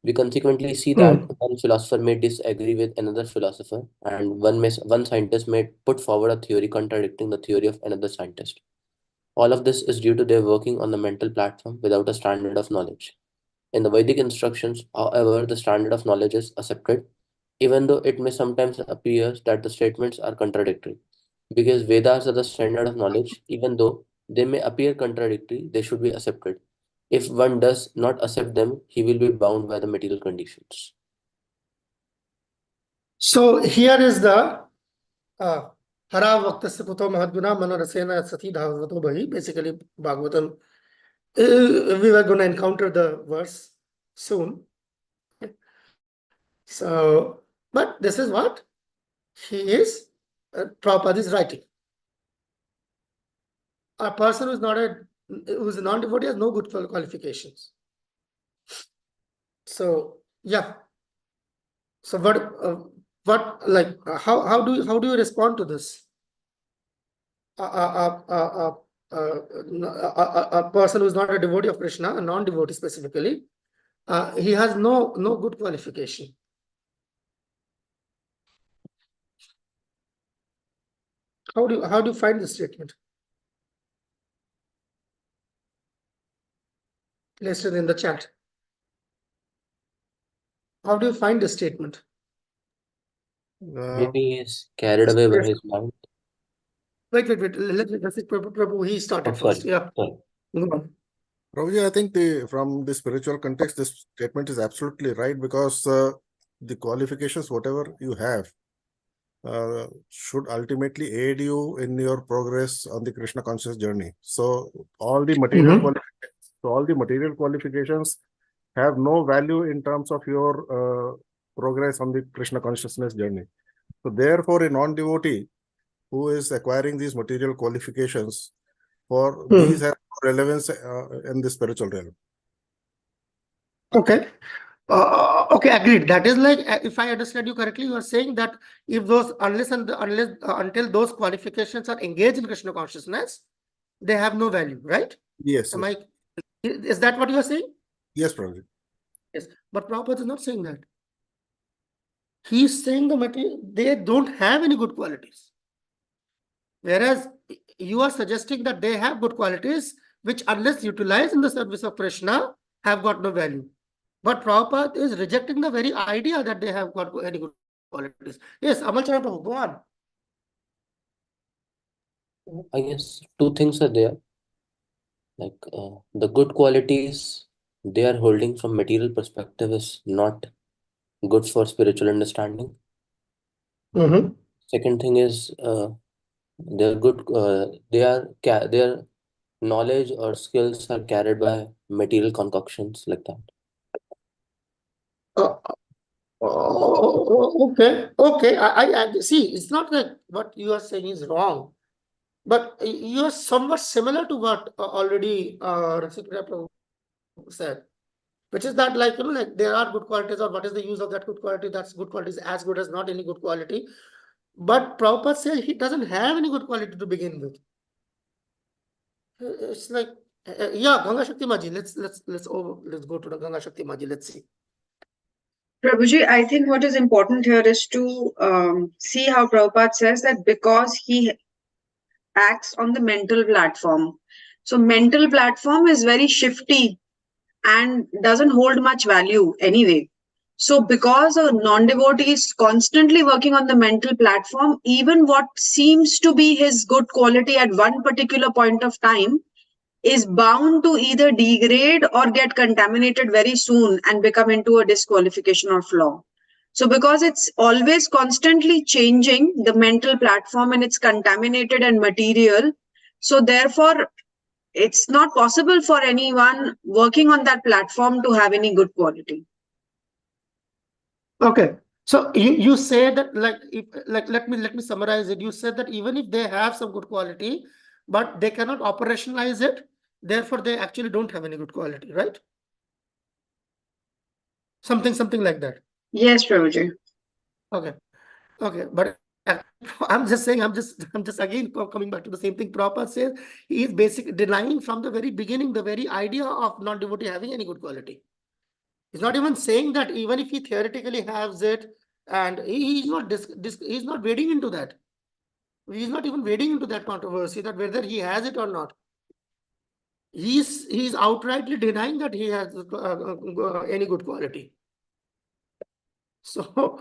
We consequently see that one philosopher may disagree with another philosopher, and one scientist may put forward a theory contradicting the theory of another scientist. All of this is due to their working on the mental platform without a standard of knowledge. In the Vedic instructions, however, the standard of knowledge is accepted, even though it may sometimes appear that the statements are contradictory. Because Vedas are the standard of knowledge, even though they may appear contradictory, they should be accepted. If one does not accept them, he will be bound by the material conditions. So here is the Hara Vaktasya Kuto Mahadguna Manarasena Sati Dhavato Bhahi, basically Bhagavatam. We were going to encounter the verse soon. So, but this is what he is, Prabhupada is writing. A person who's who's a non-devotee has no good qualifications. So, yeah. So how do you respond to this? A person who is not a devotee of Krishna, a non-devotee specifically, he has no good qualification. How do you find this statement? Listed in the chat. How do you find this statement? Maybe he is carried away by his mind. Wait. Let's see, Prabhu, he started first. Sorry. Yeah. Sorry. Go on. Prabhuji, I think from the spiritual context, this statement is absolutely right, because the qualifications, whatever you have, should ultimately aid you in your progress on the Krishna conscious journey. So all the material qualifications have no value in terms of your progress on the Krishna consciousness journey. So therefore, a non-devotee who is acquiring these material qualifications, for these have relevance in the spiritual realm. Okay. Okay, agreed. That is like, if I understand you correctly, you are saying that if those until those qualifications are engaged in Krishna consciousness, they have no value, right? Yes. Is that what you are saying? Yes, Prabhuji. Yes, but Prabhupada is not saying that. He is saying the material, they don't have any good qualities. Whereas you are suggesting that they have good qualities, which unless utilized in the service of Krishna, have got no value. But Prabhupada is rejecting the very idea that they have got any good qualities. Yes, Amal Charan Prabhu, go on. I guess two things are there. Like the good qualities they are holding from material perspective is not good for spiritual understanding. Second thing is their knowledge or skills are carried by material concoctions like that. Okay. I see. It's not that what you are saying is wrong, but you are somewhat similar to what already Rasikra Prabhu said, which is that, like, like there are good qualities, or what is the use of that good quality? That's good quality is as good as not any good quality. But Prabhupada says he doesn't have any good quality to begin with. It's like, yeah, Ganga Shakti Maji. Let's go to the Ganga Shakti Maji. Let's see. Prabhuji, I think what is important here is to see how Prabhupada says that because he acts on the mental platform. So mental platform is very shifty and doesn't hold much value anyway. So because a non-devotee is constantly working on the mental platform, even what seems to be his good quality at one particular point of time is bound to either degrade or get contaminated very soon and become into a disqualification or flaw. So because it's always constantly changing the mental platform and it's contaminated and material, so therefore it's not possible for anyone working on that platform to have any good quality. Okay. So you say that, like, let me summarize it. You said that even if they have some good quality, but they cannot operationalize it, therefore they actually don't have any good quality, right? Something like that. Yes, Prabhuji. Okay. But I'm just saying, I'm just again coming back to the same thing. Prabhupada says he is basically denying from the very beginning the very idea of non-devotee having any good quality. He's not even saying that even if he theoretically has it, and he's not wading into that. He's not even wading into that controversy that whether he has it or not. he's outrightly denying that he has any good quality. So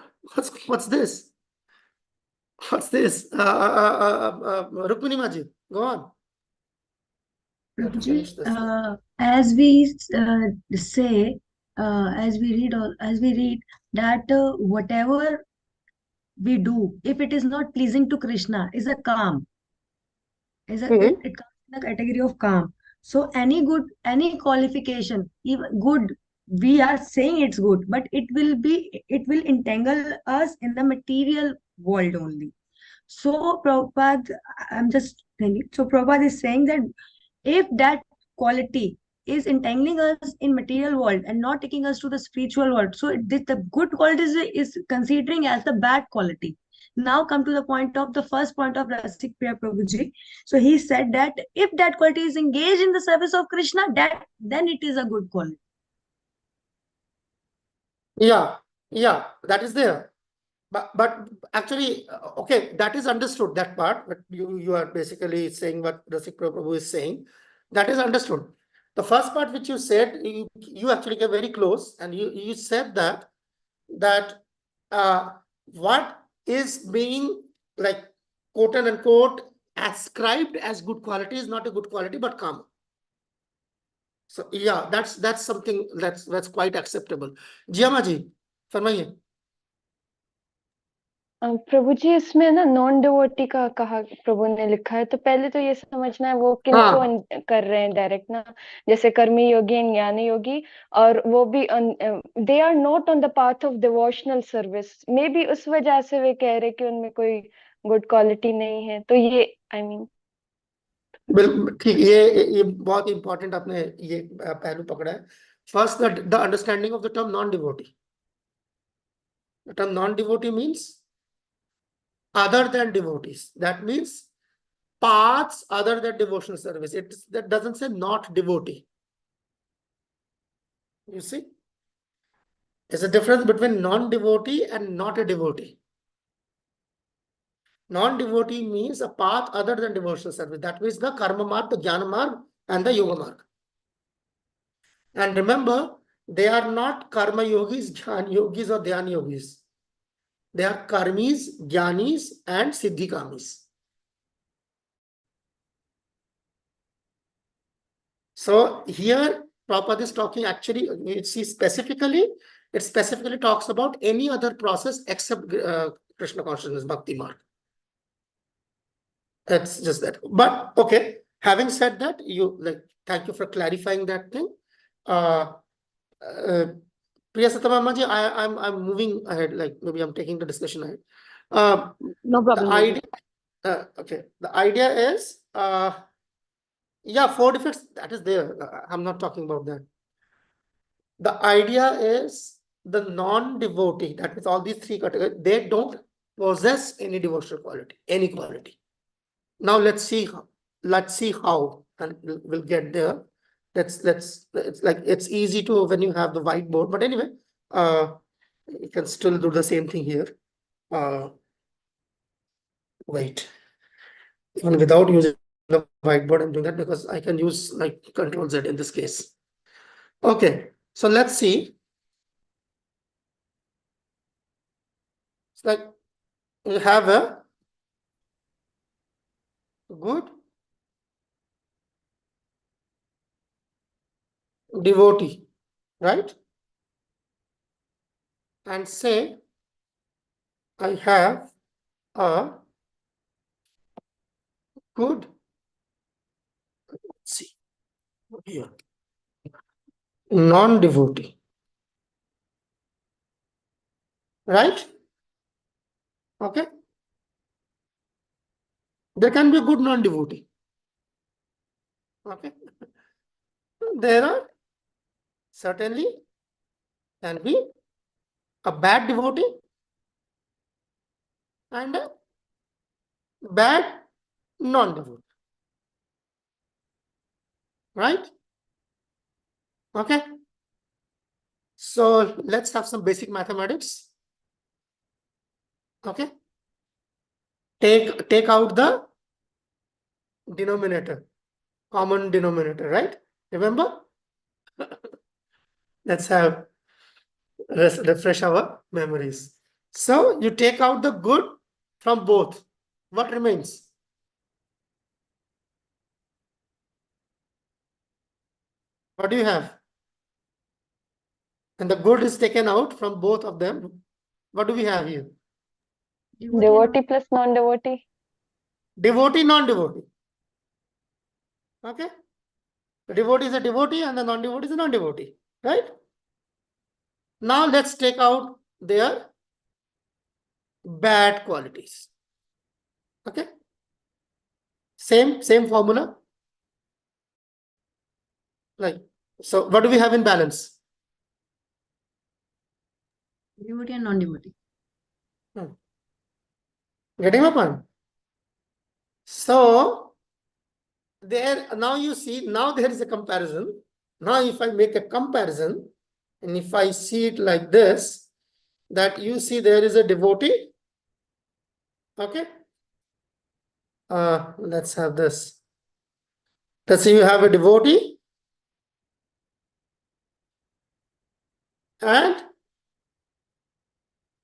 what's this? What's this? Rukmini Maji, go on. We have to finish this thing. As we say, as we read that whatever we do, if it is not pleasing to Krishna, is a calm. It comes in the category of calm. So any any qualification, even good, we are saying it's good, but it will entangle us in the material world only. So Prabhupada, I'm just thinking, so Prabhupada is saying that if that quality is entangling us in material world and not taking us to the spiritual world, so the good quality is considering as the bad quality. Now come to the point of the first point of Rasik Priya Prabhuji. So he said that if that quality is engaged in the service of Krishna, then it is a good quality. Yeah, that is there. But actually, okay, that is understood, that part. But you are basically saying what Rasik Prabhu is saying. That is understood. The first part which you said, you actually get very close, and you said that what is being, like, quote unquote ascribed as good quality is not a good quality but karma. So yeah, that's something that's quite acceptable. Jiyama ji, फरमाइए. प्रभु जी इसमें ना non devotee का कहा प्रभु ने लिखा है, तो पहले तो ये समझना है वो किनको कर रहे हैं डायरेक्ट ना, जैसे कर्मी योगी एंड ज्ञानी योगी, और वो भी they are not on the path of devotional service, maybe उस वजह से वे कह रहे कि उनमें कोई गुड क्वालिटी नहीं है. तो ये आई मीन बिल्कुल ठीक, ये बहुत इंपॉर्टेंट आपने ये पहलू पकड़ा है. First, the understanding of the term non devotee. The term non devotee means other than devotees. That means paths other than devotional service. That doesn't say not devotee. You see, there's a difference between non-devotee and not a devotee. Non-devotee means a path other than devotional service. That means the karma marg, the jnana marg, and the yoga marg. And remember, they are not karma yogis, jnana yogis, or dhyana yogis. They are karmis, jnanis, and siddhikamis. So here Prabhupada is talking, actually, you see specifically, it specifically talks about any other process except Krishna consciousness, Bhakti marg. That's just that. But okay, having said that, thank you for clarifying that thing. Priya Satamamaji, I'm moving ahead, like maybe I'm taking the discussion ahead. No problem. The idea, okay, the idea is, yeah, 4 defects, that is there. I'm not talking about that. The idea is the non-devotee, that means all these 3 categories, they don't possess any devotional quality, any quality. Now let's see how, and we'll get there. It's easy to when you have the whiteboard, but anyway, you can still do the same thing here. Wait, even without using the whiteboard, I'm doing that because I can use like Control Z in this case. Okay, so let's see. It's like you have a good devotee, right? And say, I have a good, let's see here, non-devotee, right? Okay. There can be a good non-devotee. Okay. There are certainly can be a bad devotee and a bad non-devotee. Right? Okay. So let's have some basic mathematics. Okay. Take out the denominator, common denominator, right? Remember? Let's have refresh our memories. So you take out the good from both. What remains? What do you have? And the good is taken out from both of them. What do we have here? Devotee plus non-devotee. Devotee, non-devotee. Okay? The devotee is a devotee and the non-devotee is a non-devotee. Right? Now let's take out their bad qualities. Okay? Same formula. Like, so what do we have in balance? Devotee and non-devotee. Getting my point? So there now you see, now there is a comparison. Now if I make a comparison and if I see it like this, that you see there is a devotee. Okay. Let's have this. Let's say you have a devotee and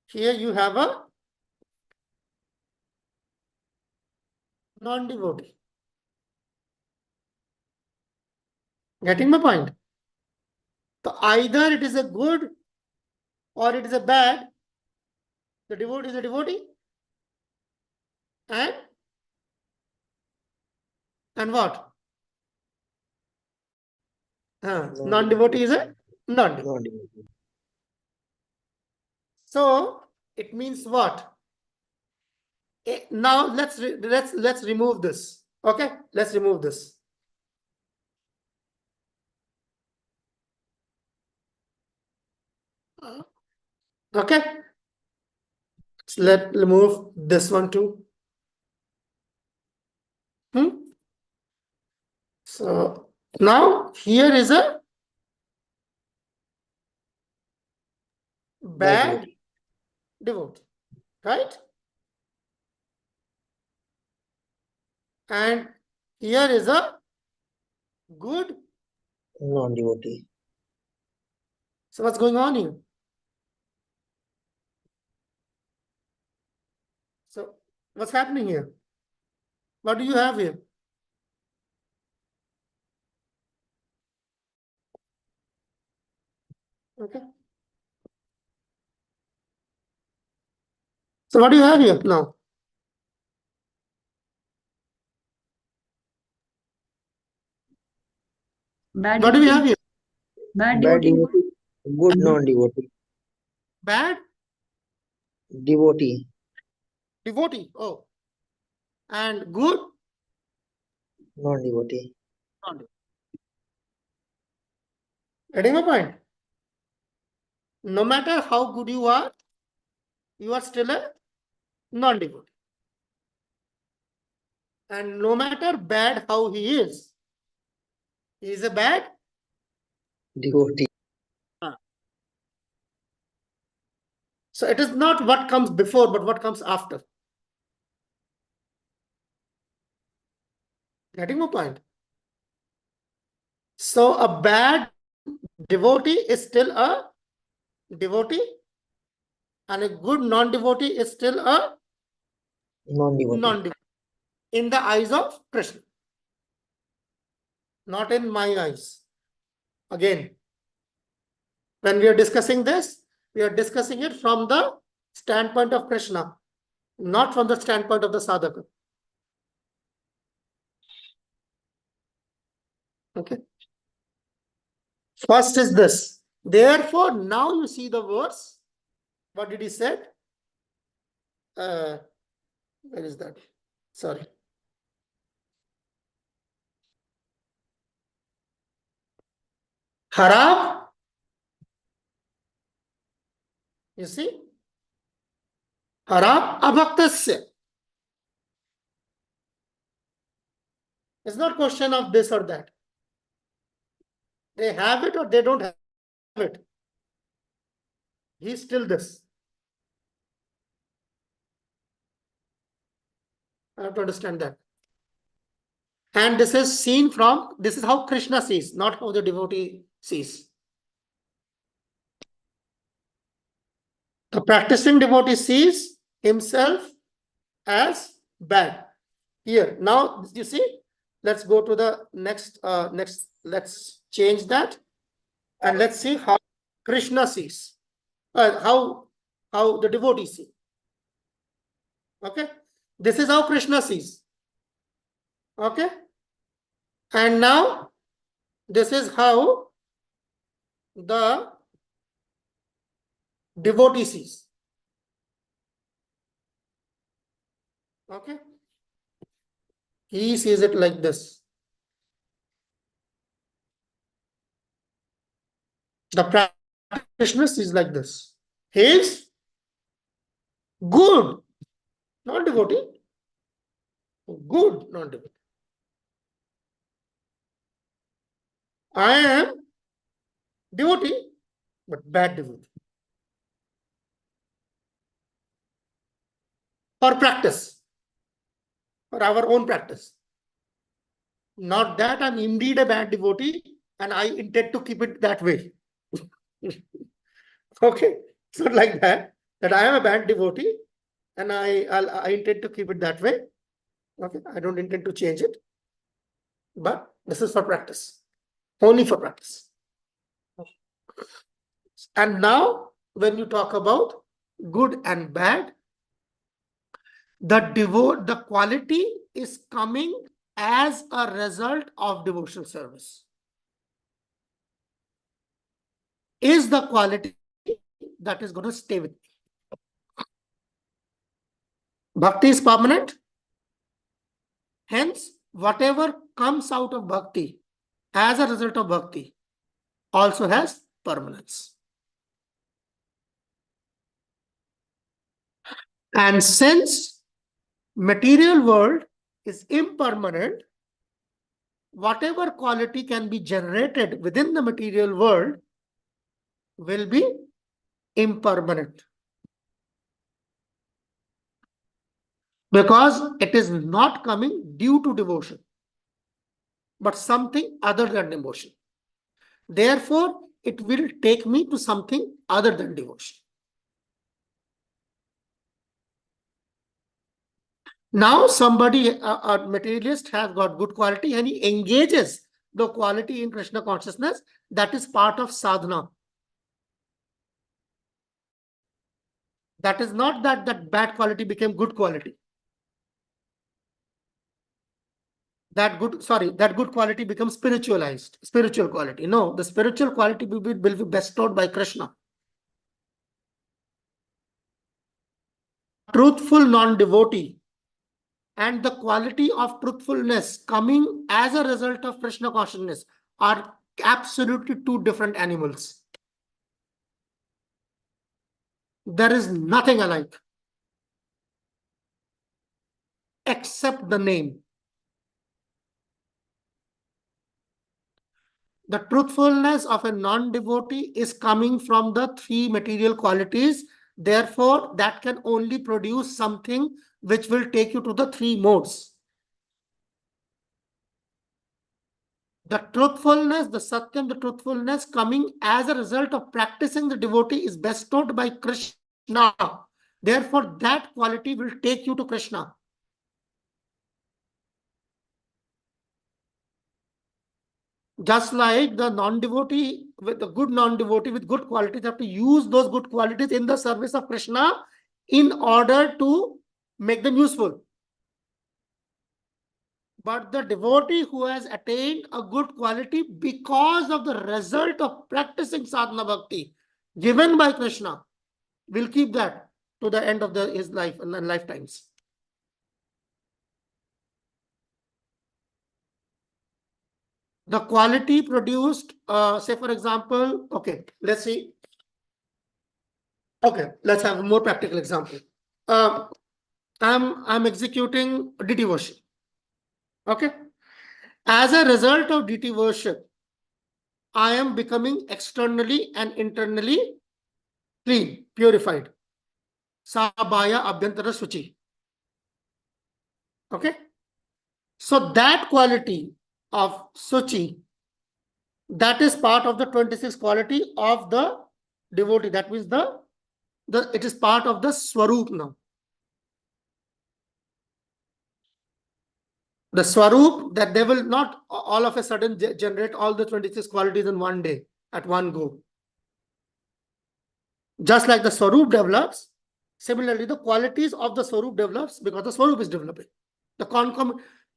here you have a non-devotee. Getting my point? So either it is a good or it is a bad. The devotee is a devotee and what? Non-devotee is a non-devotee. So it means what? Now let's remove this. Okay, let's remove this. Okay, so let's remove this one too. So now here is a bad devotee, right? And here is a good non-devotee. So what's going on here? So what's happening here? What do you have here? Okay. So what do you have here now? Bad What do we devotee. have here? Bad Bad devotee. devotee, good non-devotee. Bad Devotee, devotee. Oh. And good non-devotee. Getting my point? No matter how good you are still a non-devotee. And no matter bad how he is a bad Devotee. So it is not what comes before, but what comes after. Getting my point? So a bad devotee is still a devotee, and a good non-devotee is still a Non-devotee. non-devotee in the eyes of Krishna, not in my eyes. Again, when we are discussing this, we are discussing it from the standpoint of Krishna, not from the standpoint of the sadhaka. Okay. First is this. Therefore, now you see the verse. What did he say? Where is that? Sorry. Harab. You see? Harab abhaktasya. It's not question of this or that. They have it or they don't have it. He's still this. I have to understand that. And this is seen from, this is how Krishna sees, not how the devotee sees. The practicing devotee sees himself as bad. Here, now you see, let's go to the next, let's change that. And let's see how Krishna sees, how the devotee sees. Okay, this is how Krishna sees. Okay, and now this is how the devotee sees. Okay, he sees it like this. The practitioner sees like this. He is good, not devotee. Good, not devotee. I am devotee, but bad devotee. For practice, for our own practice. Not that I'm indeed a bad devotee and I intend to keep it that way. Okay, it's not like that, that I am a bad devotee and I intend to keep it that way. Okay, I don't intend to change it. But this is for practice, only for practice. And now, when you talk about good and bad, the quality is coming as a result of devotional service. Is the quality that is going to stay with me. Bhakti is permanent. Hence, whatever comes out of bhakti as a result of bhakti also has permanence. And since material world is impermanent, whatever quality can be generated within the material world will be impermanent. Because it is not coming due to devotion, but something other than devotion. Therefore, it will take me to something other than devotion. Now somebody, a materialist, has got good quality and he engages the quality in Krishna consciousness. That is part of sadhana. That is not that bad quality became good quality. That good quality becomes spiritual quality. No, the spiritual quality will be bestowed by Krishna. Truthful non-devotee and the quality of truthfulness coming as a result of Krishna consciousness are absolutely two different animals. There is nothing alike except the name. The truthfulness of a non-devotee is coming from the three material qualities. Therefore, that can only produce something which will take you to the three modes. The truthfulness, the satyam, the truthfulness coming as a result of practicing the devotee is bestowed by Krishna. Therefore, that quality will take you to Krishna. Just like the non-devotee, with the good non-devotee with good qualities, have to use those good qualities in the service of Krishna in order to make them useful. But the devotee who has attained a good quality because of the result of practicing sadhana bhakti given by Krishna will keep that to the end of his life and lifetimes. The quality produced, say for example, okay, let's see. Okay, let's have a more practical example. I'm executing deity worship. Okay, as a result of deity worship, I am becoming externally and internally clean, purified. Sabhaya abhyantara suchi. Okay, So that quality of Suchi, that is part of the 26 quality of the devotee. That means it is part of the Swarup now. The Swarup, that they will not all of a sudden generate all the 26 qualities in one day at one go. Just like the Swarup develops, similarly the qualities of the Swarup develops because the Swarup is developing.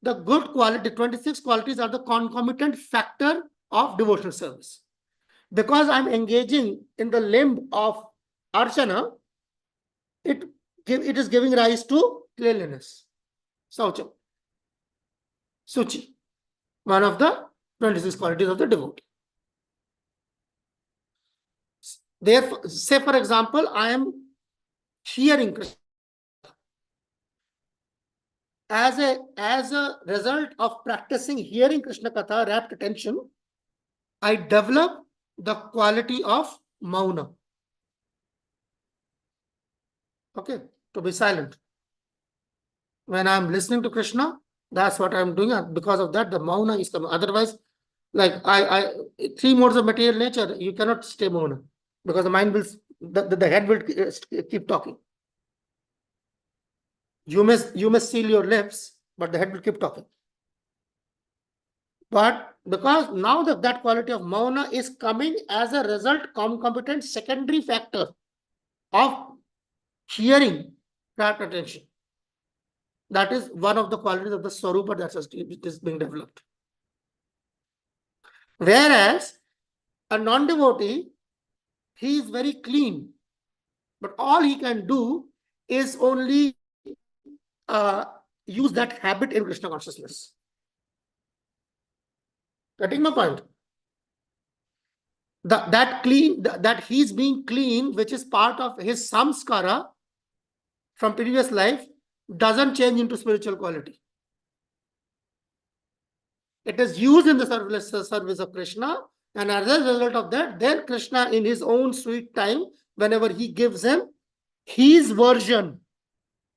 The good quality, 26 qualities are the concomitant factor of devotional service. Because I'm engaging in the limb of Archana, it is giving rise to cleanliness. Saucham. Suchi. One of the 26 qualities of the devotee. Therefore, say for example, I am hearing Krishna. As a result of practicing hearing Krishna Katha, rapt attention, I develop the quality of mauna. Okay, to be silent. When I'm listening to Krishna, that's what I'm doing. And because of that, the mauna is coming. Otherwise, like three modes of material nature, you cannot stay mauna because the mind will, the head will keep talking. You may seal your lips, but the head will keep talking. But because now that quality of mauna is coming as a result, concomitant secondary factor of hearing, rapt attention. That is one of the qualities of the Swarupa that is being developed. Whereas a non-devotee, he is very clean, but all he can do is only use that habit in Krishna consciousness. Getting my point? That he's being clean, which is part of his samskara from previous life, doesn't change into spiritual quality. It is used in the service of Krishna, and as a result of that, then Krishna in his own sweet time, whenever he gives him his version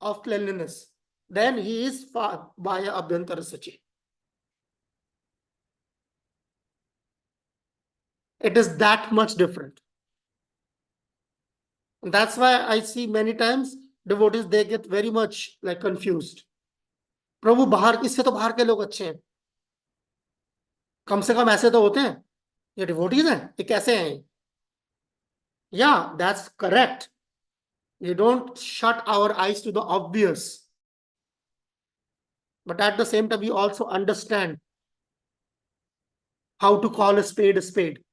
of cleanliness, then he is via Abhyantara Suchi. It is that much different. And that's why I see many times devotees, they get very much like confused. प्रभु बाहर, इससे तो बाहर के लोग अच्छे हैं, कम से कम ऐसे तो होते हैं, ये डिवोटीज हैं, ये कैसे हैं? Yeah, that's correct. You don't shut our eyes to the obvious. But at the same time, we also understand how to call a spade a spade.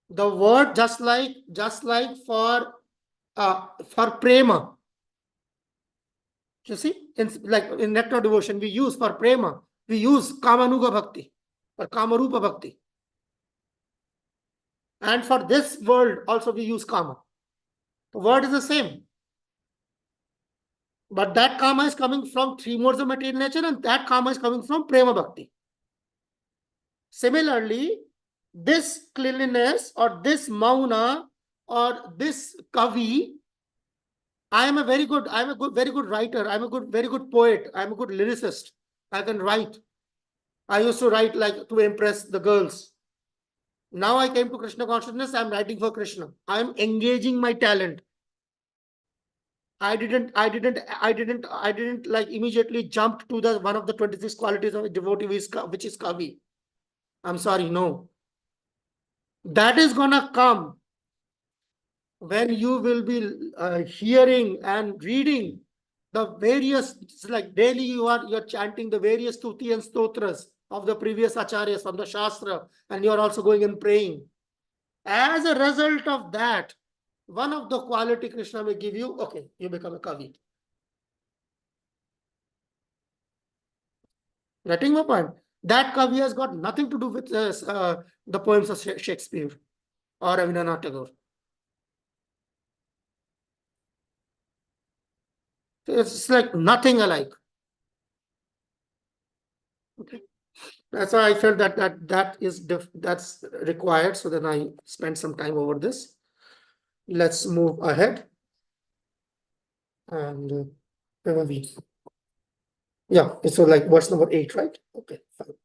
The word just like for prema. You see, in nectar devotion, we use for prema, we use kamanuga bhakti or kamarupa bhakti. And for this world also we use kama. The word is the same. But that kama is coming from three modes of material nature, and that kama is coming from prema bhakti. Similarly, this cleanliness or this mauna or this kavi, I am a very good writer. I'm a very good poet. I'm a good lyricist. I can write. I used to write like to impress the girls. Now I came to Krishna consciousness. I'm writing for Krishna. I'm engaging my talent. I didn't like immediately jump to the one of the 26 qualities of a devotee, which is kavi. I'm sorry, no. That is gonna come when you will be hearing and reading the various, like daily you're chanting the various stuti and stotras of the previous acharyas from the Shastra, and you're also going and praying. As a result of that, one of the quality Krishna may give you, okay, you become a kavi. Getting my point? That kavi has got nothing to do with the poems of Shakespeare or Rabindranath Tagore. It's like nothing alike. Okay. That's why I felt that's required. So then I spent some time over this. Let's move ahead. and where were we? Yeah, so like verse number 8, right? Okay, fine.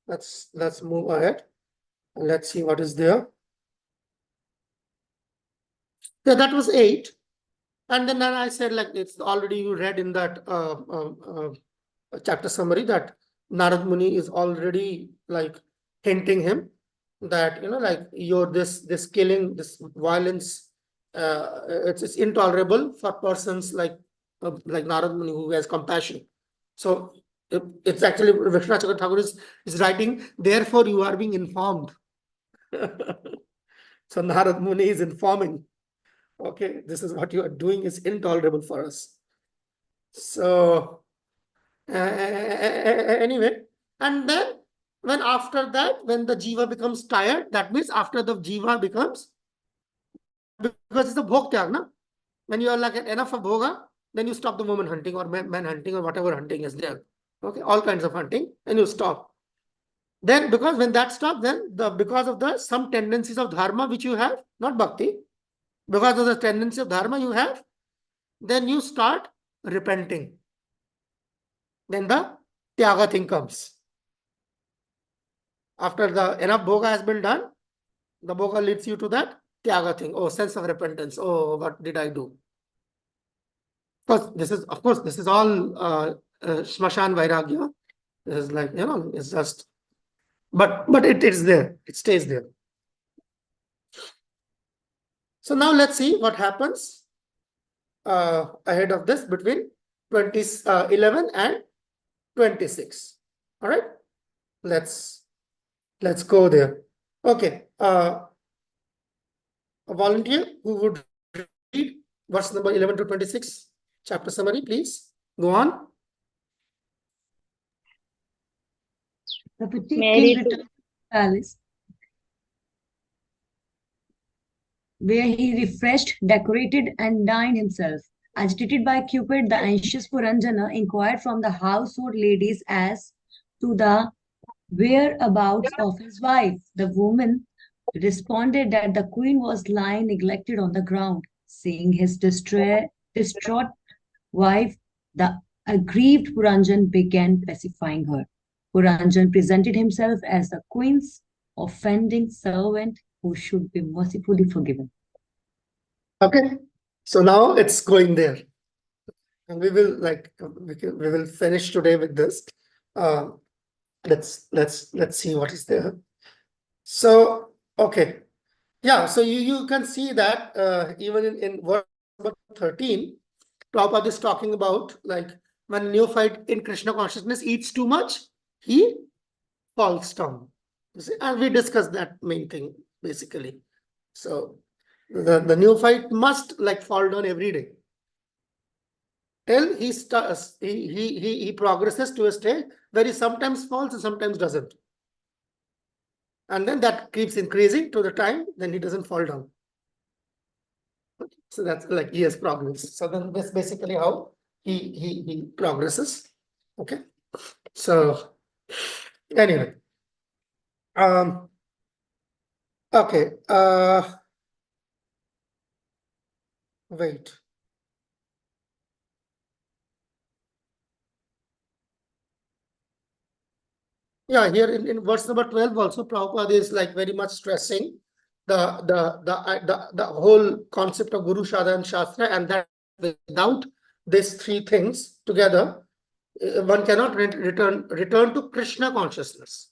Let's move ahead. Let's see what is there. Yeah, that was 8. And then I said, like, it's already you read in that chapter summary that Narad Muni is already like hinting him that, you know, like this killing, this violence, it's intolerable for persons like Narad Muni who has compassion. So it's actually Vishwanath Thakur is writing, therefore you are being informed. So Narad Muni is informing, okay, this is what you are doing is intolerable for us. So anyway, and then when after that, when the jiva becomes tired, that means after the jiva becomes, because it's a bhog tyag, na? When you are like enough of bhoga, then you stop the woman hunting or man hunting or whatever hunting is there. Okay, all kinds of hunting, and you stop. Then because when that stops, then because of the some tendencies of dharma which you have, not bhakti, because of the tendency of dharma you have, then you start repenting. Then the tyaga thing comes. After the enough bhoga has been done, the bhoga leads you to that tyaga thing. Oh, sense of repentance. Oh, what did I do? Of course, this is all Smashan Vairagya. This is like, you know, it's just, but it is there. It stays there. So now let's see what happens ahead of this between 11 and 26. All right, let's go there. Okay, a volunteer who would read verse number 11 to 26 chapter summary, please go on. The petite king returned to the palace, where he refreshed, decorated, and dined himself. Agitated by Cupid, the anxious Puranjana inquired from the household ladies as to the whereabouts of his wife. The woman responded that the queen was lying neglected on the ground. Seeing his distraught wife, the aggrieved Puranjan began pacifying her. Puranjan presented himself as the queen's offending servant who should be mercifully forgiven. Okay, so now it's going there, and we will we will finish today with this. Let's see what is there. So okay, yeah. So you can see that even in verse number 13, Prabhupada is talking about like when neophyte in Krishna consciousness eats too much, he falls down. You see? And we discussed that main thing basically. So the neophyte must like fall down every day till he starts he progresses to a stage where he sometimes falls and sometimes doesn't, and then that keeps increasing to the time then he doesn't fall down. So that's like he has progressed. So then that's basically how he progresses. Okay, so anyway, okay, wait. Yeah, here in verse number 12 also Prabhupada is like very much stressing the whole concept of Guru Shadha and Shastra, and that without these three things together, one cannot return to Krishna consciousness.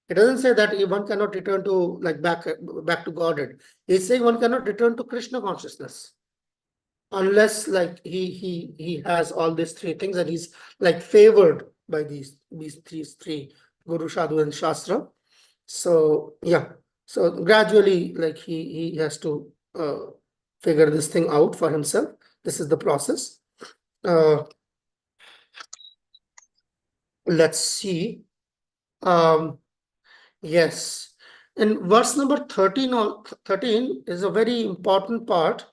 It doesn't say that one cannot return to like back to Godhead. He's saying one cannot return to Krishna consciousness unless like he has all these three things and he's like favored by these three Guru, Sadhu, and Shastra. So yeah, so gradually like he has to figure this thing out for himself. This is the process. Let's see. Yes, in verse number 13 or 13 is a very important part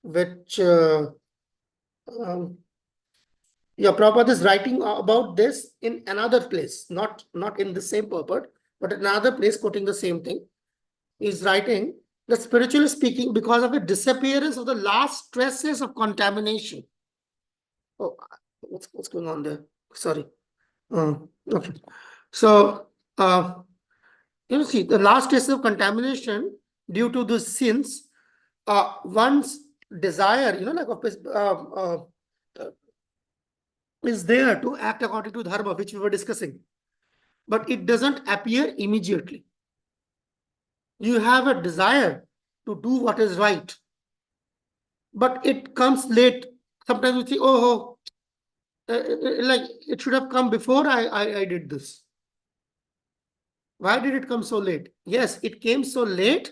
which yeah, Prabhupada is writing about this in another place, not in the same purport, but in another place quoting the same thing. He's writing that spiritually speaking, because of the disappearance of the last traces of contamination. Oh, what's going on there? Sorry. Okay. So, you see, the last traces of contamination due to the sins, one's desire, is there to act according to dharma, which we were discussing, but it doesn't appear immediately. You have a desire to do what is right, but it comes late. Sometimes you think, like it should have come before I did this. Why did it come so late? Yes, it came so late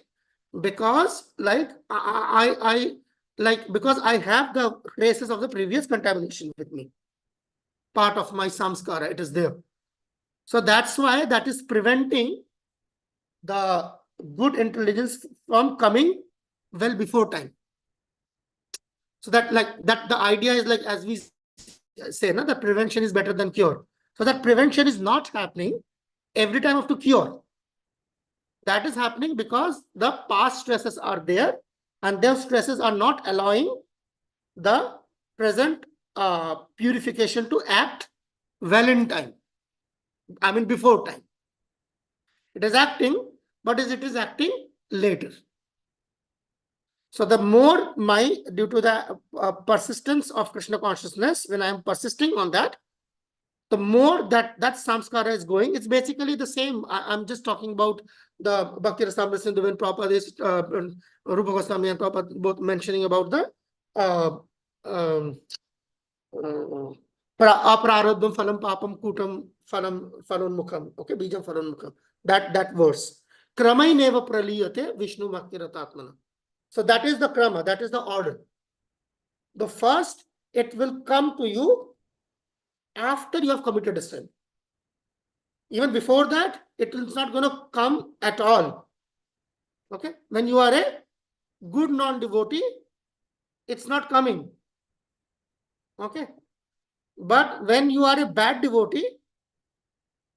because like because I have the traces of the previous contamination with me. Part of my samskara, it is there. So that's why that is preventing the good intelligence from coming well before time. So that the idea is like, as we say, no, that prevention is better than cure. So that prevention is not happening every time of to cure. That is happening because the past stresses are there, and those stresses are not allowing the present purification to act well in time. I mean, before time. It is acting, but it is acting later. So the more due to the persistence of Krishna consciousness, when I am persisting on that, the more that samskara is going, it's basically the same. I'm just talking about the Bhakti Rasamrita Sindhu when Prabhupada is, Rupa Goswami and Prabhupada both mentioning about the aprarabdham phalam papam kutam phalonmukham. Okay, bijam phalonmukham. That verse. Kramai neva praliyate Vishnu Bhakti Ratatmana. So that is the krama, that is the order. The first, it will come to you after you have committed a sin. Even before that, it is not going to come at all. Okay? When you are a good non-devotee, it's not coming. Okay? But when you are a bad devotee,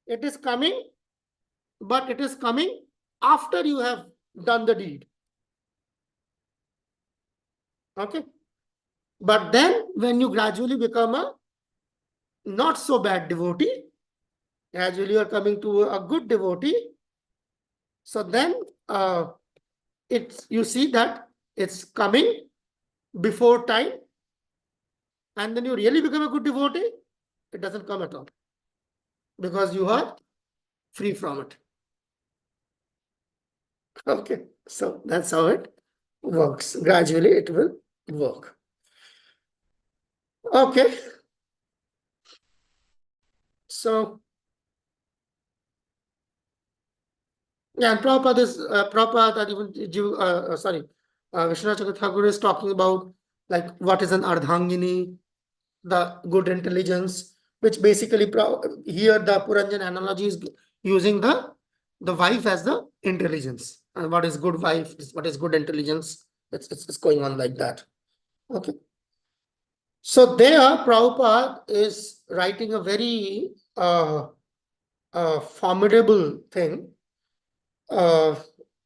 it is coming, but it is coming after you have done the deed. Okay? But then, when you gradually become a not so bad devotee, gradually you are coming to a good devotee, so then you see that it's coming before time, and then you really become a good devotee, it doesn't come at all, because you are free from it. Okay, so that's how it works. Gradually it will work. Okay. So, yeah, and Prabhupada, even Vishwanath Chakravarti Thakur is talking about like what is an Ardhangini, the good intelligence, which basically here the Puranjan analogy is using the wife as the intelligence. And what is good wife, what is good intelligence, it's going on like that. Okay. So there Prabhupada is writing a very formidable thing,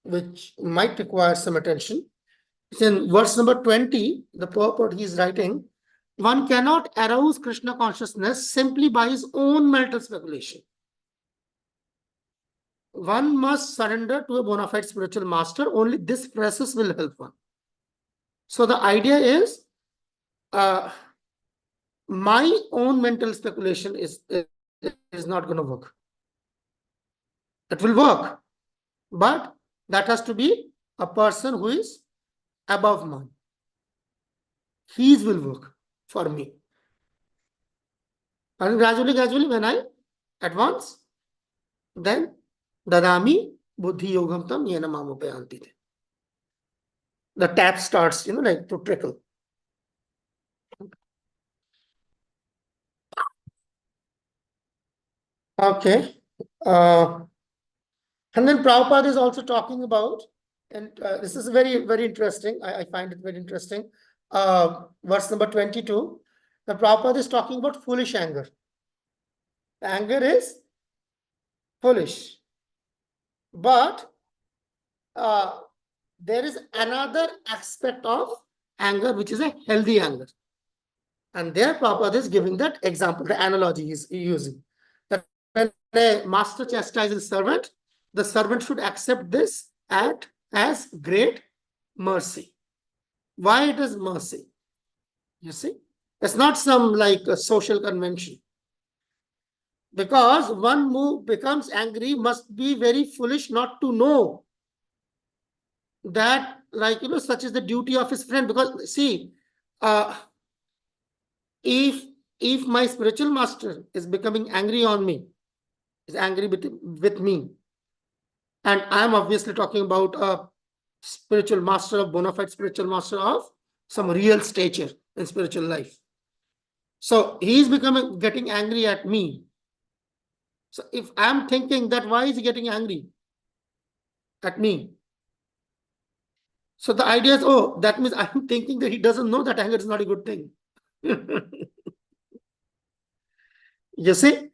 which might require some attention. It's in verse number 20, the purport he is writing, one cannot arouse Krishna consciousness simply by his own mental speculation. One must surrender to a bona fide spiritual master. Only this process will help one. So the idea is, my own mental speculation is not going to work. It will work, but that has to be a person who is above mine. His will work for me. And gradually, when I advance, then dadami buddhi yogam tam yena mamupayanti. The tap starts, like to trickle. Okay. And then Prabhupada is also talking about, and this is very, very interesting. I find it very interesting. Verse number 22. The Prabhupada is talking about foolish anger. Anger is foolish. But there is another aspect of anger, which is a healthy anger. And there Prabhupada is giving that example, the analogy he's using. That when a master chastises a servant, the servant should accept this as great mercy. Why it is mercy? You see, it's not some like a social convention. Because one who becomes angry must be very foolish not to know that, like, such is the duty of his friend. Because see, if my spiritual master is becoming angry on me, is angry with me, and I'm obviously talking about a spiritual master, of bona fide spiritual master of some real stature in spiritual life. So he's getting angry at me. So if I'm thinking that why is he getting angry at me? So the idea is, oh, that means I'm thinking that he doesn't know that anger is not a good thing. You see?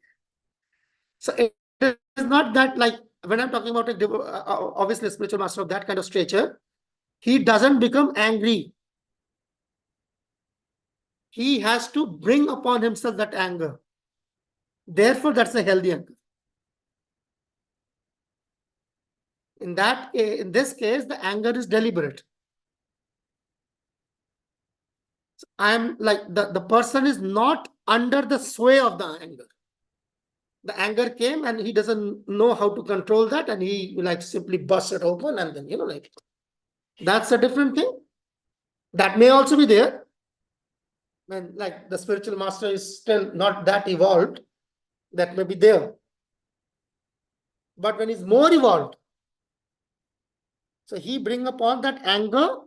So it is not that, like, when I'm talking about obviously a spiritual master of that kind of stature, he doesn't become angry. He has to bring upon himself that anger. Therefore, that's a healthy anger. In this case, the anger is deliberate. So I'm like, the person is not under the sway of the anger. The anger came and he doesn't know how to control that, and he like simply busts it open, and then like, that's a different thing. That may also be there when like the spiritual master is still not that evolved. That may be there. But when he's more evolved, so he bring upon that anger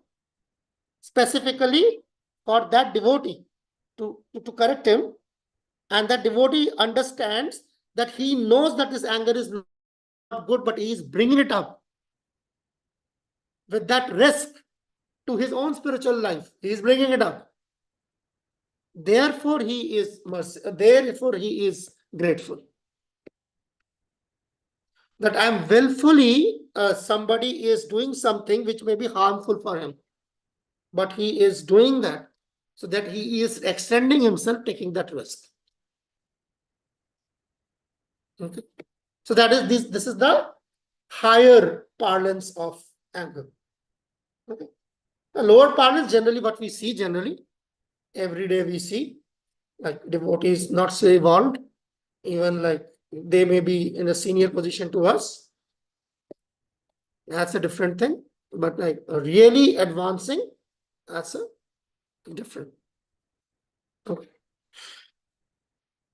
specifically for that devotee to correct him, and that devotee understands that he knows that this anger is not good, but he is bringing it up with that risk to his own spiritual life. He is bringing it up. Therefore, he is therefore he is grateful. That I am willfully, somebody is doing something which may be harmful for him, but he is doing that so that he is extending himself, taking that risk. Okay. So that is this is the higher parlance of anger. Okay. The lower parlance, generally what we see, every day we see, like devotees not so evolved, even like they may be in a senior position to us. That's a different thing. But like really advancing, that's a different. Okay.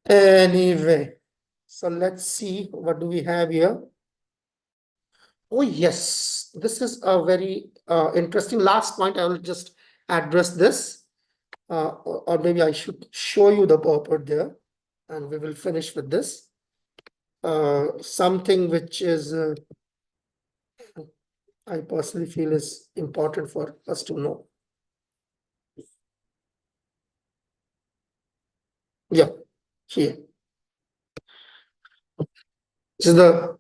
Anyway, so let's see, what do we have here? Oh yes, this is a very interesting last point. I will just address this, or maybe I should show you the purport there, and we will finish with this. Something which is I personally feel is important for us to know. Yeah, here. This is the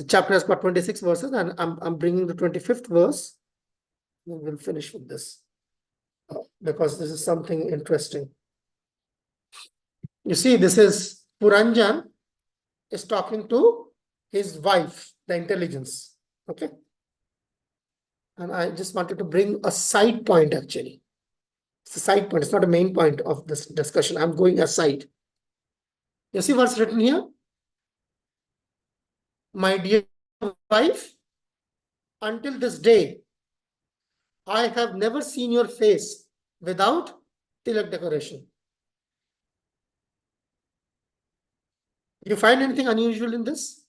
chapter has got 26 verses, and I'm bringing the 25th verse. We will finish with this because this is something interesting. You see, this is Puranjan is talking to his wife, the intelligence. Okay. And I just wanted to bring a side point actually. It's a side point. It's not a main point of this discussion. I'm going aside. You see what's written here? My dear wife, until this day, I have never seen your face without tilak decoration. You find anything unusual in this?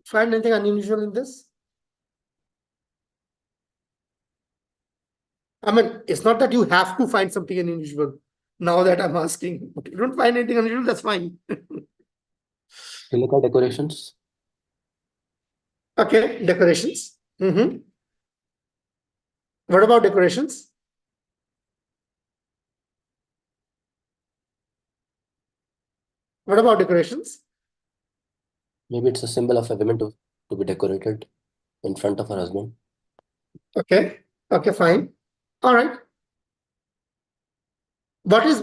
Find anything unusual in this? I mean, it's not that you have to find something unusual. Now that I'm asking, if you don't find anything unusual, that's fine. Tilaka decorations. Okay, decorations. What about decorations? What about decorations? Maybe it's a symbol of a woman to be decorated in front of her husband. Okay. Okay, fine. All right. What is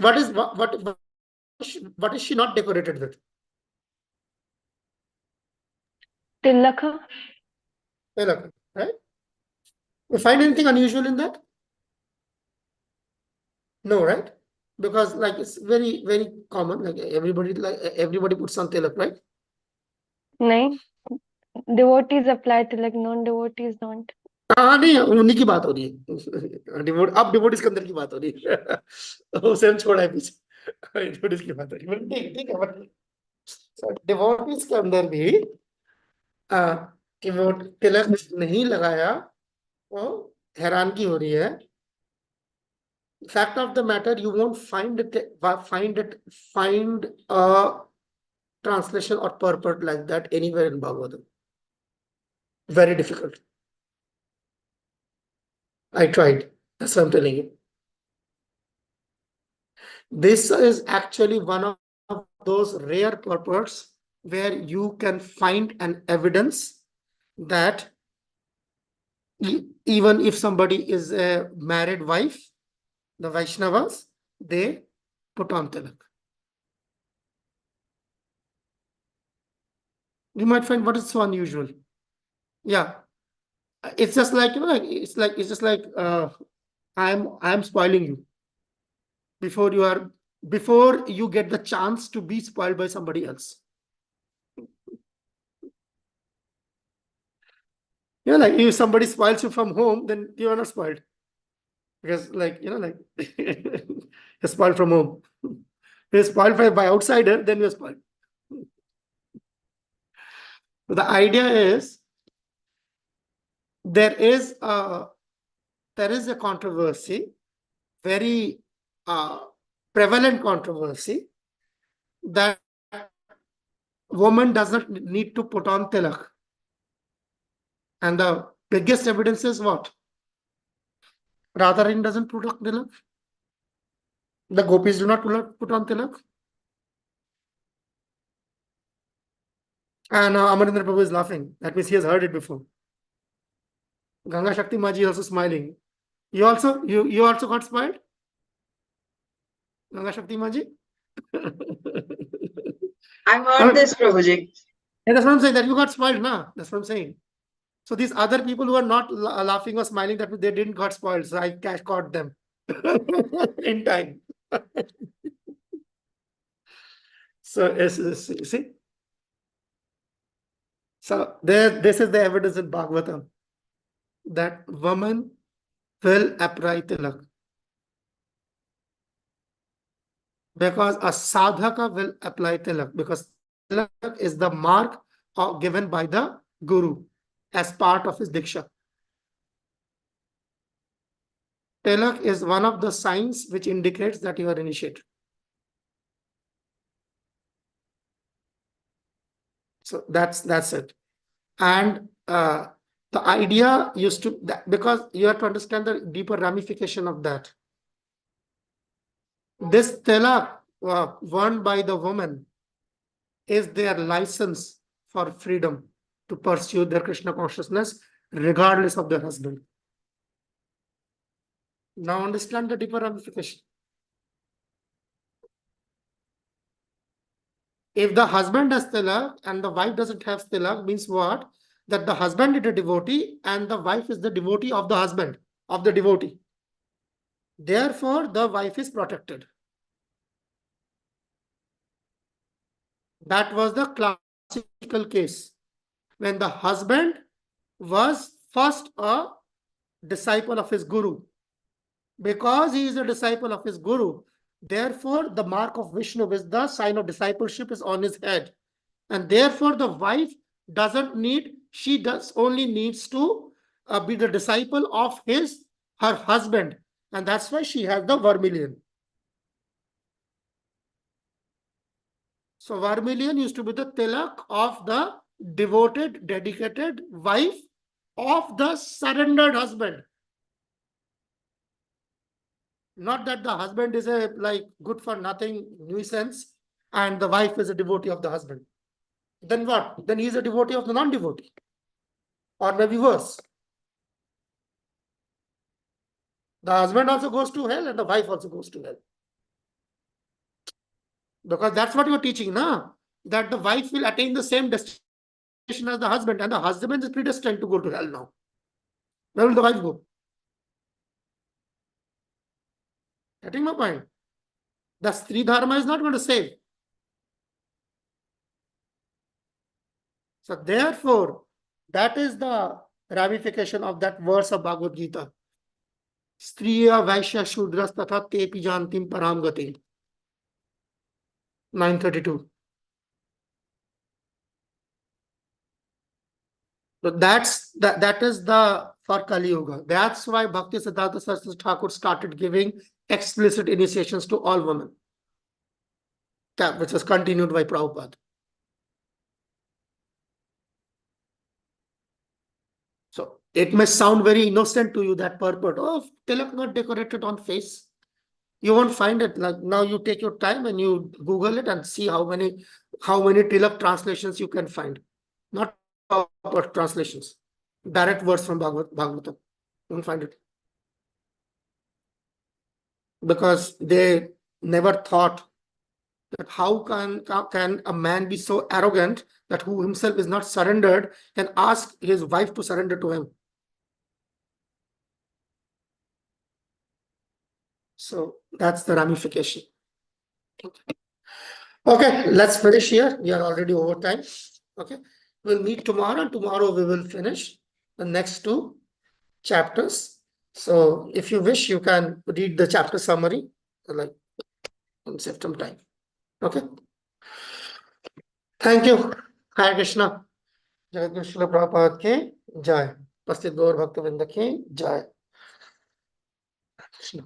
she not decorated with? Tilaka. Tilak, right? You find anything unusual in that? No, right? Because like it's very, very common. Like everybody puts on tilak, right? नहीं. Devotees apply tilak, non-devotees don't. हाँ नहीं उन्हीं की बात हो रही है अब डिवोटीज के अंदर की बात हो रही है उसे हम छोड़ा है पीछे डिवोटीज की बात हो रही है ठीक ठीक है डिवोटीज के अंदर भी कि वो तिलक नहीं लगाया वो हैरानगी हो रही है fact of the matter you won't find a translation or purport like that anywhere in Bhagavatam. Very difficult. I tried. That's what I'm telling you. This is actually one of those rare purports where you can find an evidence that even if somebody is a married wife, the Vaishnavas, they put on tilak. You might find what is so unusual. Yeah. It's just like, it's just like I'm spoiling you before you get the chance to be spoiled by somebody else. Yeah, like if somebody spoils you from home, then you are not spoiled. Because you're spoiled from home. If you're spoiled by outsider, then you're spoiled. So the idea is there is a controversy, very prevalent controversy, that woman doesn't need to put on tilak. And the biggest evidence is what? Radharani doesn't put on tilak. The gopis do not put on tilak. And Amarendra Prabhu is laughing. That means he has heard it before. Ganga Shakti Maji is also smiling. You also got smiled? Ganga Shakti Maji? I've heard this, Prabhuji. Yeah, that's what I'm saying, that you got spoiled, na? That's what I'm saying. So these other people who are not laughing or smiling, that they didn't got spoiled. So I caught them in time. So see? So this is the evidence in Bhagavatam that woman will apply tilak. Because a sadhaka will apply tilak, because tilak is the mark given by the guru as part of his diksha. Tilak is one of the signs which indicates that you are initiated. So that's it. And the idea used to, because you have to understand the deeper ramification of that. This tilak worn by the woman is their license for freedom to pursue their Krishna consciousness regardless of their husband. Now understand the deeper ramification. If the husband has tilak and the wife doesn't have tilak, means what? That the husband is a devotee and the wife is the devotee of the husband, of the devotee. Therefore, the wife is protected. That was the classical case when the husband was first a disciple of his guru. Because he is a disciple of his guru, therefore the mark of Vishnu, is the sign of discipleship, is on his head. And therefore the wife doesn't need, she only needs to be the disciple of her husband. And that's why she has the vermilion. So vermilion used to be the tilak of the devoted, dedicated wife of the surrendered husband. Not that the husband is a good for nothing nuisance and the wife is a devotee of the husband. Then what? Then he is a devotee of the non-devotee. Or maybe worse. The husband also goes to hell and the wife also goes to hell. Because that's what you're teaching, now. That the wife will attain the same destination as the husband, and the husband is predestined to go to hell now. Where will the wife go? Getting my point? The Stri Dharma is not going to save. So therefore, that is the ramification of that verse of Bhagavad Gita. Striya Vaishya Shudras Tatha Tepi Jantim Param Gati. 932. So that is the for Kali Yuga. That's why Bhakti Siddhanta Saraswati Thakur started giving explicit initiations to all women, which was continued by Prabhupada. So it may sound very innocent to you, that purport. Oh, tilak not decorated on face. You won't find it. Like now, you take your time and you Google it and see how many tilak translations you can find. Not proper translations, direct words from Bhagavatam. You won't find it. Because they never thought that how can a man be so arrogant that who himself is not surrendered can ask his wife to surrender to him. So that's the ramification. Okay, let's finish here. We are already over time. Okay, we'll meet tomorrow, and tomorrow we will finish the next two chapters. So if you wish, you can read the chapter summary, like and save some time. Okay. Thank you. Hare Krishna. Jai Krishna Prabhupada ki Jai. Pastit Gaur Bhakta Vrinda ki Jai. Krishna.